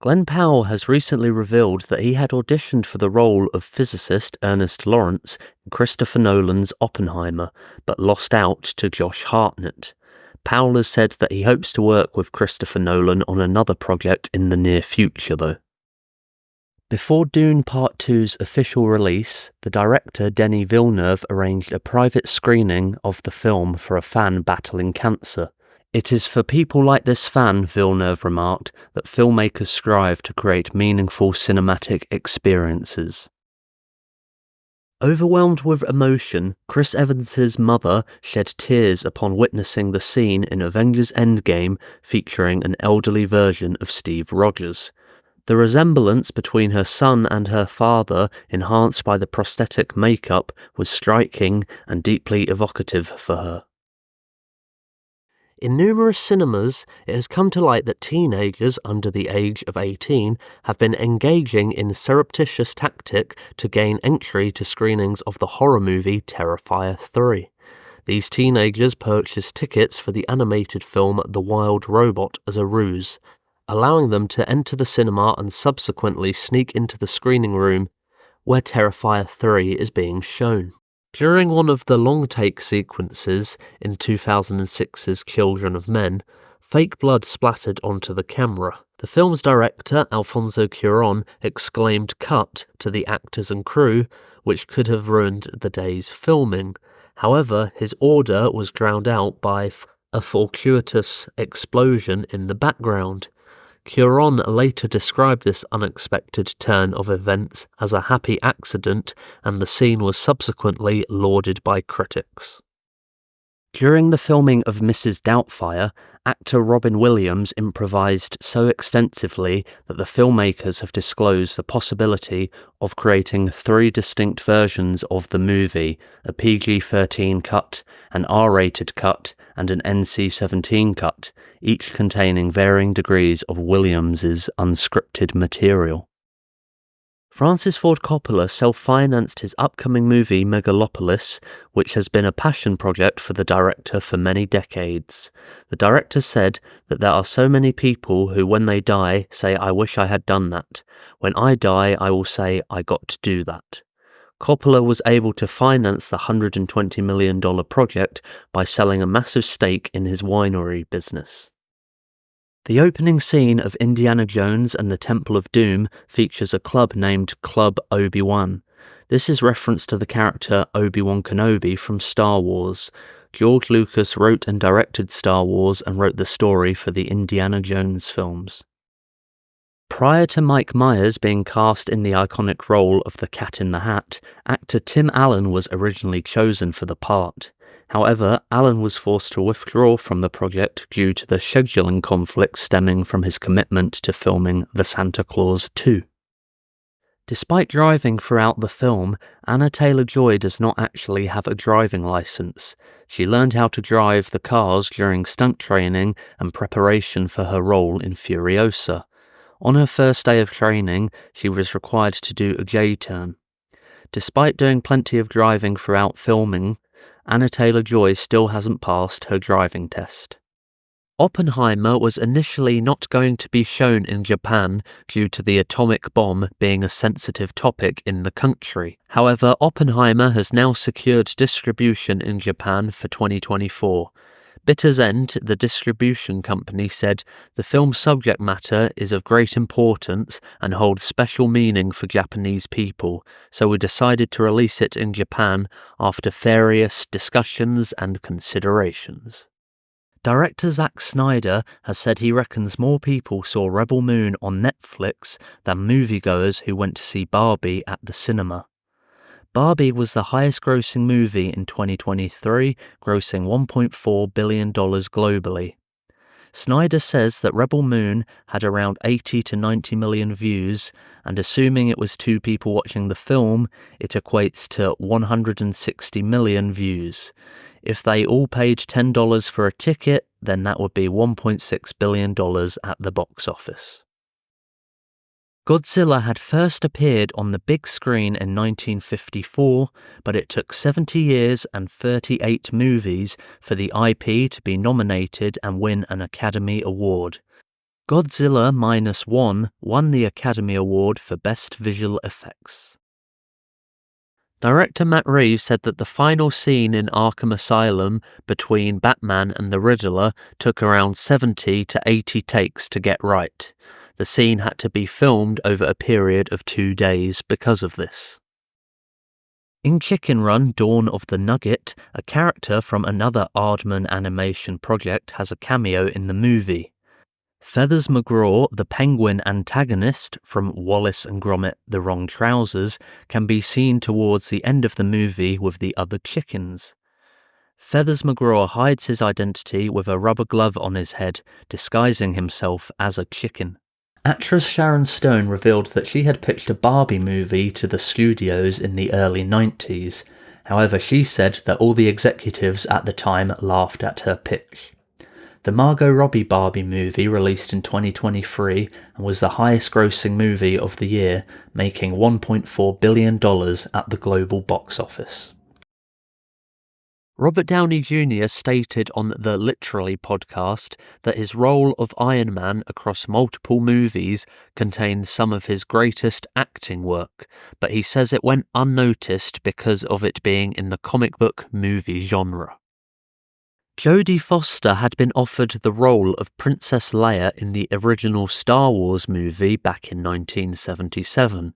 Glenn Powell has recently revealed that he had auditioned for the role of physicist Ernest Lawrence in Christopher Nolan's Oppenheimer, but lost out to Josh Hartnett. Powell has said that he hopes to work with Christopher Nolan on another project in the near future, though. Before Dune Part 2's official release, the director Denis Villeneuve arranged a private screening of the film for a fan battling cancer. It is for people like this fan, Villeneuve remarked, that filmmakers strive to create meaningful cinematic experiences. Overwhelmed with emotion, Chris Evans's mother shed tears upon witnessing the scene in Avengers Endgame featuring an elderly version of Steve Rogers. The resemblance between her son and her father, enhanced by the prosthetic makeup, was striking and deeply evocative for her. In numerous cinemas, it has come to light that teenagers under the age of 18 have been engaging in a surreptitious tactic to gain entry to screenings of the horror movie Terrifier 3. These teenagers purchased tickets for the animated film The Wild Robot as a ruse, allowing them to enter the cinema and subsequently sneak into the screening room where Terrifier 3 is being shown. During one of the long-take sequences in 2006's Children of Men, fake blood splattered onto the camera. The film's director, Alfonso Cuarón, exclaimed "cut" to the actors and crew, which could have ruined the day's filming. However, his order was drowned out by a fortuitous explosion in the background. Cuaron later described this unexpected turn of events as a happy accident, and the scene was subsequently lauded by critics. During the filming of Mrs. Doubtfire, actor Robin Williams improvised so extensively that the filmmakers have disclosed the possibility of creating 3 distinct versions of the movie: a PG-13 cut, an R-rated cut, and an NC-17 cut, each containing varying degrees of Williams's unscripted material. Francis Ford Coppola self-financed his upcoming movie Megalopolis, which has been a passion project for the director for many decades. The director said that there are so many people who, when they die, say, "I wish I had done that. When I die, I will say, I got to do that." Coppola was able to finance the $120 million project by selling a massive stake in his winery business. The opening scene of Indiana Jones and the Temple of Doom features a club named Club Obi-Wan. This is reference to the character Obi-Wan Kenobi from Star Wars. George Lucas wrote and directed Star Wars and wrote the story for the Indiana Jones films. Prior to Mike Myers being cast in the iconic role of the Cat in the Hat, actor Tim Allen was originally chosen for the part. However, Allen was forced to withdraw from the project due to the scheduling conflicts stemming from his commitment to filming The Santa Claus 2. Despite driving throughout the film, Anna Taylor-Joy does not actually have a driving license. She learned how to drive the cars during stunt training and preparation for her role in Furiosa. On her first day of training, she was required to do a J-turn. Despite doing plenty of driving throughout filming, Anna Taylor-Joy still hasn't passed her driving test. Oppenheimer was initially not going to be shown in Japan due to the atomic bomb being a sensitive topic in the country. However, Oppenheimer has now secured distribution in Japan for 2024. Bitter's End, the distribution company, said the film's subject matter is of great importance and holds special meaning for Japanese people, so we decided to release it in Japan after various discussions and considerations. Director Zack Snyder has said he reckons more people saw Rebel Moon on Netflix than moviegoers who went to see Barbie at the cinema. Barbie was the highest-grossing movie in 2023, grossing $1.4 billion globally. Snyder says that Rebel Moon had around 80 to 90 million views, and assuming it was 2 people watching the film, it equates to 160 million views. If they all paid $10 for a ticket, then that would be $1.6 billion at the box office. Godzilla had first appeared on the big screen in 1954, but it took 70 years and 38 movies for the IP to be nominated and win an Academy Award. Godzilla Minus One won the Academy Award for Best Visual Effects. Director Matt Reeves said that the final scene in Arkham Asylum between Batman and the Riddler took around 70 to 80 takes to get right. The scene had to be filmed over a period of 2 days because of this. In Chicken Run: Dawn of the Nugget, a character from another Aardman animation project has a cameo in the movie. Feathers McGraw, the penguin antagonist from Wallace and Gromit: The Wrong Trousers, can be seen towards the end of the movie with the other chickens. Feathers McGraw hides his identity with a rubber glove on his head, disguising himself as a chicken. Actress Sharon Stone revealed that she had pitched a Barbie movie to the studios in the early 90s. However, she said that all the executives at the time laughed at her pitch. The Margot Robbie Barbie movie released in 2023 and was the highest-grossing movie of the year, making $1.4 billion at the global box office. Robert Downey Jr. stated on the Literally podcast that his role of Iron Man across multiple movies contains some of his greatest acting work, but he says it went unnoticed because of it being in the comic book movie genre. Jodie Foster had been offered the role of Princess Leia in the original Star Wars movie back in 1977.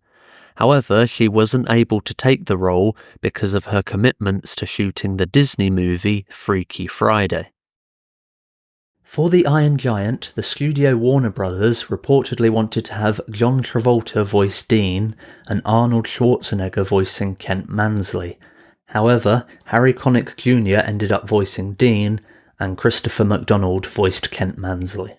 However, she wasn't able to take the role because of her commitments to shooting the Disney movie Freaky Friday. For the Iron Giant, the studio Warner Brothers reportedly wanted to have John Travolta voice Dean and Arnold Schwarzenegger voicing Kent Mansley. However, Harry Connick Jr. ended up voicing Dean, and Christopher McDonald voiced Kent Mansley.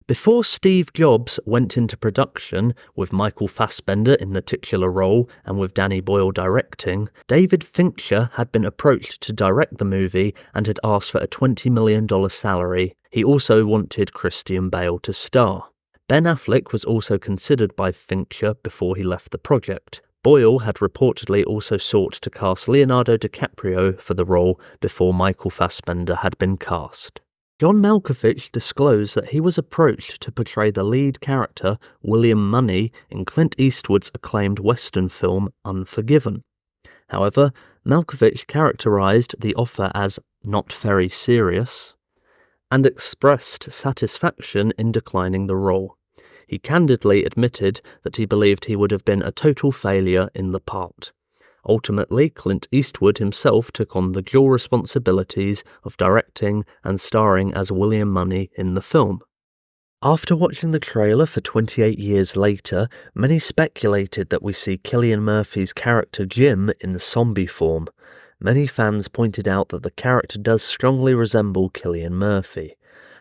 Before Steve Jobs went into production, with Michael Fassbender in the titular role and with Danny Boyle directing, David Fincher had been approached to direct the movie and had asked for a $20 million salary. He also wanted Christian Bale to star. Ben Affleck was also considered by Fincher before he left the project. Boyle had reportedly also sought to cast Leonardo DiCaprio for the role before Michael Fassbender had been cast. John Malkovich disclosed that he was approached to portray the lead character, William Money, in Clint Eastwood's acclaimed Western film Unforgiven. However, Malkovich characterized the offer as not very serious and expressed satisfaction in declining the role. He candidly admitted that he believed he would have been a total failure in the part. Ultimately, Clint Eastwood himself took on the dual responsibilities of directing and starring as William Money in the film. After watching the trailer for 28 years later, many speculated that we see Cillian Murphy's character Jim in zombie form. Many fans pointed out that the character does strongly resemble Cillian Murphy.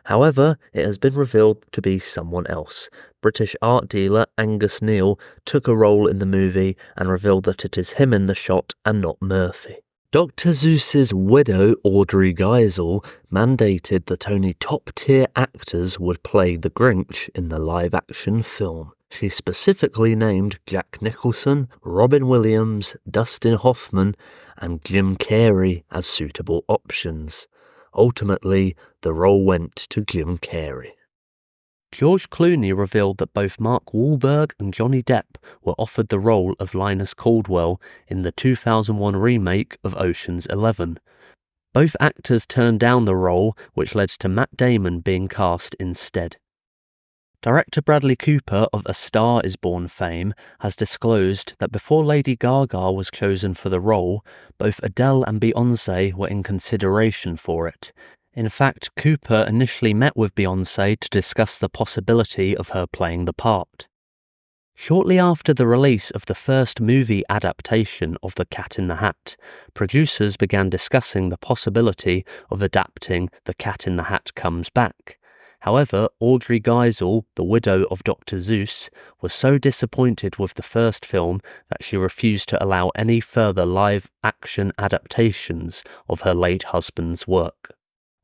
However, it has been revealed to be someone else. British art dealer Angus Neal took a role in the movie and revealed that it is him in the shot and not Murphy. Dr. Seuss's widow, Audrey Geisel, mandated that only top-tier actors would play the Grinch in the live-action film. She specifically named Jack Nicholson, Robin Williams, Dustin Hoffman, and Jim Carrey as suitable options. Ultimately, the role went to Jim Carrey. George Clooney revealed that both Mark Wahlberg and Johnny Depp were offered the role of Linus Caldwell in the 2001 remake of Ocean's 11. Both actors turned down the role, which led to Matt Damon being cast instead. Director Bradley Cooper of A Star Is Born fame has disclosed that before Lady Gaga was chosen for the role, both Adele and Beyoncé were in consideration for it. In fact, Cooper initially met with Beyoncé to discuss the possibility of her playing the part. Shortly after the release of the first movie adaptation of The Cat in the Hat, producers began discussing the possibility of adapting The Cat in the Hat Comes Back. However, Audrey Geisel, the widow of Dr. Seuss, was so disappointed with the first film that she refused to allow any further live-action adaptations of her late husband's work.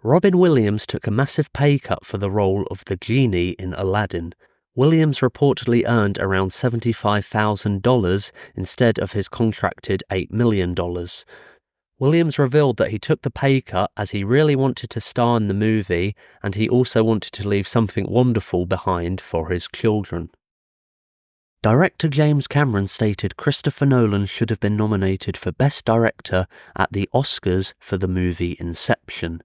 Robin Williams took a massive pay cut for the role of the genie in Aladdin. Williams reportedly earned around $75,000 instead of his contracted $8 million. Williams revealed that he took the pay cut as he really wanted to star in the movie, and he also wanted to leave something wonderful behind for his children. Director James Cameron stated Christopher Nolan should have been nominated for Best Director at the Oscars for the movie Inception.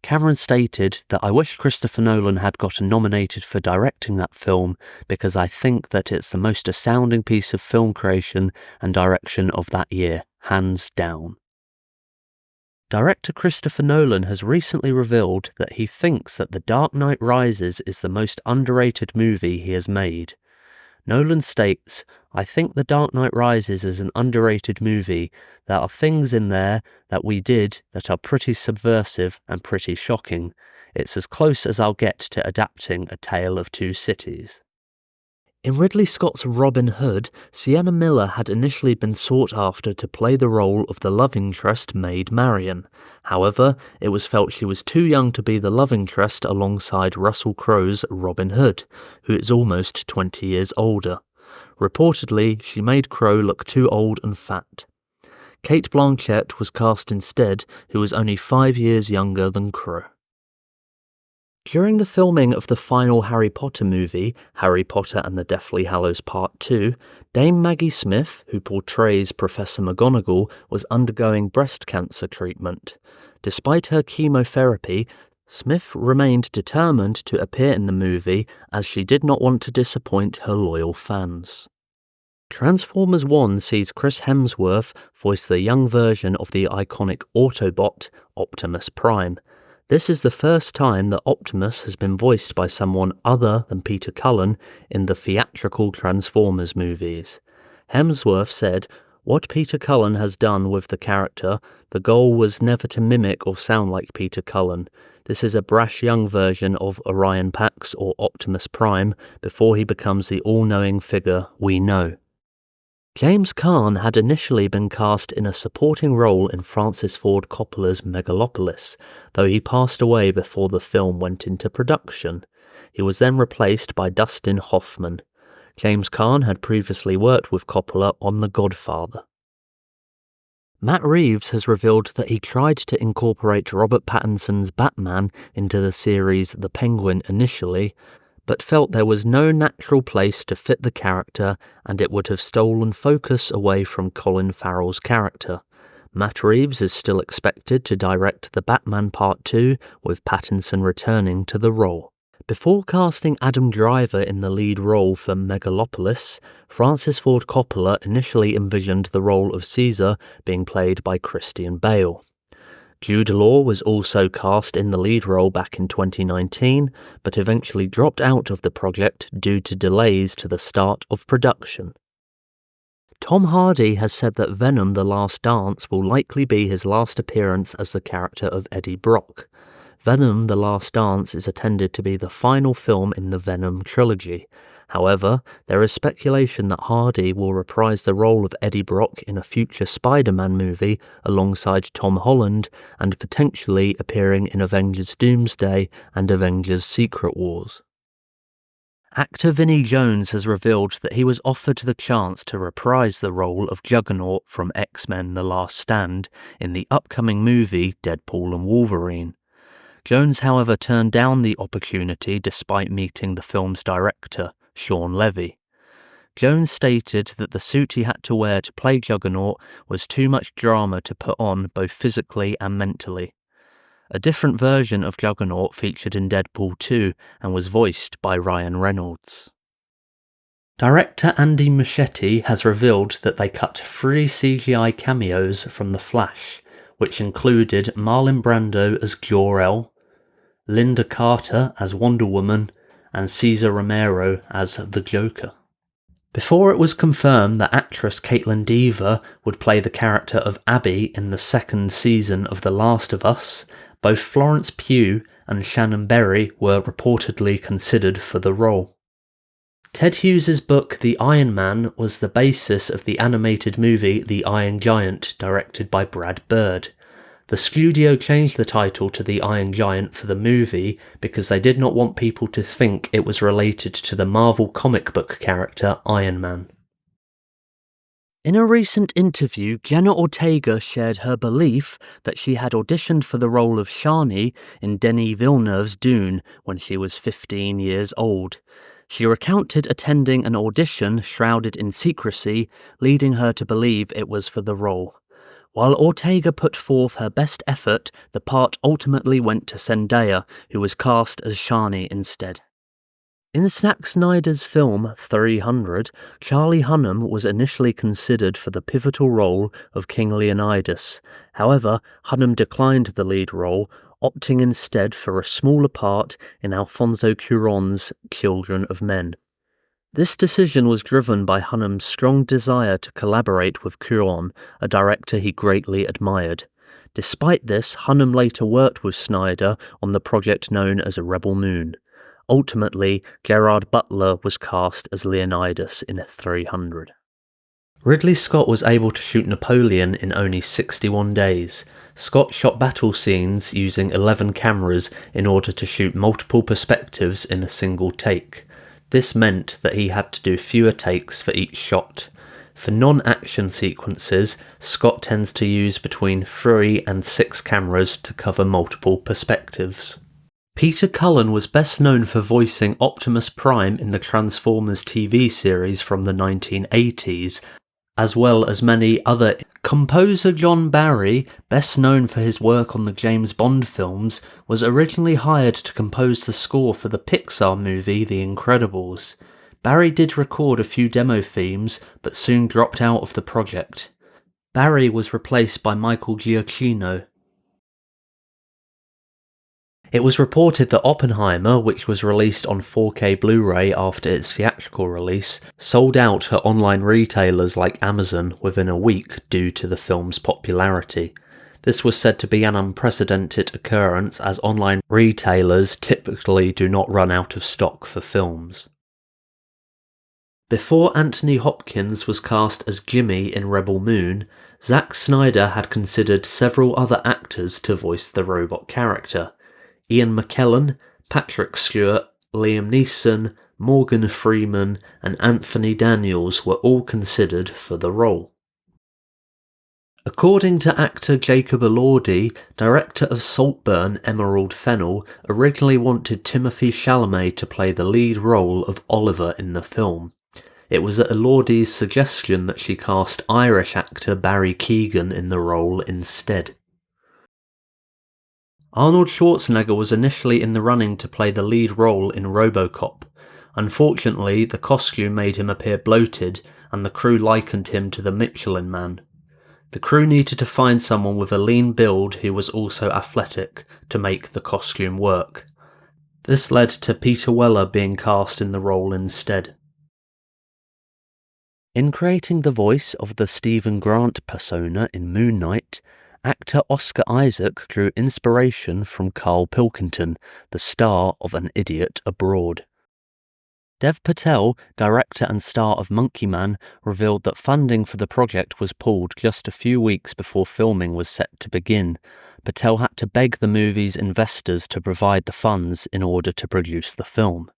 Cameron stated that I wish Christopher Nolan had gotten nominated for directing that film because I think that it's the most astounding piece of film creation and direction of that year, hands down. Director Christopher Nolan has recently revealed that he thinks that The Dark Knight Rises is the most underrated movie he has made. Nolan states, I think The Dark Knight Rises is an underrated movie. There are things in there that we did that are pretty subversive and pretty shocking. It's as close as I'll get to adapting A Tale of Two Cities. In Ridley Scott's Robin Hood, Sienna Miller had initially been sought after to play the role of the love interest Maid Marian. However, it was felt she was too young to be the love interest alongside Russell Crowe's Robin Hood, who is almost 20 years older. Reportedly, she made Crowe look too old and fat. Cate Blanchett was cast instead, who was only 5 years younger than Crowe. During the filming of the final Harry Potter movie, Harry Potter and the Deathly Hallows Part 2, Dame Maggie Smith, who portrays Professor McGonagall, was undergoing breast cancer treatment. Despite her chemotherapy, Smith remained determined to appear in the movie as she did not want to disappoint her loyal fans. Transformers 1 sees Chris Hemsworth voice the young version of the iconic Autobot, Optimus Prime. This is the first time that Optimus has been voiced by someone other than Peter Cullen in the theatrical Transformers movies. Hemsworth said, "What Peter Cullen has done with the character, the goal was never to mimic or sound like Peter Cullen. This is a brash young version of Orion Pax or Optimus Prime before he becomes the all-knowing figure we know." James Caan had initially been cast in a supporting role in Francis Ford Coppola's Megalopolis, though he passed away before the film went into production. He was then replaced by Dustin Hoffman. James Caan had previously worked with Coppola on The Godfather. Matt Reeves has revealed that he tried to incorporate Robert Pattinson's Batman into the series The Penguin initially, but felt there was no natural place to fit the character and it would have stolen focus away from Colin Farrell's character. Matt Reeves is still expected to direct The Batman Part 2, with Pattinson returning to the role. Before casting Adam Driver in the lead role for Megalopolis, Francis Ford Coppola initially envisioned the role of Caesar being played by Christian Bale. Jude Law was also cast in the lead role back in 2019, but eventually dropped out of the project due to delays to the start of production. Tom Hardy has said that Venom: The Last Dance will likely be his last appearance as the character of Eddie Brock. Venom: The Last Dance is intended to be the final film in the Venom trilogy. However, there is speculation that Hardy will reprise the role of Eddie Brock in a future Spider-Man movie alongside Tom Holland and potentially appearing in Avengers Doomsday and Avengers Secret Wars. Actor Vinnie Jones has revealed that he was offered the chance to reprise the role of Juggernaut from X-Men: The Last Stand in the upcoming movie Deadpool and Wolverine. Jones, however, turned down the opportunity despite meeting the film's director, Sean Levy. Jones stated that the suit he had to wear to play Juggernaut was too much drama to put on both physically and mentally. A different version of Juggernaut featured in Deadpool 2 and was voiced by Ryan Reynolds. Director Andy Muschietti has revealed that they cut 3 CGI cameos from The Flash, which included Marlon Brando as Jor-El, Linda Carter as Wonder Woman, and Cesar Romero as the Joker. Before it was confirmed that actress Caitlin Dever would play the character of Abby in the 2nd season of The Last of Us, both Florence Pugh and Shannon Berry were reportedly considered for the role. Ted Hughes' book The Iron Man was the basis of the animated movie The Iron Giant, directed by Brad Bird. The studio changed the title to The Iron Giant for the movie because they did not want people to think it was related to the Marvel comic book character Iron Man. In a recent interview, Jenna Ortega shared her belief that she had auditioned for the role of Shani in Denis Villeneuve's Dune when she was 15 years old. She recounted attending an audition shrouded in secrecy, leading her to believe it was for the role. While Ortega put forth her best effort, the part ultimately went to Zendaya, who was cast as Shani instead. In Zack Snyder's film 300, Charlie Hunnam was initially considered for the pivotal role of King Leonidas. However, Hunnam declined the lead role, opting instead for a smaller part in Alfonso Cuarón's Children of Men. This decision was driven by Hunnam's strong desire to collaborate with Cuarón, a director he greatly admired. Despite this, Hunnam later worked with Snyder on the project known as Rebel Moon. Ultimately, Gerard Butler was cast as Leonidas in 300. Ridley Scott was able to shoot Napoleon in only 61 days. Scott shot battle scenes using 11 cameras in order to shoot multiple perspectives in a single take. This meant that he had to do fewer takes for each shot. For non-action sequences, Scott tends to use between 3 and 6 cameras to cover multiple perspectives. Peter Cullen was best known for voicing Optimus Prime in the Transformers TV series from the 1980s, as well as many other. Composer John Barry, best known for his work on the James Bond films, was originally hired to compose the score for the Pixar movie The Incredibles. Barry did record a few demo themes, but soon dropped out of the project. Barry was replaced by Michael Giacchino. It was reported that Oppenheimer, which was released on 4K Blu-ray after its theatrical release, sold out to online retailers like Amazon within a week due to the film's popularity. This was said to be an unprecedented occurrence, as online retailers typically do not run out of stock for films. Before Anthony Hopkins was cast as Jimmy in Rebel Moon, Zack Snyder had considered several other actors to voice the robot character. Ian McKellen, Patrick Stewart, Liam Neeson, Morgan Freeman, and Anthony Daniels were all considered for the role. According to actor Jacob Elordi, director of Saltburn Emerald Fennell originally wanted Timothée Chalamet to play the lead role of Oliver in the film. It was at Elordi's suggestion that she cast Irish actor Barry Keoghan in the role instead. Arnold Schwarzenegger was initially in the running to play the lead role in RoboCop. Unfortunately, the costume made him appear bloated, and the crew likened him to the Michelin Man. The crew needed to find someone with a lean build who was also athletic to make the costume work. This led to Peter Weller being cast in the role instead. In creating the voice of the Stephen Grant persona in Moon Knight, actor Oscar Isaac drew inspiration from Carl Pilkington, the star of An Idiot Abroad. Dev Patel, director and star of Monkey Man, revealed that funding for the project was pulled just a few weeks before filming was set to begin. Patel had to beg the movie's investors to provide the funds in order to produce the film.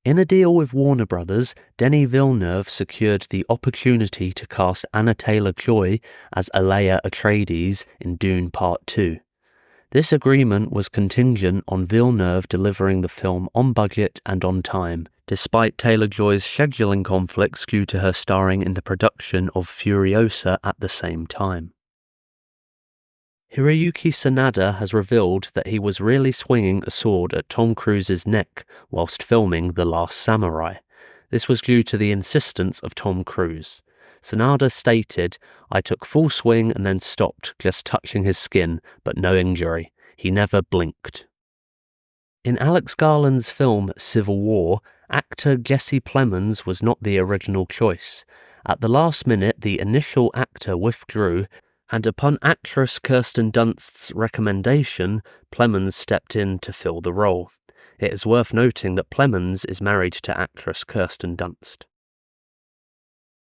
In a deal with Warner Brothers, Denis Villeneuve secured the opportunity to cast Anna Taylor-Joy as Alea Atreides in Dune Part 2. This agreement was contingent on Villeneuve delivering the film on budget and on time, despite Taylor-Joy's scheduling conflicts due to her starring in the production of Furiosa at the same time. Hiroyuki Sanada has revealed that he was really swinging a sword at Tom Cruise's neck whilst filming The Last Samurai. This was due to the insistence of Tom Cruise. Sanada stated, "I took full swing and then stopped, just touching his skin, but no injury. He never blinked." In Alex Garland's film Civil War, actor Jesse Plemons was not the original choice. At the last minute, the initial actor withdrew, and upon actress Kirsten Dunst's recommendation, Plemons stepped in to fill the role. It is worth noting that Plemons is married to actress Kirsten Dunst.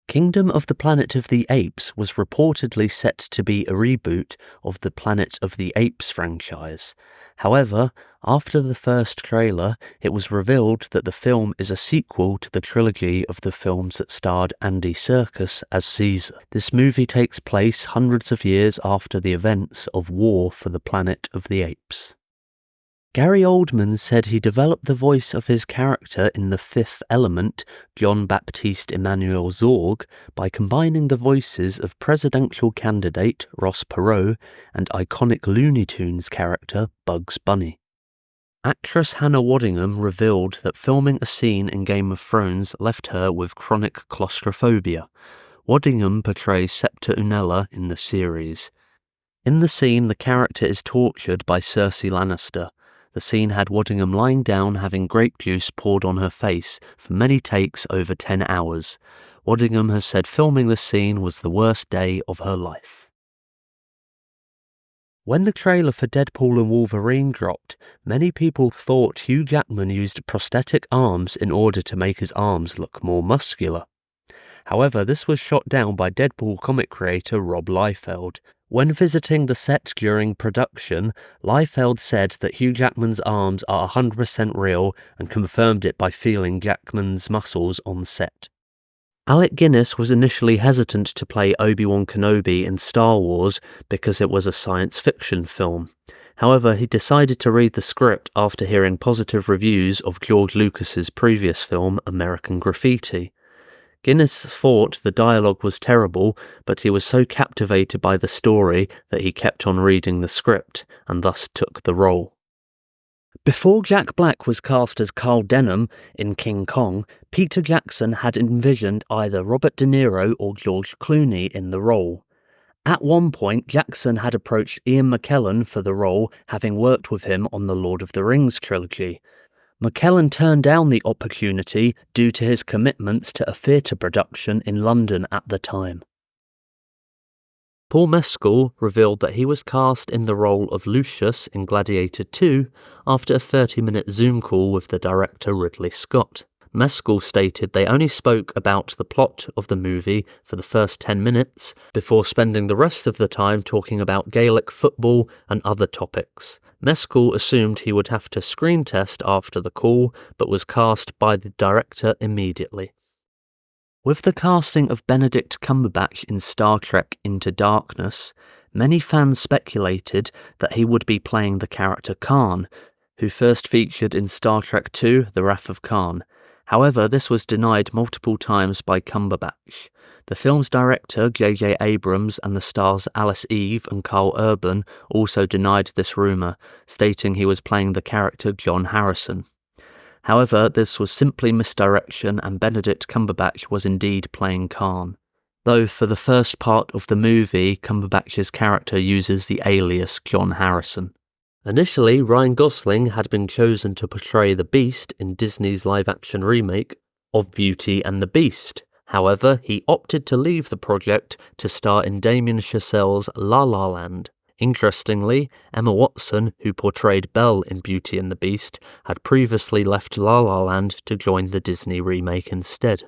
Kingdom of the Planet of the Apes was reportedly set to be a reboot of the Planet of the Apes franchise. However, after the first trailer, it was revealed that the film is a sequel to the trilogy of the films that starred Andy Serkis as Caesar. This movie takes place hundreds of years after the events of War for the Planet of the Apes. Gary Oldman said he developed the voice of his character in The Fifth Element, John Baptiste Emmanuel Zorg, by combining the voices of presidential candidate Ross Perot and iconic Looney Tunes character Bugs Bunny. Actress Hannah Waddingham revealed that filming a scene in Game of Thrones left her with chronic claustrophobia. Waddingham portrays Septa Unella in the series. In the scene, the character is tortured by Cersei Lannister. The scene had Waddingham lying down having grape juice poured on her face for many takes over 10 hours. Waddingham has said filming the scene was the worst day of her life. When the trailer for Deadpool and Wolverine dropped, many people thought Hugh Jackman used prosthetic arms in order to make his arms look more muscular. However, this was shot down by Deadpool comic creator Rob Liefeld. When visiting the set during production, Liefeld said that Hugh Jackman's arms are 100% real and confirmed it by feeling Jackman's muscles on set. Alec Guinness was initially hesitant to play Obi-Wan Kenobi in Star Wars because it was a science fiction film. However, he decided to read the script after hearing positive reviews of George Lucas's previous film, American Graffiti. Guinness thought the dialogue was terrible, but he was so captivated by the story that he kept on reading the script, and thus took the role. Before Jack Black was cast as Carl Denham in King Kong, Peter Jackson had envisioned either Robert De Niro or George Clooney in the role. At one point, Jackson had approached Ian McKellen for the role, having worked with him on the Lord of the Rings trilogy. McKellen turned down the opportunity due to his commitments to a theatre production in London at the time. Paul Mescal revealed that he was cast in the role of Lucius in Gladiator 2 after a 30-minute Zoom call with the director Ridley Scott. Mescal stated they only spoke about the plot of the movie for the first 10 minutes before spending the rest of the time talking about Gaelic football and other topics. Mescal assumed he would have to screen test after the call, but was cast by the director immediately. With the casting of Benedict Cumberbatch in Star Trek Into Darkness, many fans speculated that he would be playing the character Khan, who first featured in Star Trek II: The Wrath of Khan. However, this was denied multiple times by Cumberbatch. The film's director, J.J. Abrams, and the stars Alice Eve and Carl Urban also denied this rumour, stating he was playing the character John Harrison. However, this was simply misdirection and Benedict Cumberbatch was indeed playing Khan. Though for the first part of the movie, Cumberbatch's character uses the alias John Harrison. Initially, Ryan Gosling had been chosen to portray the Beast in Disney's live-action remake of Beauty and the Beast. However, he opted to leave the project to star in Damien Chazelle's La La Land. Interestingly, Emma Watson, who portrayed Belle in Beauty and the Beast, had previously left La La Land to join the Disney remake instead.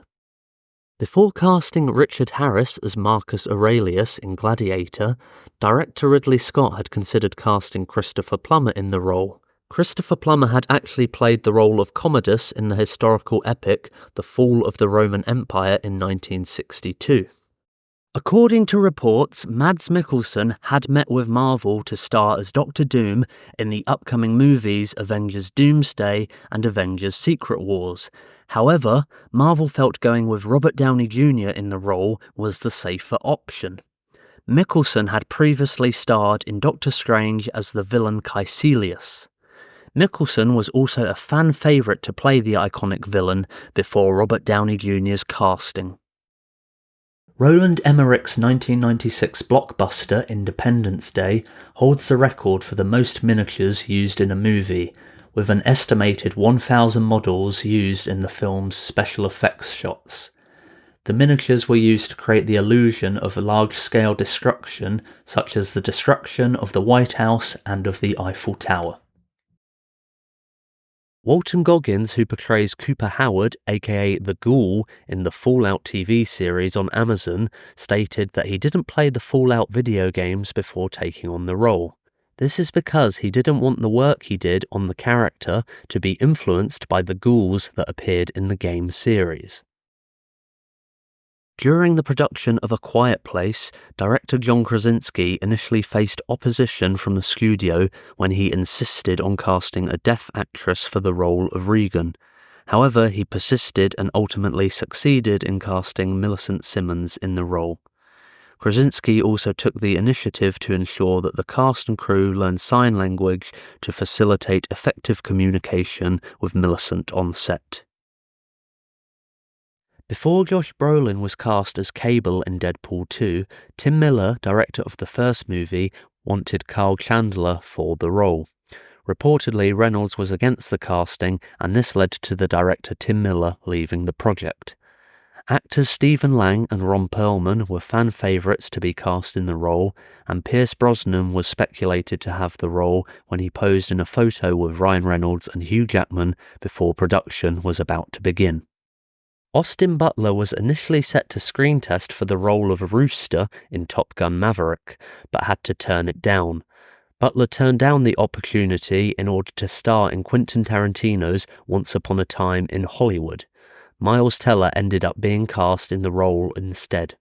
Before casting Richard Harris as Marcus Aurelius in Gladiator, director Ridley Scott had considered casting Christopher Plummer in the role. Christopher Plummer had actually played the role of Commodus in the historical epic The Fall of the Roman Empire in 1962. According to reports, Mads Mikkelsen had met with Marvel to star as Doctor Doom in the upcoming movies Avengers Doomsday and Avengers Secret Wars. However, Marvel felt going with Robert Downey Jr. in the role was the safer option. Mikkelsen had previously starred in Doctor Strange as the villain Caecilius. Mikkelsen was also a fan favourite to play the iconic villain before Robert Downey Jr.'s casting. Roland Emmerich's 1996 blockbuster Independence Day holds the record for the most miniatures used in a movie, with an estimated 1,000 models used in the film's special effects shots. The miniatures were used to create the illusion of large-scale destruction, such as the destruction of the White House and of the Eiffel Tower. Walton Goggins, who portrays Cooper Howard, aka the Ghoul, in the Fallout TV series on Amazon, stated that he didn't play the Fallout video games before taking on the role. This is because he didn't want the work he did on the character to be influenced by the ghouls that appeared in the game series. During the production of A Quiet Place, director John Krasinski initially faced opposition from the studio when he insisted on casting a deaf actress for the role of Regan. However, he persisted and ultimately succeeded in casting Millicent Simmons in the role. Krasinski also took the initiative to ensure that the cast and crew learned sign language to facilitate effective communication with Millicent on set. Before Josh Brolin was cast as Cable in Deadpool 2, Tim Miller, director of the first movie, wanted Carl Chandler for the role. Reportedly, Reynolds was against the casting, and this led to the director Tim Miller leaving the project. Actors Stephen Lang and Ron Perlman were fan favourites to be cast in the role, and Pierce Brosnan was speculated to have the role when he posed in a photo with Ryan Reynolds and Hugh Jackman before production was about to begin. Austin Butler was initially set to screen test for the role of Rooster in Top Gun Maverick, but had to turn it down. Butler turned down the opportunity in order to star in Quentin Tarantino's Once Upon a Time in Hollywood. Miles Teller ended up being cast in the role instead.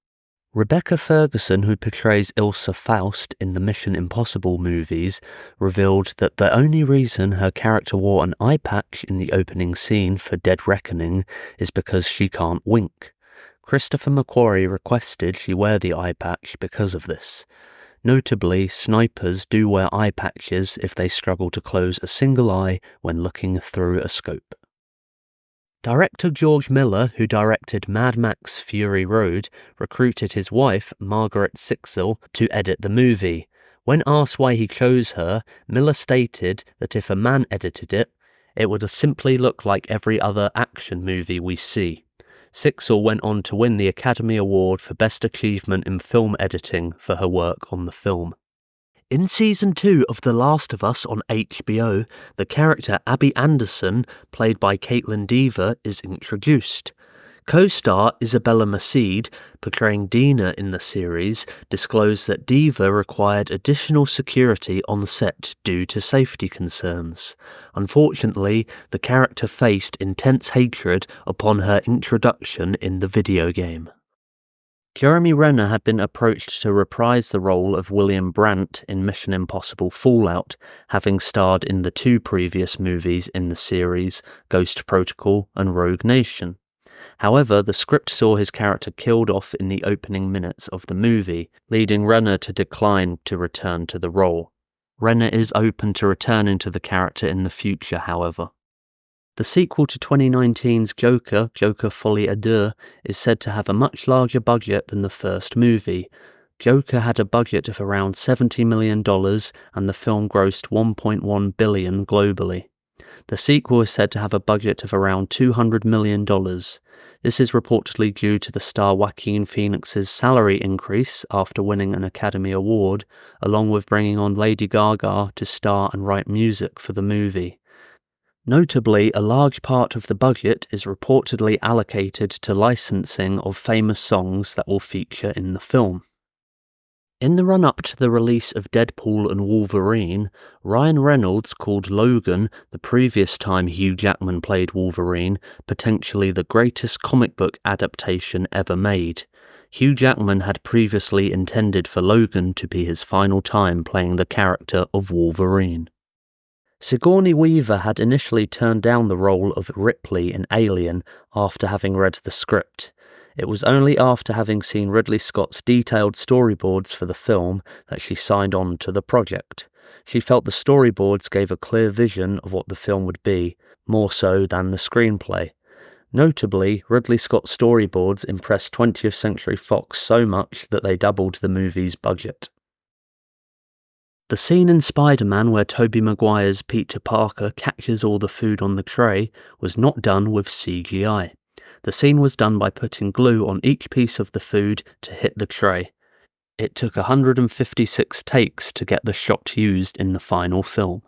Rebecca Ferguson, who portrays Ilsa Faust in the Mission Impossible movies, revealed that the only reason her character wore an eye patch in the opening scene for Dead Reckoning is because she can't wink. Christopher McQuarrie requested she wear the eye patch because of this. Notably, snipers do wear eye patches if they struggle to close a single eye when looking through a scope. Director George Miller, who directed Mad Max Fury Road, recruited his wife, Margaret Sixel, to edit the movie. When asked why he chose her, Miller stated that if a man edited it, it would simply look like every other action movie we see. Sixel went on to win the Academy Award for Best Achievement in Film Editing for her work on the film. In Season 2 of The Last of Us on HBO, the character Abby Anderson, played by Caitlin Dever, is introduced. Co-star Isabella Maceed, portraying Dina in the series, disclosed that Dever required additional security on set due to safety concerns. Unfortunately, the character faced intense hatred upon her introduction in the video game. Jeremy Renner had been approached to reprise the role of William Brandt in Mission Impossible Fallout, having starred in the 2 previous movies in the series, Ghost Protocol and Rogue Nation. However, the script saw his character killed off in the opening minutes of the movie, leading Renner to decline to return to the role. Renner is open to returning to the character in the future, however. The sequel to 2019's Joker, Joker Folie à Deux, is said to have a much larger budget than the first movie. Joker had a budget of around $70 million and the film grossed $1.1 billion globally. The sequel is said to have a budget of around $200 million. This is reportedly due to the star Joaquin Phoenix's salary increase after winning an Academy Award, along with bringing on Lady Gaga to star and write music for the movie. Notably, a large part of the budget is reportedly allocated to licensing of famous songs that will feature in the film. In the run-up to the release of Deadpool and Wolverine, Ryan Reynolds called Logan, the previous time Hugh Jackman played Wolverine, potentially the greatest comic book adaptation ever made. Hugh Jackman had previously intended for Logan to be his final time playing the character of Wolverine. Sigourney Weaver had initially turned down the role of Ripley in Alien after having read the script. It was only after having seen Ridley Scott's detailed storyboards for the film that she signed on to the project. She felt the storyboards gave a clear vision of what the film would be, more so than the screenplay. Notably, Ridley Scott's storyboards impressed 20th Century Fox so much that they doubled the movie's budget. The scene in Spider-Man where Tobey Maguire's Peter Parker catches all the food on the tray was not done with CGI. The scene was done by putting glue on each piece of the food to hit the tray. It took 156 takes to get the shot used in the final film.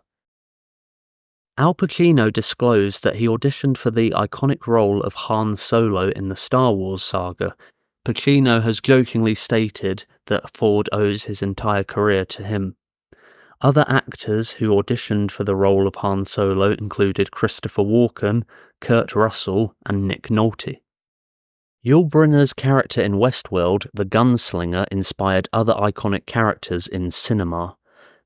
Al Pacino disclosed that he auditioned for the iconic role of Han Solo in the Star Wars saga. Pacino has jokingly stated that Ford owes his entire career to him. Other actors who auditioned for the role of Han Solo included Christopher Walken, Kurt Russell, and Nick Nolte. Yul Brynner's character in Westworld, the Gunslinger, inspired other iconic characters in cinema.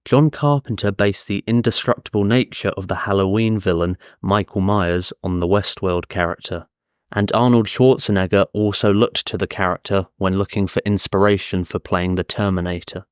John Carpenter based the indestructible nature of the Halloween villain Michael Myers on the Westworld character, and Arnold Schwarzenegger also looked to the character when looking for inspiration for playing the Terminator.